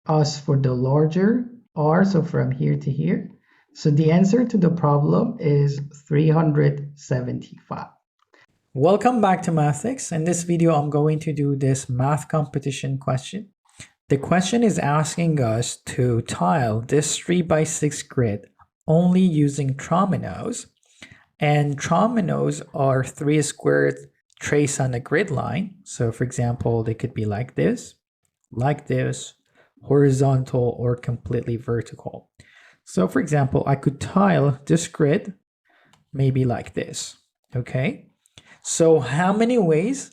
us for the larger r, so from here to here. So the answer to the problem is 375. Welcome back to Mathics. In this video, I'm going to do this math competition question. The question is asking us to tile this 3x6 grid only using trominos. And trominos are 3 squared traced on a grid line. So for example, they could be like this, horizontal, or completely vertical. So for example, I could tile this grid maybe like this, okay? So how many ways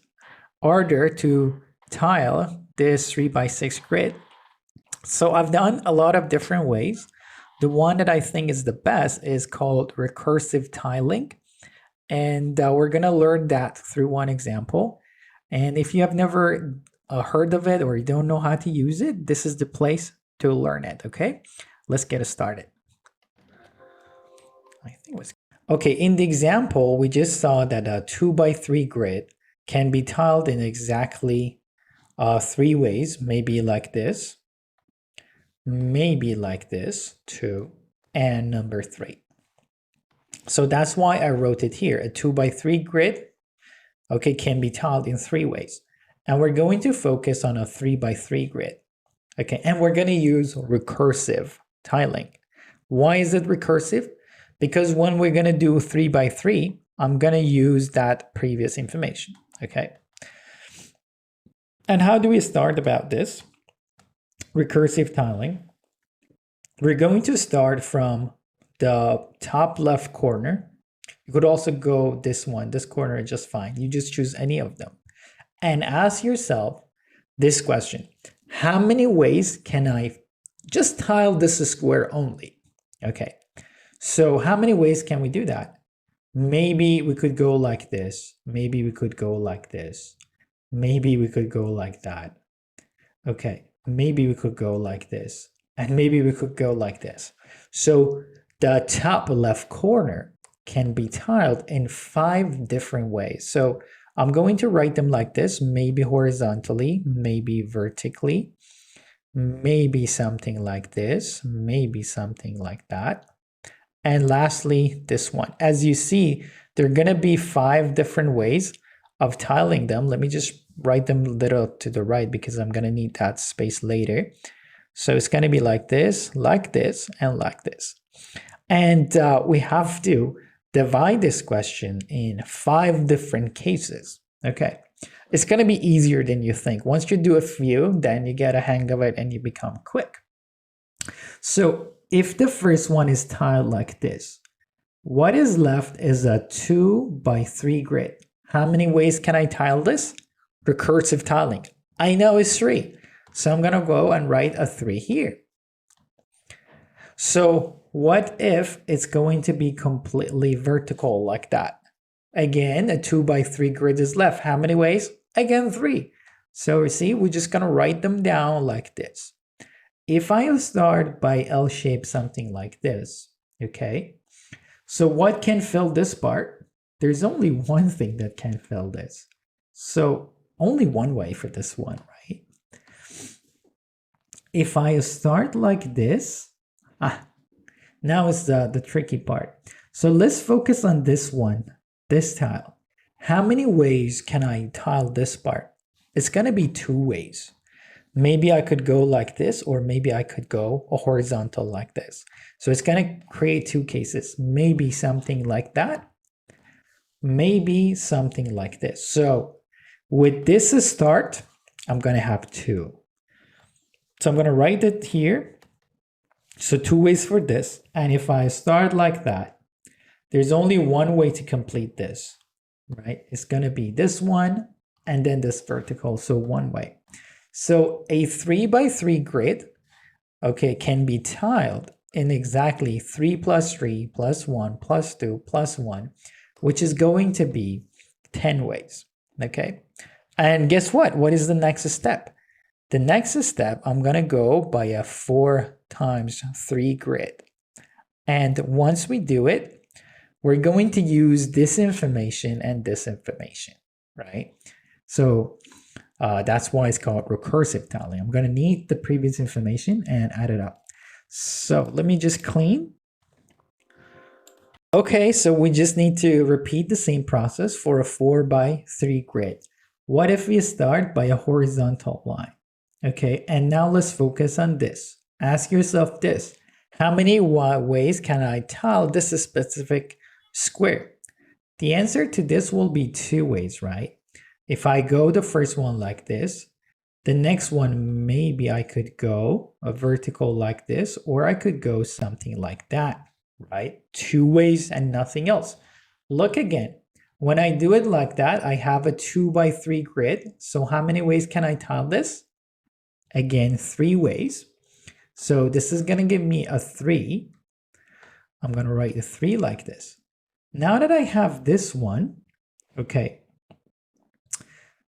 are there to tile this 3x6 grid? So I've done a lot of different ways. The one that I think is the best is called recursive tiling. And we're going to learn that through one example. And if you have never heard of it or you don't know how to use it, this is the place to learn it, okay? Let's get started. Okay, in the example, we just saw that a 2x3 grid can be tiled in exactly 3 ways, maybe like this, maybe like this, 2, and number 3. So that's why I wrote it here. A 2x3 grid, okay, can be tiled in 3 ways. And we're going to focus on a 3x3 grid, okay? And we're going to use recursive tiling. Why is it recursive? Because when we're going to do 3x3, I'm going to use that previous information, okay? And how do we start about this recursive tiling? We're going to start from the top left corner. You could also go this one, this corner is just fine. You just choose any of them. And ask yourself this question. How many ways can I just tile this square only? Okay, so how many ways can we do that? Maybe we could go like this. Maybe we could go like this. Maybe we could go like that. Okay, maybe we could go like this. And maybe we could go like this. So the top left corner can be tiled in 5 different ways. So I'm going to write them like this, maybe horizontally, maybe vertically, maybe something like this, maybe something like that. And lastly, this one. As you see, there are going to be 5 different ways of tiling them. Let me just write them a little to the right because I'm going to need that space later. So it's going to be like this, and like this. And we have to divide this question in 5 different cases. Okay, it's going to be easier than you think. Once you do a few, then you get a hang of it and you become quick. So if the first one is tiled like this, what is left is a 2 by 3 grid. How many ways can I tile this? Recursive tiling. I know it's 3. So I'm going to go and write a 3 here. So what if it's going to be completely vertical like that? Again, a 2 by 3 grid is left. How many ways? Again, 3. So you see, we're just going to write them down like this. If I start by L-shape something like this, okay, so what can fill this part? There's only one thing that can fill this. So only one way for this one, right? If I start like this, now is the tricky part. So let's focus on this one, this tile. How many ways can I tile this part? It's going to be 2 ways. Maybe I could go like this, or maybe I could go a horizontal like this. So it's going to create 2 cases. Maybe something like that. Maybe something like this. So with this start, I'm going to have 2. So I'm going to write it here. So 2 ways for this. And if I start like that, there's only one way to complete this, right? It's going to be this one and then this vertical. So 1 way. So a 3 by 3 grid, okay, can be tiled in exactly 3 plus 3 plus 1 plus 2 plus 1, which is going to be 10 ways, okay? And guess what? What is the next step? The next step, I'm going to go by a 4 times 3 grid. And once we do it, we're going to use this information and this information, right? So that's why it's called recursive tiling. I'm going to need the previous information and add it up. So let me just clean. Okay, so we just need to repeat the same process for a 4 by 3 grid. What if we start by a horizontal line? Okay, and now let's focus on this. Ask yourself this. How many ways can I tile this specific square? The answer to this will be 2 ways, right? If I go the first one like this, the next one, maybe I could go a vertical like this, or I could go something like that, right? 2 ways and nothing else. Look again. When I do it like that, I have a 2 by 3 grid. So how many ways can I tile this? Again, 3 ways. So this is going to give me a 3. I'm going to write a 3 like this. Now that I have this one, okay,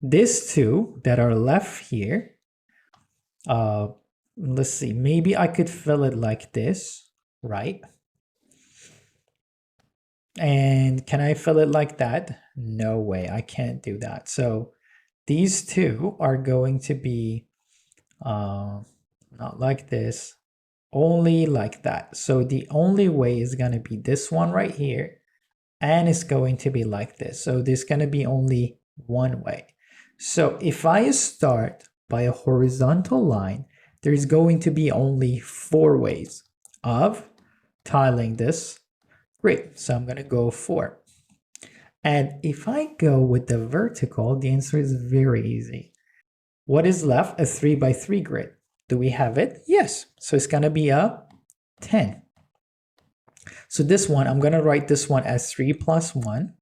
these 2 that are left here, let's see, maybe I could fill it like this, right? And can I fill it like that? No way, I can't do that. So these 2 are going to be not like this, only like that. So the only way is going to be this one right here, and it's going to be like this. So there's going to be only one way. So if I start by a horizontal line, there's going to be only 4 ways of tiling this grid. So I'm going to go 4. And if I go with the vertical, the answer is very easy. What is left? A 3 by 3 grid. Do we have it? Yes. So it's going to be a 10. So this one, I'm going to write this one as 3 plus 1.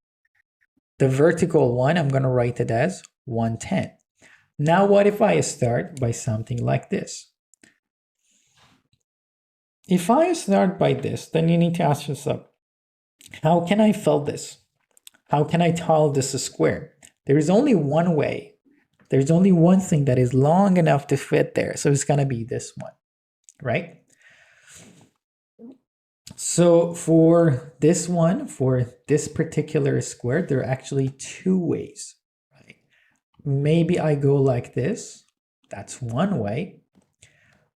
The vertical one, I'm going to write it as 110. Now, what if I start by something like this? If I start by this, then you need to ask yourself, how can I fill this? How can I tile this a square? There is only one way. There's only one thing that is long enough to fit there. So it's going to be this one, right? So for this one, for this particular square, there are actually two ways, right? Maybe I go like this. That's one way.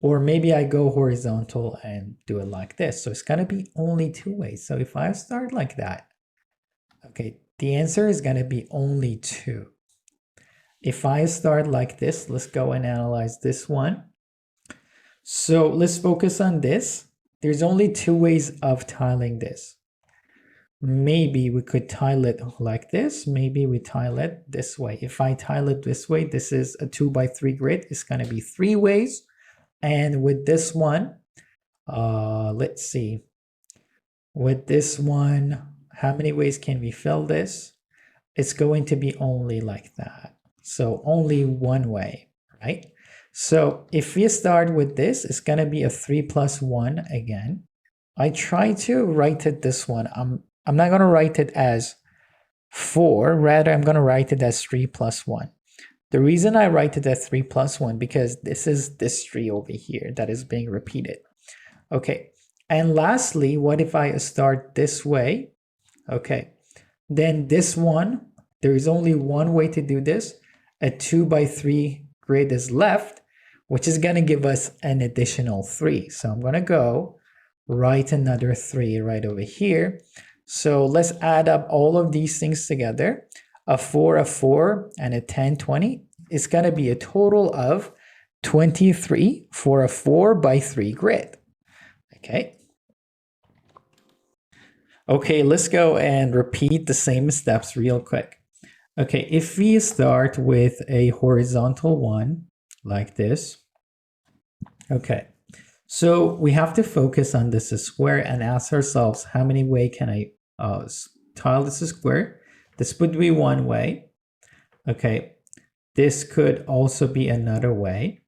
Or maybe I go horizontal and do it like this. So it's going to be only two ways. So if I start like that, okay, the answer is going to be only two. If I start like this, let's go and analyze this one. So let's focus on this. There's only two ways of tiling this. Maybe we could tile it like this. Maybe we tile it this way. If I tile it this way, this is a 2x3 grid. It's going to be three ways. And with this one, let's see. With this one, how many ways can we fill this? It's going to be only like that. So only one way, right? So if we start with this, it's going to be a 3 plus 1 again. I try to write it this one. I'm not going to write it as 4. Rather, I'm going to write it as 3 plus 1. The reason I write it as 3 plus 1 because this is this 3 over here that is being repeated. Okay. And lastly, what if I start this way? Okay. Then this one, there is only one way to do this. A 2x3 grid is left, which is going to give us an additional 3. So I'm going to go write another 3 right over here. So let's add up all of these things together. A 4, and a 10, 20. It's going to be a total of 23 for a 4x3 grid. Okay. Okay, let's go and repeat the same steps real quick. Okay, if we start with a horizontal one like this. Okay, so we have to focus on this square and ask ourselves, how many ways can I tile this square? This would be one way. Okay, this could also be another way.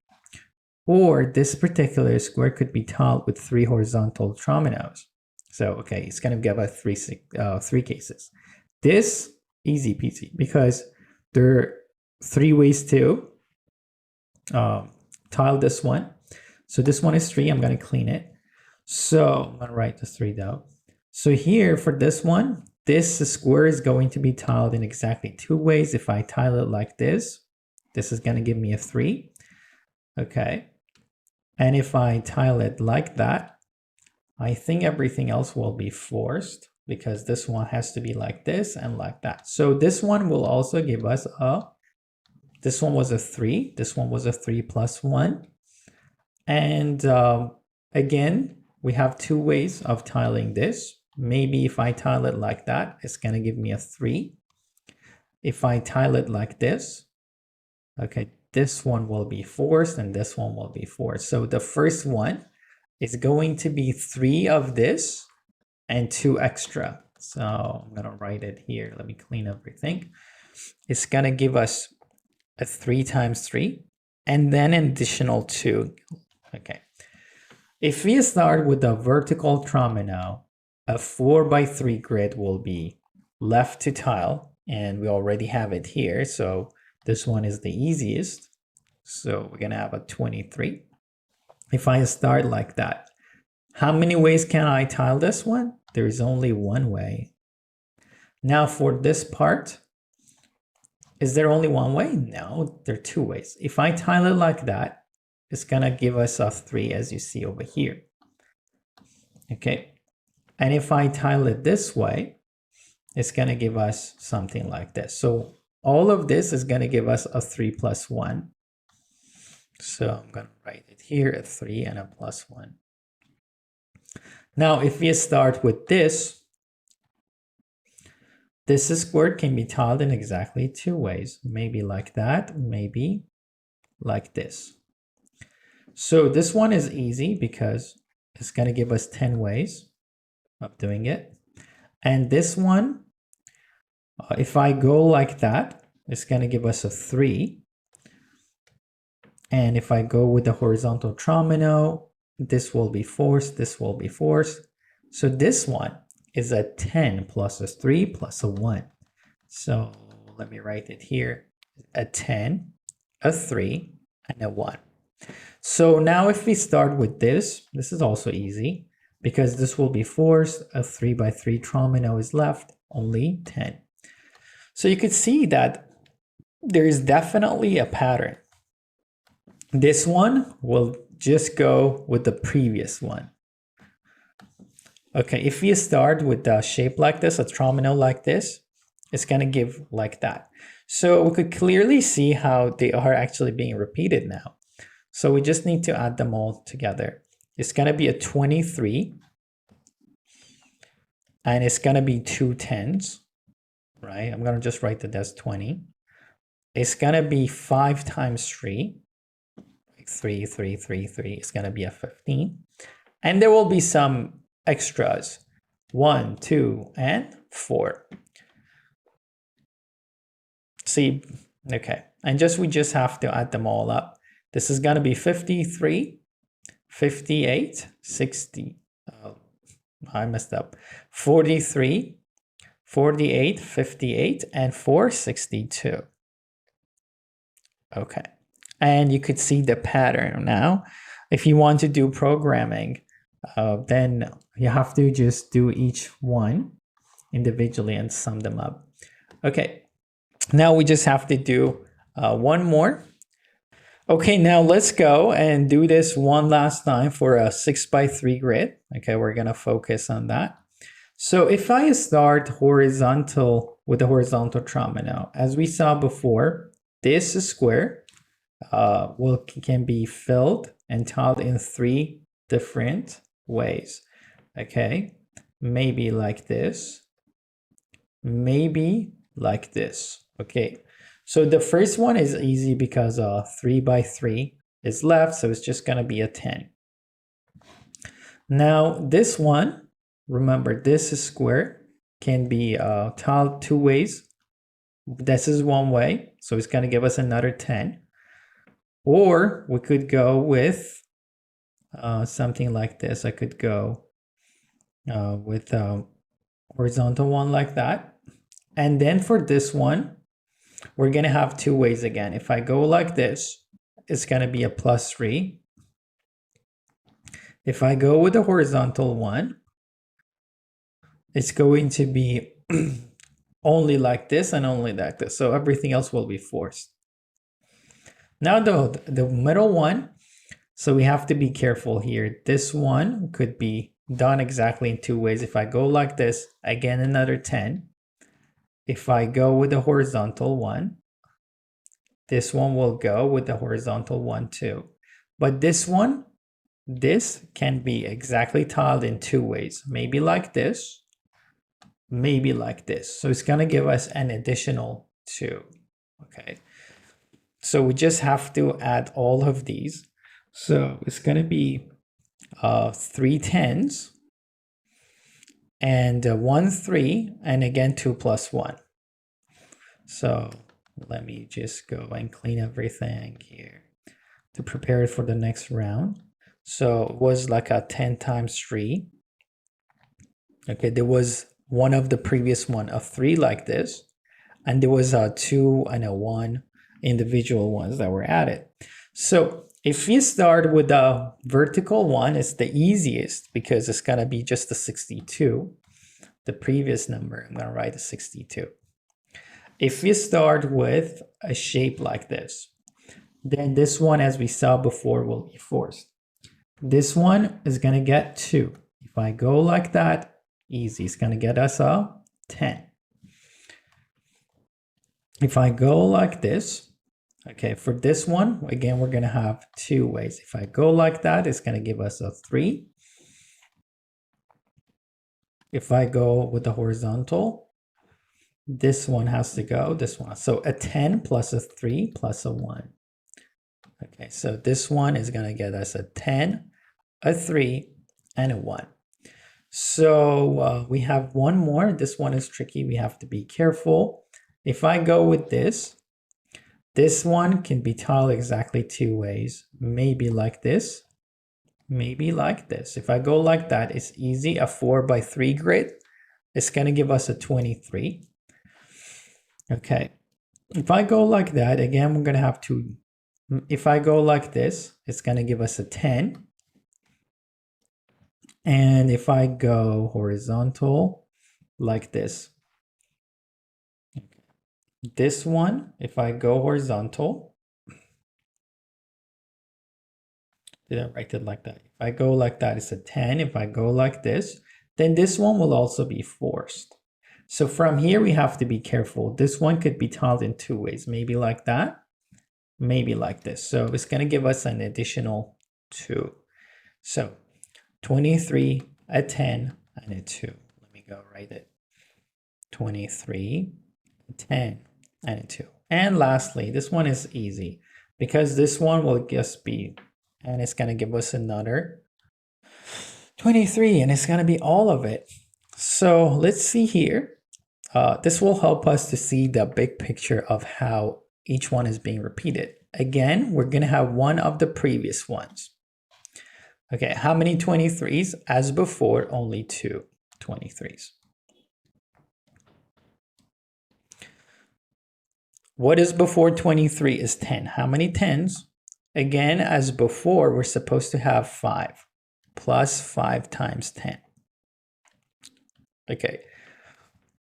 Or this particular square could be tiled with 3 horizontal dominoes. So, okay, it's going to give us three cases. This, easy peasy, because there are 3 ways to tile this one. So this one is 3. I'm going to clean it. So I'm going to write the 3 down. So here for this one, this square is going to be tiled in exactly 2 ways. If I tile it like this is going to give me a 3. Okay. And if I tile it like that, I think everything else will be forced because this one has to be like this and like that. So this one will also give us this one was a 3. This one was a 3 plus 1. And again, we have 2 ways of tiling this. Maybe if I tile it like that, it's going to give me a 3. If I tile it like this, okay, this one will be forced and this one will be forced. So the first one is going to be 3 of this and 2 extra. So I'm going to write it here. Let me clean everything. It's going to give us a 3 times 3 and then an additional 2. Okay. If we start with the vertical domino, a 4x3 grid will be left to tile, and we already have it here. So this one is the easiest. So we're going to have a 23. If I start like that, how many ways can I tile this one? There is only one way. Now for this part, is there only one way? No, there are 2 ways. If I tile it like that, it's going to give us a 3 as you see over here. Okay. And if I tile it this way, it's going to give us something like this. So all of this is going to give us a 3 plus 1. So I'm going to write it here, a 3 and a plus 1. Now, if we start with this square can be tiled in exactly 2 ways. Maybe like that, maybe like this. So this one is easy because it's going to give us 10 ways. of doing it. And this one, if I go like that, it's going to give us a 3. And if I go with the horizontal tromino, this will be forced, this will be forced. So this one is a 10 plus a 3 plus a 1. So let me write it here. A 10, a 3, and a 1. So now if we start with this is also easy because this will be forced. A 3 by 3 tromino is left, only 10. So you could see that there is definitely a pattern. This one will just go with the previous one. Okay, if you start with a shape like this, a tromino like this, it's going to give like that. So we could clearly see how they are actually being repeated now. So we just need to add them all together. It's going to be a 23, and it's going to be 2 10s, right? I'm going to just write that as 20. It's going to be 5 times 3. 3, 3, 3, 3 is going to be a 15. And there will be some extras. 1, 2, and 4. See, okay. And we just have to add them all up. This is going to be 53, 58, 60. Oh, I messed up. 43, 48, 58, and 4, 62. Okay. And you could see the pattern now. If you want to do programming, then you have to just do each one individually and sum them up. Okay, now we just have to do one more. Okay, now let's go and do this one last time for a 6x3 grid. Okay, we're gonna focus on that. So if I start horizontal with the horizontal tromino, as we saw before, this square can be filled and tiled in 3 different ways. Okay, maybe like this, maybe like this. Okay, so the first one is easy because 3 by 3 is left, so it's just going to be a 10. Now this one, remember this square can be tiled 2 ways. This is one way, so it's going to give us another 10. Or we could go with something like this. I could go with a horizontal one like that. And then for this one, we're going to have 2 ways again. If I go like this, it's going to be a +3. If I go with the horizontal one, it's going to be only like this and only like this. So everything else will be forced. Now the middle one, so we have to be careful here. This one could be done exactly in 2 ways. If I go like this, again another 10. If I go with the horizontal one, this one will go with the horizontal one too. But this one, this can be exactly tiled in 2 ways. Maybe like this, maybe like this. So it's going to give us an additional 2. Okay. So we just have to add all of these. So it's going to be 3 10s and 1 3 and again 2 plus 1. So let me just go and clean everything here to prepare it for the next round. So it was like a 10 times 3. Okay, there was one of the previous one, a 3 like this, and there was a 2 and a 1 individual ones that were added. So if you start with the vertical one, it's the easiest because it's going to be just a 62. The previous number, I'm going to write a 62. If you start with a shape like this, then this one, as we saw before, will be forced. This one is going to get 2. If I go like that, easy. It's going to get us a 10. If I go like this, okay, for this one, again, we're going to have 2 ways. If I go like that, it's going to give us a 3. If I go with the horizontal, this one has to go, this one. So a 10 plus a 3 plus a 1. Okay, so this one is going to get us a 10, a 3, and a 1. So we have one more. This one is tricky. We have to be careful. If I go with this one can be tiled exactly two ways. Maybe like this, maybe like this. If I go like that, it's easy. A 4x3 grid, it's going to give us a 23. Okay. If I go like that, again, we're going to have to, if I go like this, it's going to give us a 10. And if I go horizontal like this one, if I go horizontal, didn't write it like that. If I go like that, it's a 10. If I go like this, then this one will also be forced. So from here, we have to be careful. This one could be tiled in two ways, maybe like that, maybe like this. So it's going to give us an additional 2. So 23, a 10, and a 2. Let me go write it. 23, 10, and a 2. And lastly, this one is easy because this one will just be, and it's going to give us another 23, and it's going to be all of it. So let's see here. This will help us to see the big picture of how each one is being repeated. Again, we're going to have one of the previous ones. Okay, how many 23s? As before, only 2 23s. What is before 23 is 10. How many 10s? Again, as before, we're supposed to have 5 plus 5 times 10. Okay,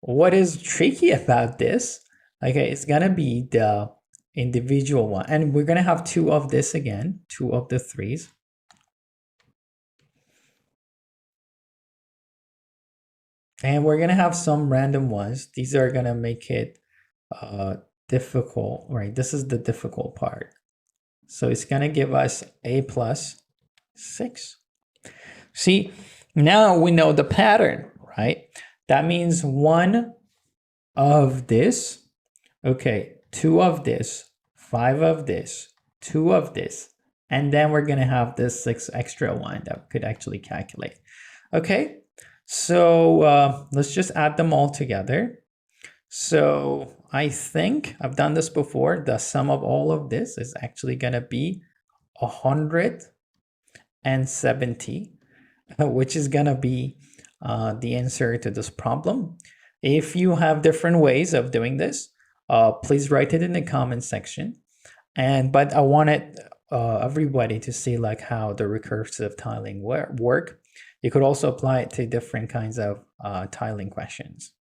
what is tricky about this? Okay, it's gonna be the individual one, and we're gonna have 2 of this again, 2 of the 3s. And we're gonna have some random ones. These are gonna make it difficult, right? This is the difficult part. So it's gonna give us a plus 6. See, now we know the pattern, right? That means 1 of this, okay, 2 of this, 5 of this, 2 of this, and then we're gonna have this 6 extra one that we could actually calculate. Okay, so let's just add them all together. So I think I've done this before. The sum of all of this is actually gonna be 170, which is gonna be the answer to this problem. If you have different ways of doing this, please write it in the comment section. But I wanted everybody to see like how the recursive tiling work. You could also apply it to different kinds of tiling questions.